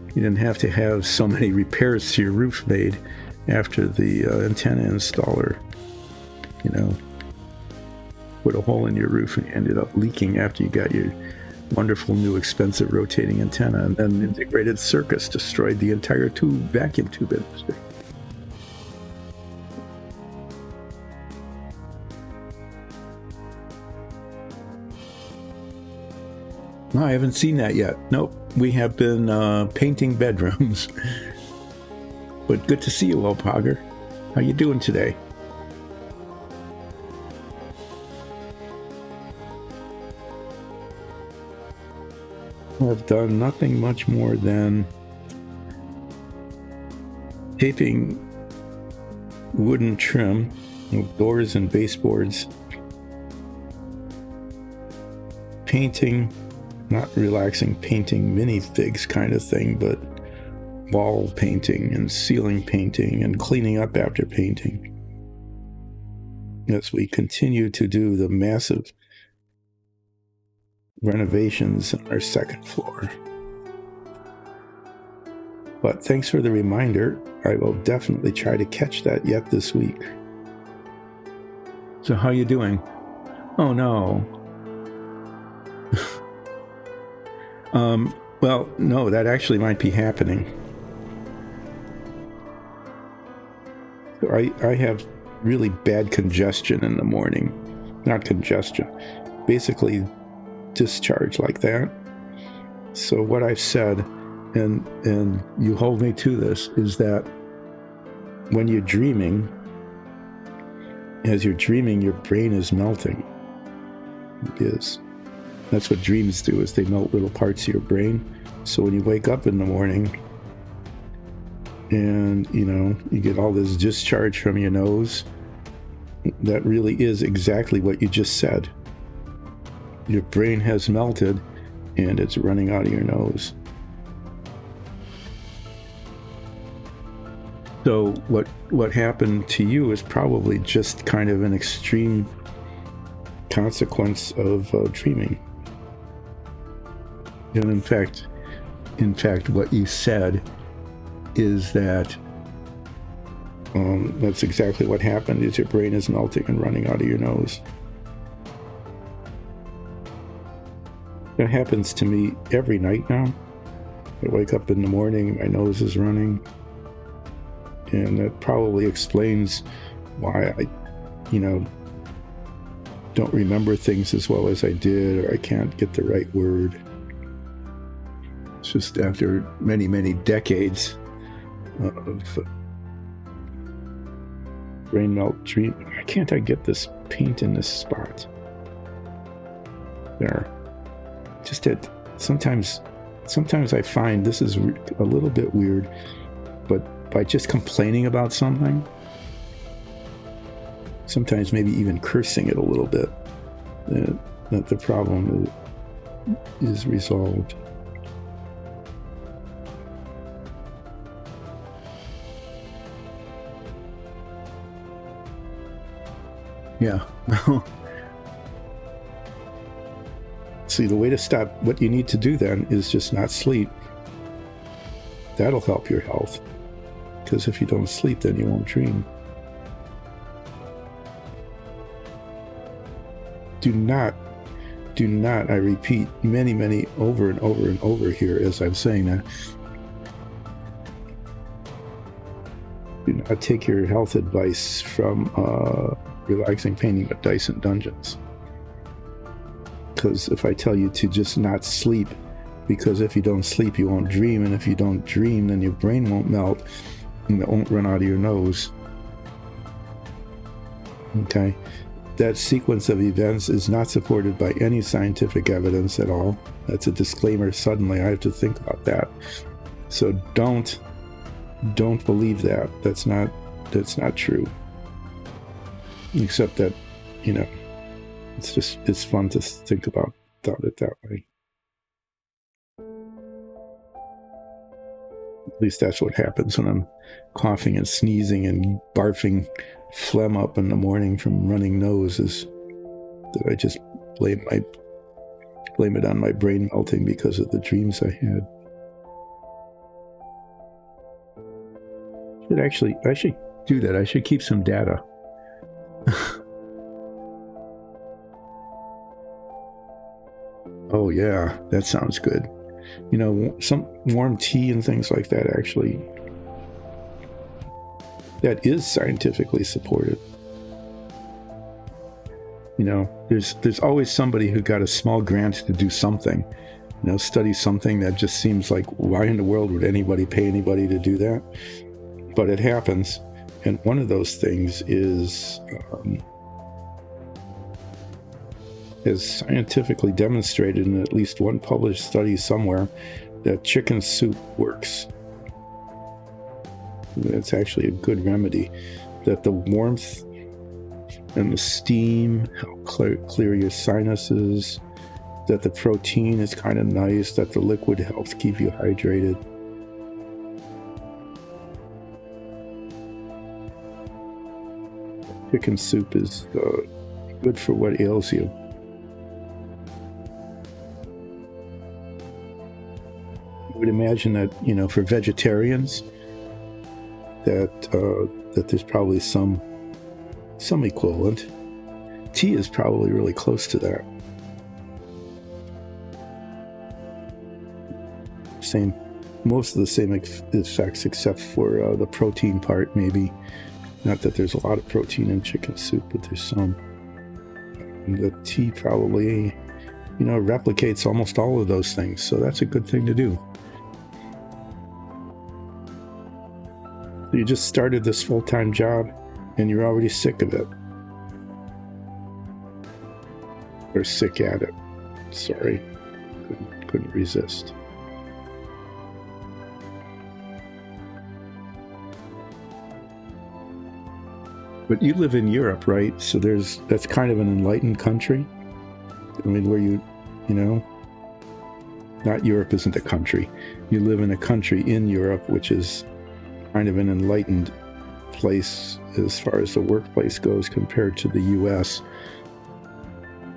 S1: you didn't have to have so many repairs to your roof made after the antenna installer, put a hole in your roof and ended up leaking after you got your wonderful new expensive rotating antenna, and then integrated circuits destroyed the entire vacuum tube industry. No, I haven't seen that yet. Nope. We have been painting bedrooms. But good to see you, Lopogger. How you doing today? I've done nothing much more than taping wooden trim with doors and baseboards, painting, not relaxing painting minifigs kind of thing, but wall painting and ceiling painting and cleaning up after painting, as we continue to do the massive renovations on our second floor. But thanks for the reminder. I will definitely try to catch that yet this week. So how you doing? Oh no. Well, no, that actually might be happening. I have really bad congestion in the morning. Not congestion. Basically discharge like that. So what I've said, and you hold me to this, is that when you're dreaming, as you're dreaming, your brain is melting. It is. That's what dreams do, is they melt little parts of your brain. So when you wake up in the morning and, you get all this discharge from your nose, that really is exactly what you just said. Your brain has melted and it's running out of your nose. So what happened to you is probably just kind of an extreme consequence of dreaming. And in fact, what you said is that that's exactly what happened, is your brain is melting and running out of your nose. That happens to me every night now. I wake up in the morning, my nose is running. And that probably explains why I, don't remember things as well as I did, or I can't get the right word. It's just after many, many decades of brain melt treatment. Why can't I get this paint in this spot? There. Just that sometimes I find this is a little bit weird, but by just complaining about something, sometimes maybe even cursing it a little bit, that the problem is resolved. Yeah. See, the way to stop, what you need to do then is just not sleep. That'll help your health. Because if you don't sleep, then you won't dream. Do not, I repeat many over and over here as I'm saying that. Do not take your health advice from Relaxing Painting with Dice and Dungeons. Because if I tell you to just not sleep, because if you don't sleep, you won't dream, and if you don't dream, then your brain won't melt, and it won't run out of your nose. Okay? That sequence of events is not supported by any scientific evidence at all. That's a disclaimer. Suddenly, I have to think about that. So don't believe that. That's not true. Except that, it's fun to think about it that way. At least that's what happens when I'm coughing and sneezing and barfing phlegm up in the morning from running nose, is that I just blame it on my brain melting because of the dreams I had. I should do that. I should keep some data. Oh yeah, that sounds good. Some warm tea and things like that, actually, that is scientifically supported. There's always somebody who got a small grant to do something, study something that just seems like, why in the world would anybody pay anybody to do that? But it happens. And one of those things is scientifically demonstrated in at least one published study somewhere that chicken soup works. It's actually a good remedy. That the warmth and the steam help clear your sinuses. That the protein is kind of nice. That the liquid helps keep you hydrated. Chicken soup is good for what ails you. I would imagine that, for vegetarians, that there's probably some equivalent. Tea is probably really close to that. Most of the same effects, except for the protein part, maybe. Not that there's a lot of protein in chicken soup, but there's some. And the tea probably, replicates almost all of those things, so that's a good thing to do. You just started this full-time job, and you're already sick of it. Or sick at it. Sorry. Couldn't resist. But you live in Europe, right? So that's kind of an enlightened country. I mean, where not Europe isn't a country. You live in a country in Europe, which is kind of an enlightened place as far as the workplace goes compared to the U.S.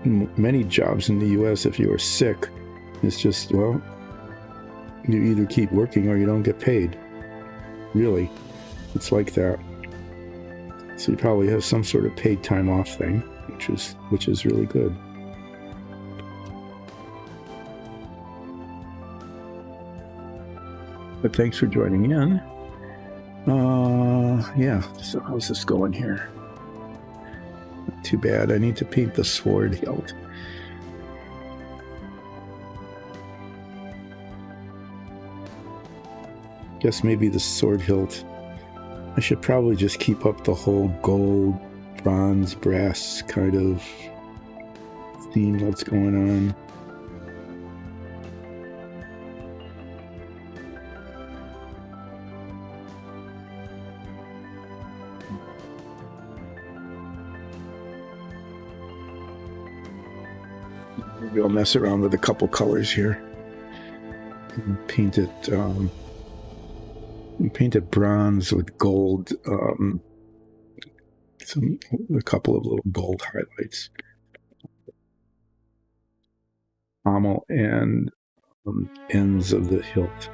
S1: Many jobs in the U.S., if you are sick, it's just, well, you either keep working or you don't get paid. Really, it's like that. So you probably have some sort of paid time off thing, which is really good. But thanks for joining in. Yeah, so how's this going here? Not too bad. I need to paint the sword hilt. Guess maybe the sword hilt. I should probably just keep up the whole gold, bronze, brass kind of theme that's going on. Maybe I'll mess around with a couple colors here. Paint it bronze with gold. A couple of little gold highlights. Pommel and ends of the hilt,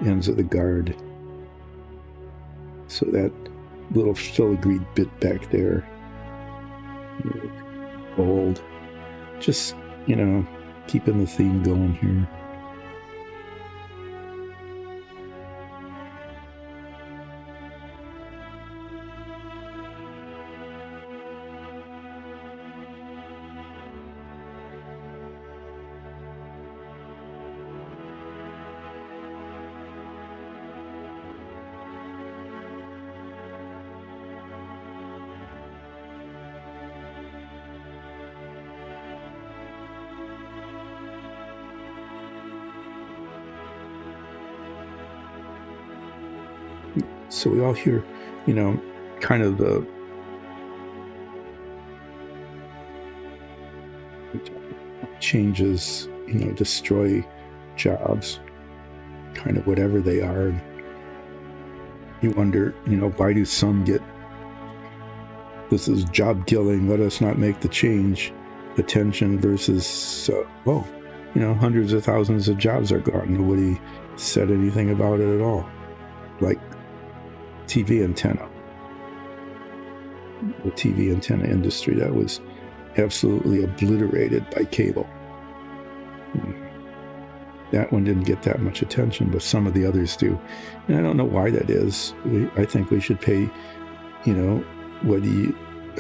S1: ends of the guard. So that little filigreed bit back there, gold. Just, keeping the theme going here. So we all hear, kind of the changes, destroy jobs, kind of whatever they are. You wonder, why do some get, this is job killing, let us not make the change, attention versus, hundreds of thousands of jobs are gone. Nobody said anything about it at all. Like TV antenna. The TV antenna industry that was absolutely obliterated by cable. That one didn't get that much attention, but some of the others do. And I don't know why that is. I think we should pay,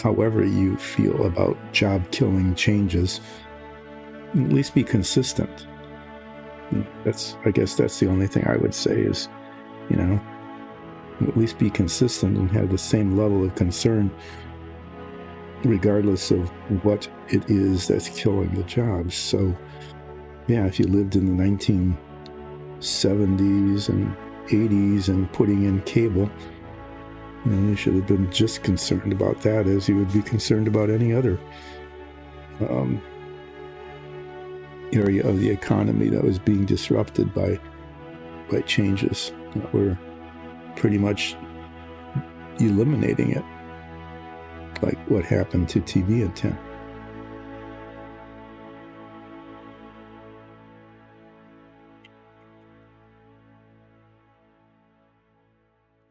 S1: however you feel about job killing changes, at least be consistent. I guess that's the only thing I would say is, at least be consistent and have the same level of concern regardless of what it is that's killing the jobs. So yeah, if you lived in the 1970s and 80s and putting in cable, you should have been just concerned about that as you would be concerned about any other area of the economy that was being disrupted by changes that were pretty much eliminating it, like what happened to TV antenna.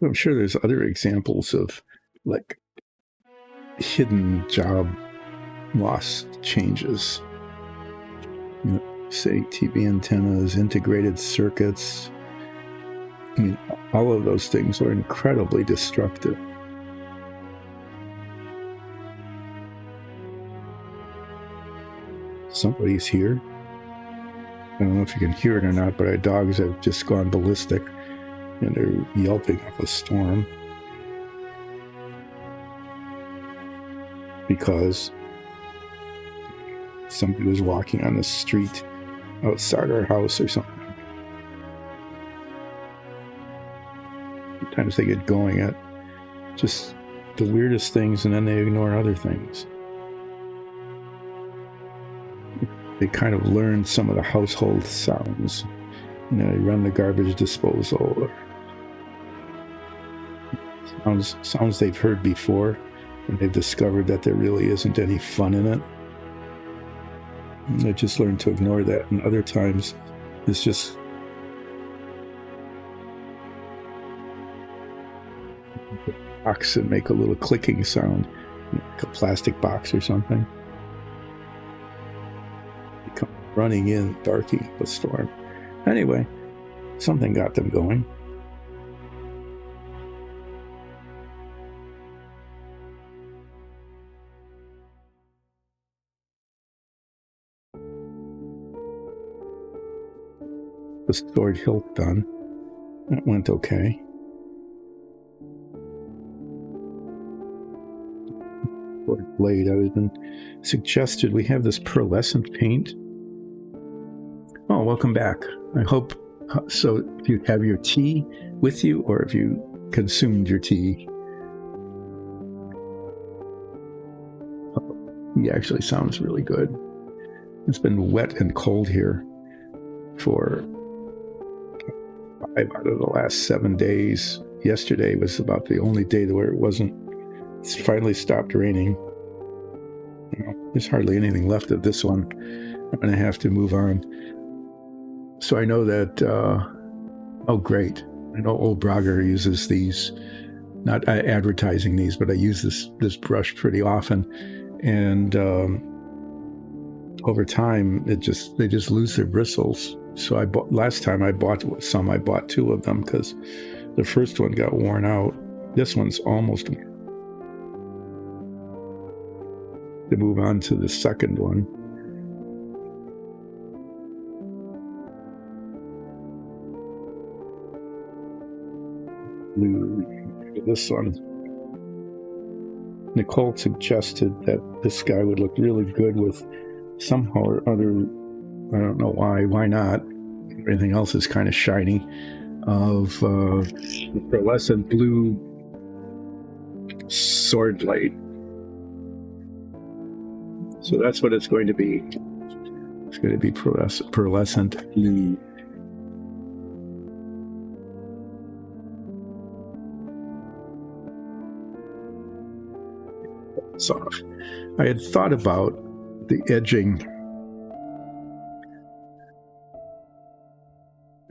S1: I'm sure there's other examples of like hidden job loss changes. Say TV antennas, integrated circuits. All of those things were incredibly destructive. Somebody's here. I don't know if you can hear it or not, but our dogs have just gone ballistic and they're yelping up a storm because somebody was walking on the street outside our house or something. Sometimes they get going at just the weirdest things and then they ignore other things. They kind of learn some of the household sounds. They run the garbage disposal, or sounds they've heard before, and they've discovered that there really isn't any fun in it. And they just learn to ignore that. And other times, it's just box and make a little clicking sound, like a plastic box or something. They come running in, barking up a storm. Anyway, something got them going. The sword hilt done. That went okay. Sword blade. I was been suggested we have this pearlescent paint. Oh, welcome back. I hope so. If you have your tea with you, or if you consumed your tea. He actually sounds really good. It's been wet and cold here for 5 out of the last 7 days. Yesterday was about the only day where it wasn't. It's finally stopped raining. There's hardly anything left of this one. I'm going to have to move on. So I know that, oh great, I know old Brogger uses these, not advertising these, but I use this brush pretty often, and over time they just lose their bristles. So last time I bought some, I bought 2 of them because the first one got worn out. This one's almost worn. To move on to the second one. This one. Nicole suggested that this guy would look really good with somehow or other, I don't know why not, everything else is kind of shiny, of the pearlescent blue sword blade. So that's what it's going to be. It's going to be pearlescent blue. Off. I had thought about the edging.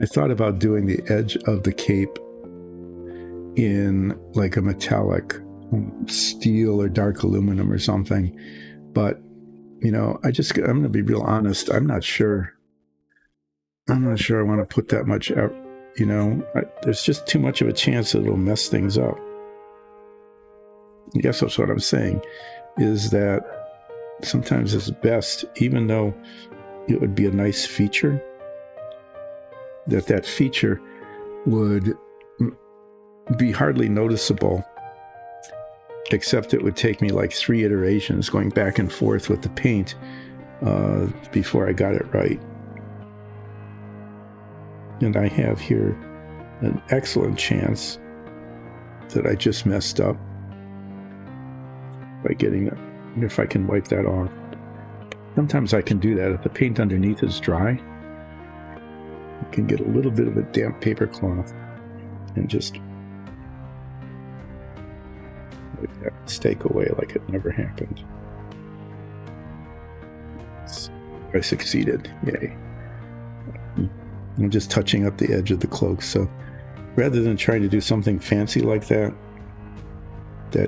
S1: I thought about doing the edge of the cape in like a metallic steel or dark aluminum or something. But, I'm going to be real honest. I'm not sure I want to put that much out. There's just too much of a chance that it'll mess things up. I guess that's what I'm saying, is that sometimes it's best, even though it would be a nice feature, that feature would be hardly noticeable, except it would take me like 3 iterations going back and forth with the paint before I got it right. And I have here an excellent chance that I just messed up by getting it. If I can wipe that off. Sometimes I can do that if the paint underneath is dry. I can get a little bit of a damp paper cloth and just wipe that mistake away like it never happened. I succeeded. Yay. I'm just touching up the edge of the cloak. So rather than trying to do something fancy like that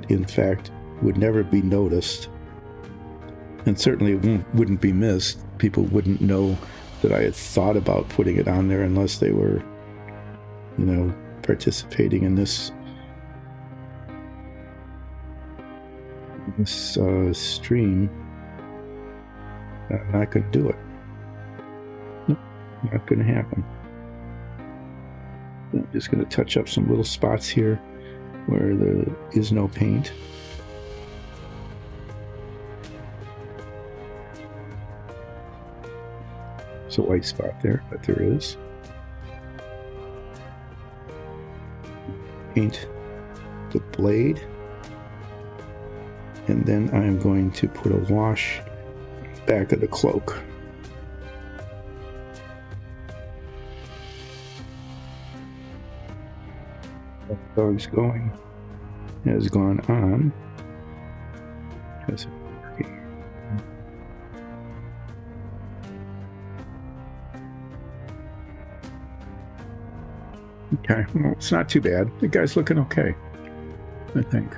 S1: in fact would never be noticed, and certainly wouldn't be missed. People wouldn't know that I had thought about putting it on there unless they were, participating in this stream. I'm not going to do it. Nope, not going to happen. I'm just going to touch up some little spots here where there is no paint. There's a white spot there, but there is. Paint the blade. And then I'm going to put a wash back of the cloak. The dog's going has gone on. Has working. Okay, well, it's not too bad. The guy's looking okay, I think.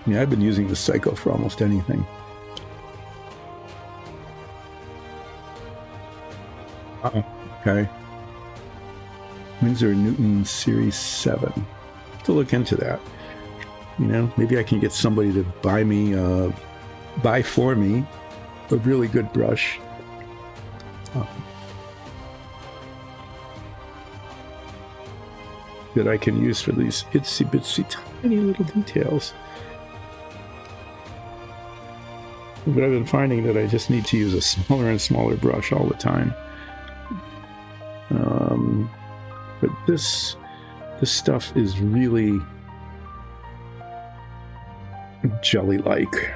S1: Yeah, I've been using the Psycho for almost anything. Okay. Winsor & Newton Series 7. To look into that. Maybe I can get somebody to buy for me a really good brush. That I can use for these itsy bitsy tiny little details. But I've been finding that I just need to use a smaller and smaller brush all the time. But this stuff is really jelly-like.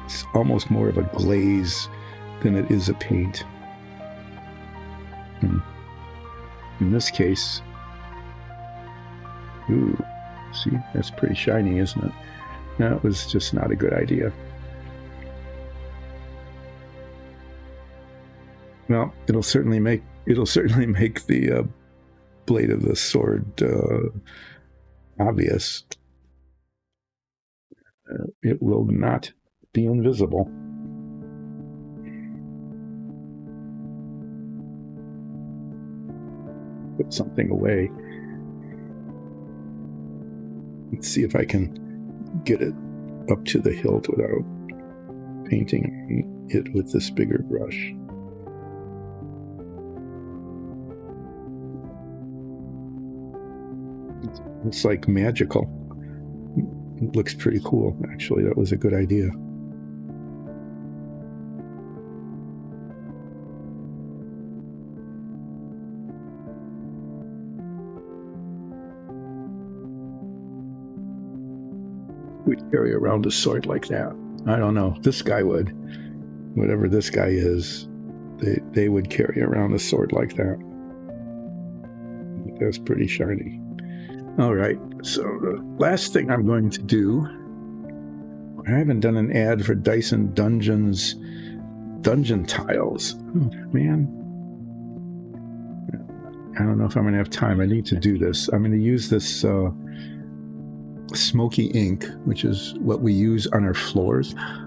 S1: It's almost more of a glaze than it is a paint. In this case, ooh, see, that's pretty shiny, isn't it? That was just not a good idea. Well, it'll certainly make the blade of the sword obvious. It will not be invisible. Put something away. Let's see if I can get it up to the hilt without painting it with this bigger brush. It's like magical. It looks pretty cool, actually. That was a good idea. We'd carry around a sword like that. I don't know. This guy would. Whatever this guy is, they would carry around a sword like that. That's pretty shiny. All right, so the last thing I'm going to do, I haven't done an ad for Dyson Dungeons dungeon tiles. Oh, man. I don't know if I'm going to have time. I need to do this. I'm going to use this smoky ink, which is what we use on our floors. I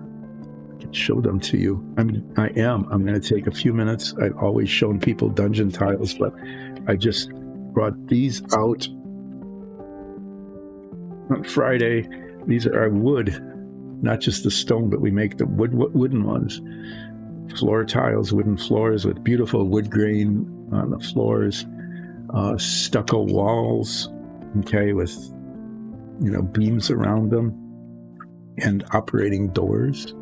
S1: can show them to you. I'm going to take a few minutes. I've always shown people dungeon tiles, but I just brought these out on Friday. These are our wood, not just the stone, but we make the wooden ones. Floor tiles, wooden floors with beautiful wood grain on the floors, stucco walls, okay, with beams around them, and operating doors.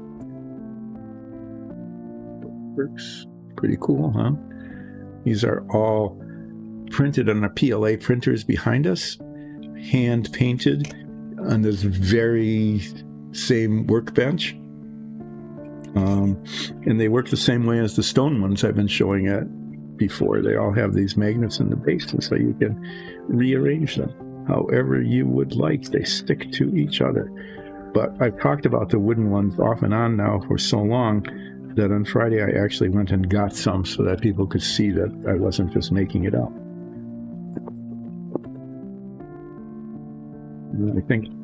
S1: Works pretty cool, huh? These are all printed on our PLA printers behind us, hand painted on this very same workbench. And they work the same way as the stone ones I've been showing at before. They all have these magnets in the base, so you can rearrange them however you would like. They stick to each other. But I've talked about the wooden ones off and on now for so long that on Friday I actually went and got some so that people could see that I wasn't just making it up.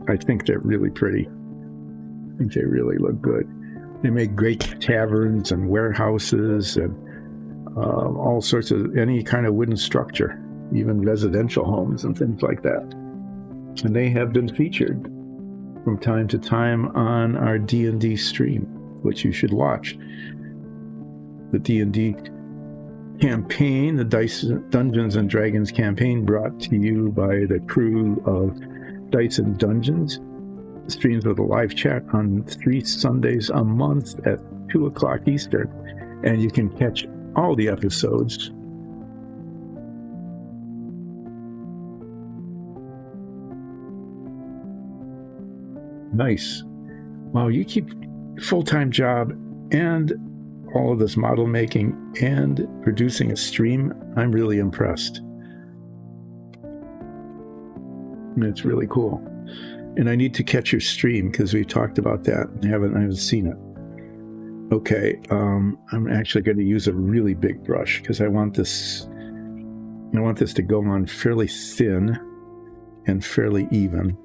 S1: I think they're really pretty. I think they really look good. They make great taverns and warehouses and all sorts of any kind of wooden structure, even residential homes and things like that. And they have been featured from time to time on our D&D stream, which you should watch. The D&D campaign, the Dungeons and Dragons campaign, brought to you by the crew of Dyson Dungeons. Streams with a live chat on 3 Sundays a month at 2 o'clock Eastern, and you can catch all the episodes nice. Wow, you keep a full-time job and all of this model making and producing a stream. I'm really impressed. It's really cool. And I need to catch your stream because we talked about that and I haven't seen it. Okay, I'm actually going to use a really big brush because I want this to go on fairly thin and fairly even.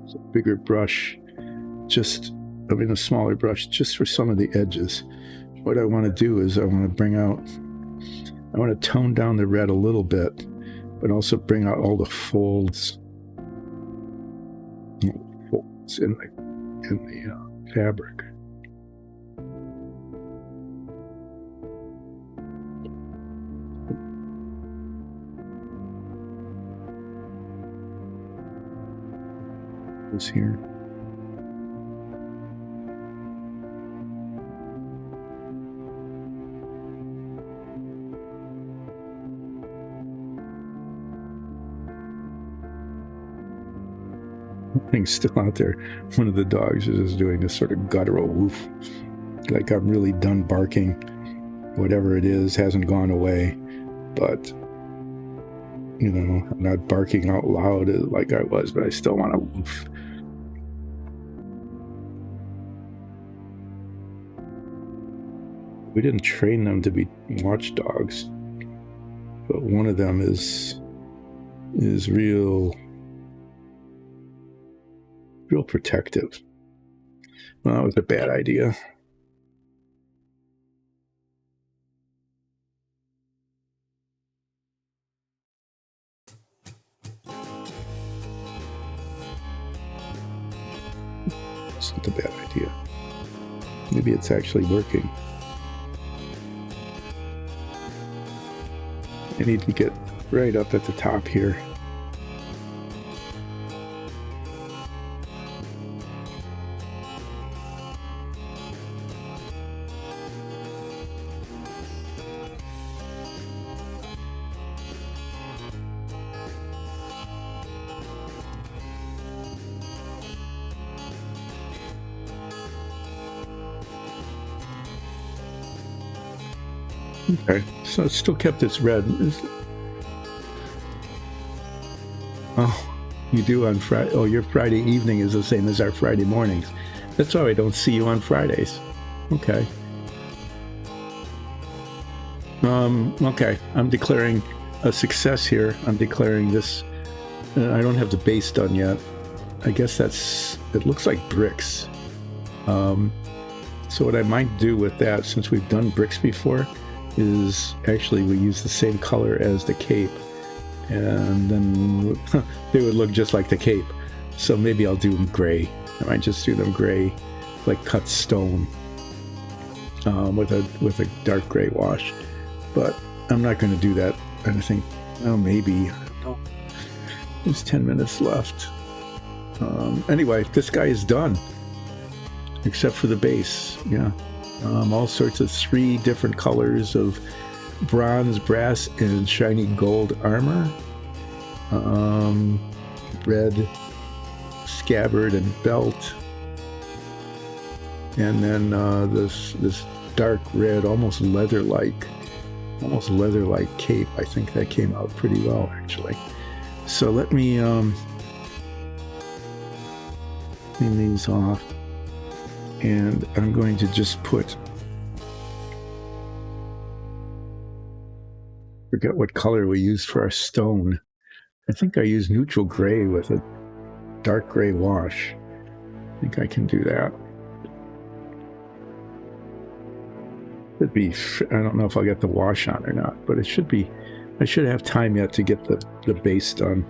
S1: It's a bigger brush, a smaller brush just for some of the edges. What I want to do is I want to tone down the red a little bit, but also bring out all the folds in the fabric. is here. Thing's still out there. One of the dogs is just doing this sort of guttural woof, like I'm really done barking. Whatever it is hasn't gone away, but you know, I'm not barking out loud like I was, but I still want to woof. We didn't train them to be watchdogs, but one of them is real protective. Well, that was a bad idea. It's not a bad idea. Maybe it's actually working. I need to get right up at the top here. Okay, so it still kept its red. Oh, you do on Friday. Oh, your Friday evening is the same as our Friday mornings. That's why I don't see you on Fridays. Okay. Okay, I'm declaring a success here. I'm declaring this. I don't have the base done yet. I guess it looks like bricks. So what I might do with that, since we've done bricks before, is actually we use the same color as the cape, and then they would look just like the cape. So maybe I'll do them gray. I might just do them gray, like cut stone, with a dark gray wash. But I'm not going to do that. I think, oh, maybe. I don't know. There's 10 minutes left. Anyway, this guy is done, except for the base. Yeah. All sorts of 3 different colors of bronze, brass, and shiny gold armor. Red scabbard and belt. And then this dark red, almost leather-like cape. I think that came out pretty well, actually. So let me clean these off. And I'm going to just forget what color we used for our stone. I think I used neutral gray with a dark gray wash. I think I can do that. Should be, I don't know if I'll get the wash on or not, but it should be, I should have time yet to get the base done.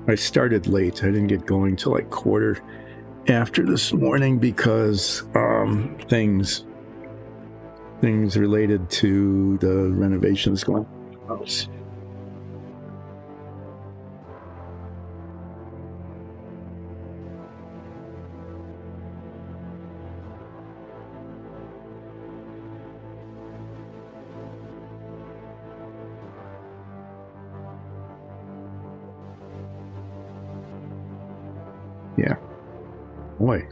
S1: I started late. I didn't get going till like quarter after this morning because things related to the renovations going on in the house. Yeah. Boy.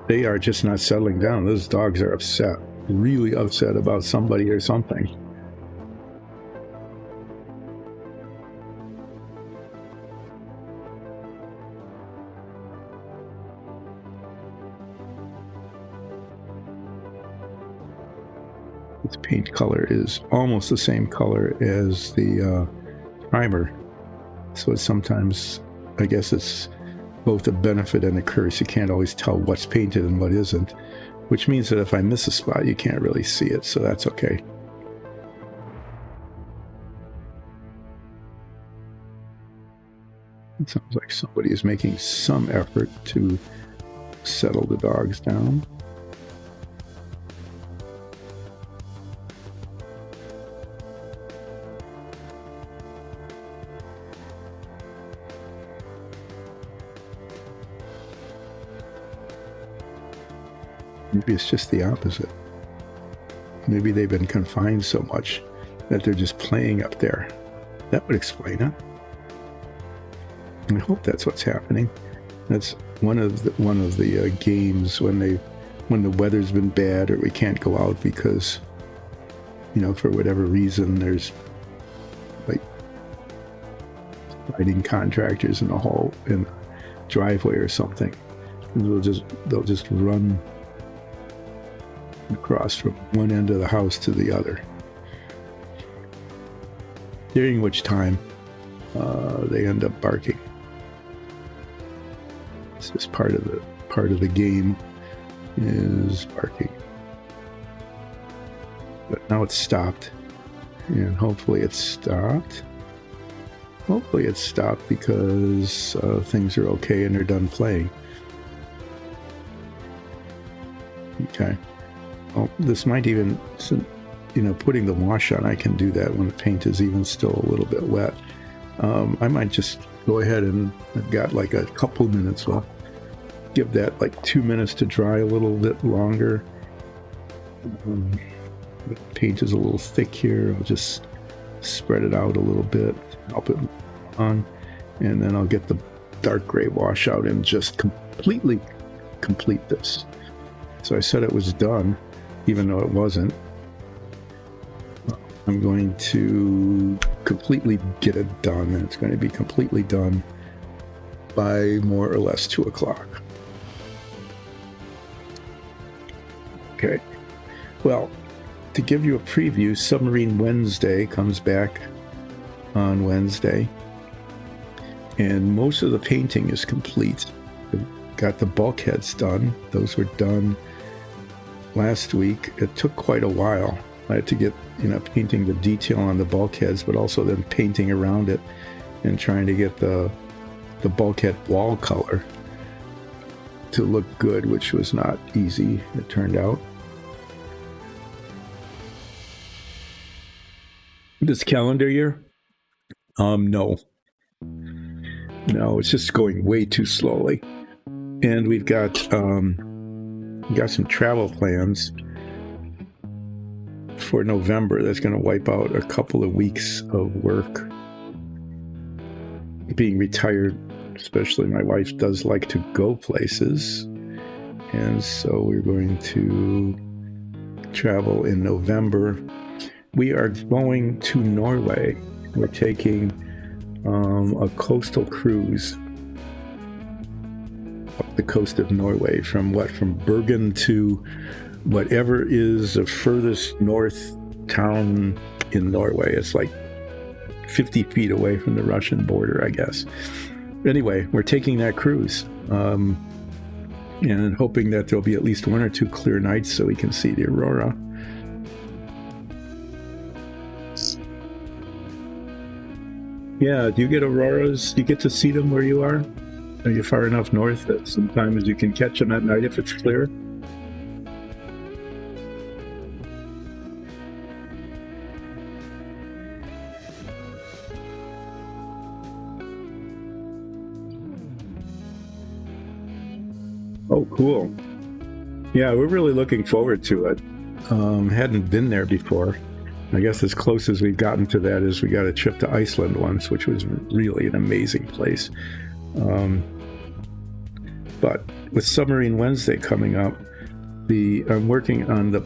S1: They are just not settling down. Those dogs are upset. Really upset about somebody or something. Its paint color is almost the same color as the primer. So it's sometimes, I guess it's both a benefit and a curse. You can't always tell what's painted and what isn't, which means that if I miss a spot, you can't really see it, so that's okay. It sounds like somebody is making some effort to settle the dogs down. Maybe it's just the opposite. Maybe they've been confined so much that they're just playing up there. That would explain it. I hope that's what's happening. That's one of the games when the weather's been bad or we can't go out because, for whatever reason, there's like lighting contractors in the driveway or something. And they'll just run across from one end of the house to the other. During which time they end up barking. It's just part of the game is barking. But now it's stopped, and hopefully it's stopped. Hopefully it's stopped because things are okay and they're done playing. Okay. Well, this might even, putting the wash on, I can do that when the paint is even still a little bit wet. I might just go ahead and I've got like a couple minutes left. Give that like 2 minutes to dry a little bit longer. The paint is a little thick here. I'll just spread it out a little bit, help it on, and then I'll get the dark gray wash out and just completely complete this. So I said it was done, even though it wasn't. I'm going to completely get it done, and it's going to be completely done by more or less 2 o'clock. Okay. Well, to give you a preview, Submarine Wednesday comes back on Wednesday, and most of the painting is complete. I've got the bulkheads done. Those were done last week. It took quite a while. I had to get, painting the detail on the bulkheads, but also then painting around it and trying to get the bulkhead wall color to look good, which was not easy, it turned out. This calendar year? No, it's just going way too slowly. And we've got some travel plans for November that's going to wipe out a couple of weeks of work. Being retired, especially my wife does like to go places, and so we're going to travel in November. We are going to Norway. We're taking a coastal cruise up the coast of Norway from Bergen to whatever is the furthest north town in Norway. It's like 50 feet away from the Russian border, I guess. Anyway, we're taking that cruise and hoping that there'll be at least 1 or 2 clear nights so we can see the aurora. Yeah, do you get auroras? Do you get to see them where you are? Are you far enough north that sometimes you can catch them at night if it's clear? Oh, cool. Yeah, we're really looking forward to it. Hadn't been there before. I guess as close as we've gotten to that is we got a trip to Iceland once, which was really an amazing place. But with Submarine Wednesday coming up, I'm working on the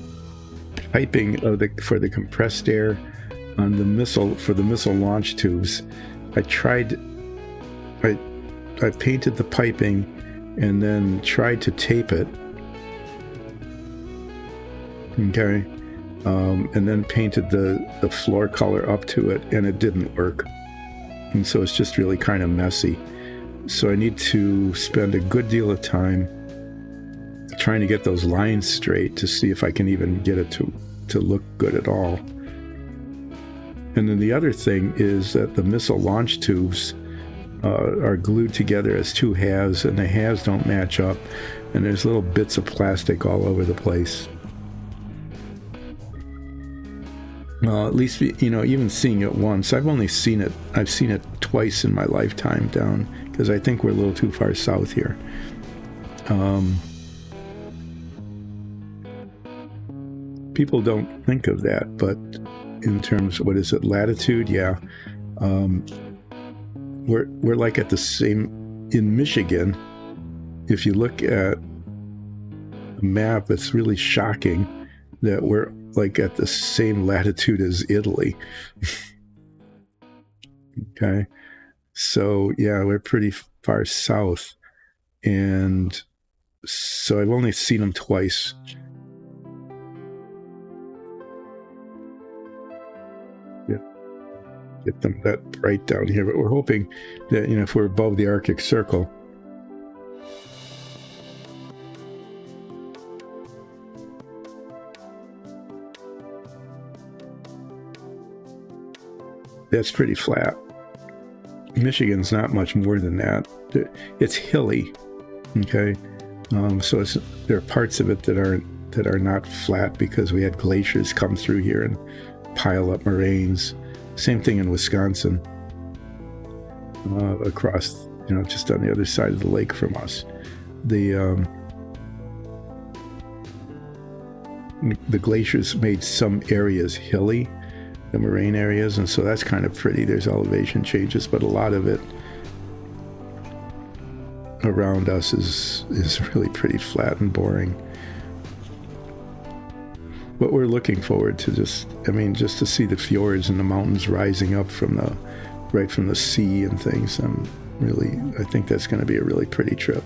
S1: piping for the compressed air on the missile launch tubes. I painted the piping and then tried to tape it. Okay. And then painted the floor color up to it, and it didn't work. And so it's just really kind of messy. So I need to spend a good deal of time trying to get those lines straight to see if I can even get it to look good at all. And then the other thing is that the missile launch tubes are glued together as 2 halves, and the halves don't match up, and there's little bits of plastic all over the place. Well, at least, even seeing it once, I've seen it twice in my lifetime down, because I think we're a little too far south here. people don't think of that, but in terms of, what is it, latitude? Yeah. We're like at the same, in Michigan, if you look at a map, it's really shocking that we're like at the same latitude as Italy. Okay. So yeah, we're pretty far south. And so I've only seen them twice. Yeah. Get them that right down here. But we're hoping that, if we're above the Arctic Circle, that's pretty flat. Michigan's not much more than that. It's hilly, okay? So there are parts of it that are not flat because we had glaciers come through here and pile up moraines. Same thing in Wisconsin, across, just on the other side of the lake from us. The glaciers made some areas hilly, the moraine areas, and so that's kind of pretty. There's elevation changes, but a lot of it around us is really pretty flat and boring. But we're looking forward to just to see the fjords and the mountains rising up right from the sea and things. I think that's going to be a really pretty trip.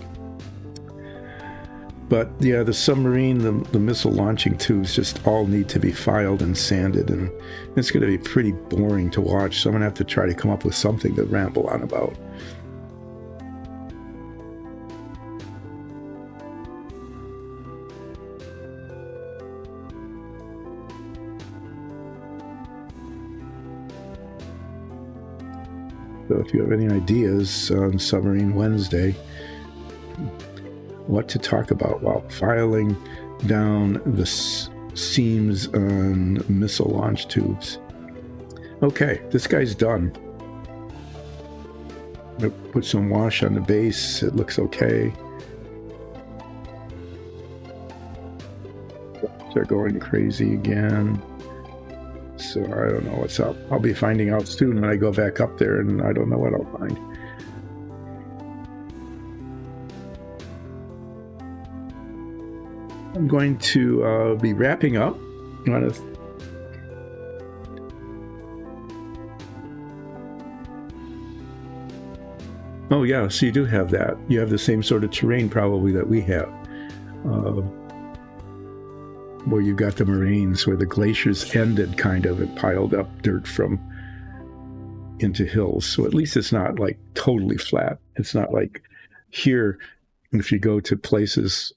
S1: But yeah, the submarine, the missile launching tubes just all need to be filed and sanded, and it's going to be pretty boring to watch. So I'm going to have to try to come up with something to ramble on about. So if you have any ideas on Submarine Wednesday, what to talk about while filing down the seams on missile launch tubes. Okay, this guy's done. I put some wash on the base. It looks okay. They're going crazy again. So I don't know what's up. I'll be finding out soon when I go back up there, and I don't know what I'll find. I'm going to be wrapping up on a Oh yeah, so you do have that. You have the same sort of terrain probably that we have, where you've got the moraines where the glaciers ended kind of and piled up dirt from into hills. So at least it's not like totally flat. It's not like here, if you go to places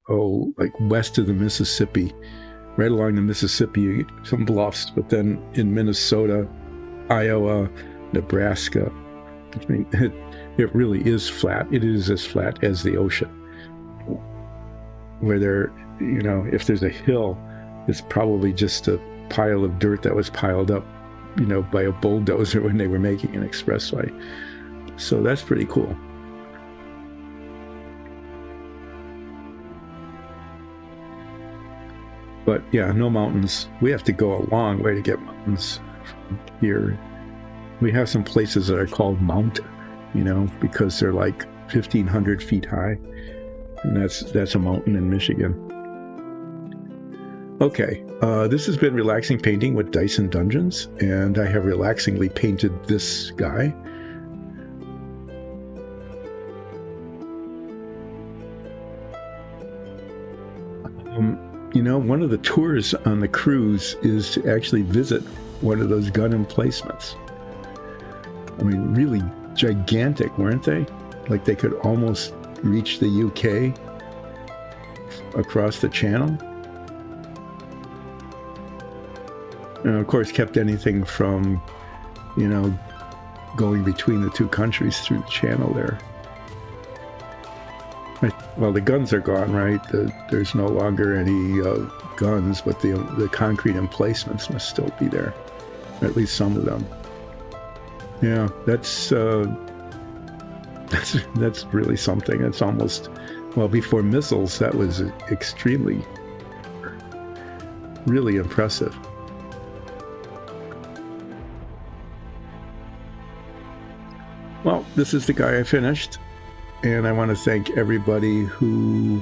S1: like west of the Mississippi, right along the Mississippi, some bluffs, but then in Minnesota, Iowa, Nebraska, it really is flat. It is as flat as the ocean. Where there, if there's a hill, it's probably just a pile of dirt that was piled up, by a bulldozer when they were making an expressway. So that's pretty cool. But yeah, no mountains. We have to go a long way to get mountains here. We have some places that are called mount, because they're like 1,500 feet high. And that's a mountain in Michigan. Okay, this has been Relaxing Painting with Dice and Dungeons, and I have relaxingly painted this guy. One of the tours on the cruise is to actually visit one of those gun emplacements. Really gigantic, weren't they? Like they could almost reach the UK across the channel. And of course kept anything from, going between the two countries through the channel there. Well, the guns are gone, right? There's no longer any guns, but the concrete emplacements must still be there, or at least some of them. Yeah, that's really something. It's almost, before missiles, that was extremely really impressive. Well, this is the guy I finished, and I want to thank everybody who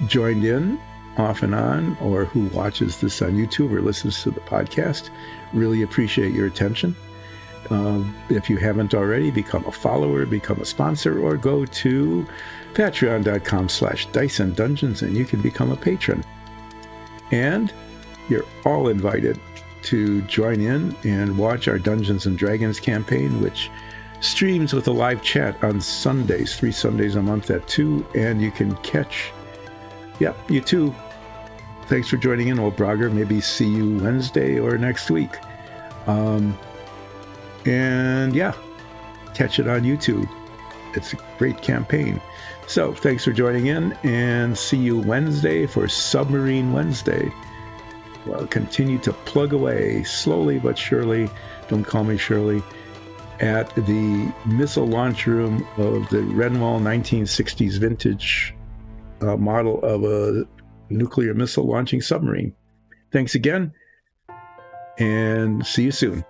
S1: joined in off and on, or who watches this on YouTube or listens to the podcast. Really appreciate your attention. If you haven't already, become a follower, become a sponsor, or go to patreon.com/DiceAndDungeons and you can become a patron. And you're all invited to join in and watch our Dungeons and Dragons campaign, which streams with a live chat on Sundays, 3 Sundays a month at 2, and you can catch, you too. Thanks for joining in, old Brogger. Maybe see you Wednesday or next week. Catch it on YouTube. It's a great campaign. So thanks for joining in, and see you Wednesday for Submarine Wednesday. Well, continue to plug away slowly but surely. Don't call me Shirley. At the missile launch room of the Renwall 1960s vintage model of a nuclear missile launching submarine. Thanks again, and see you soon.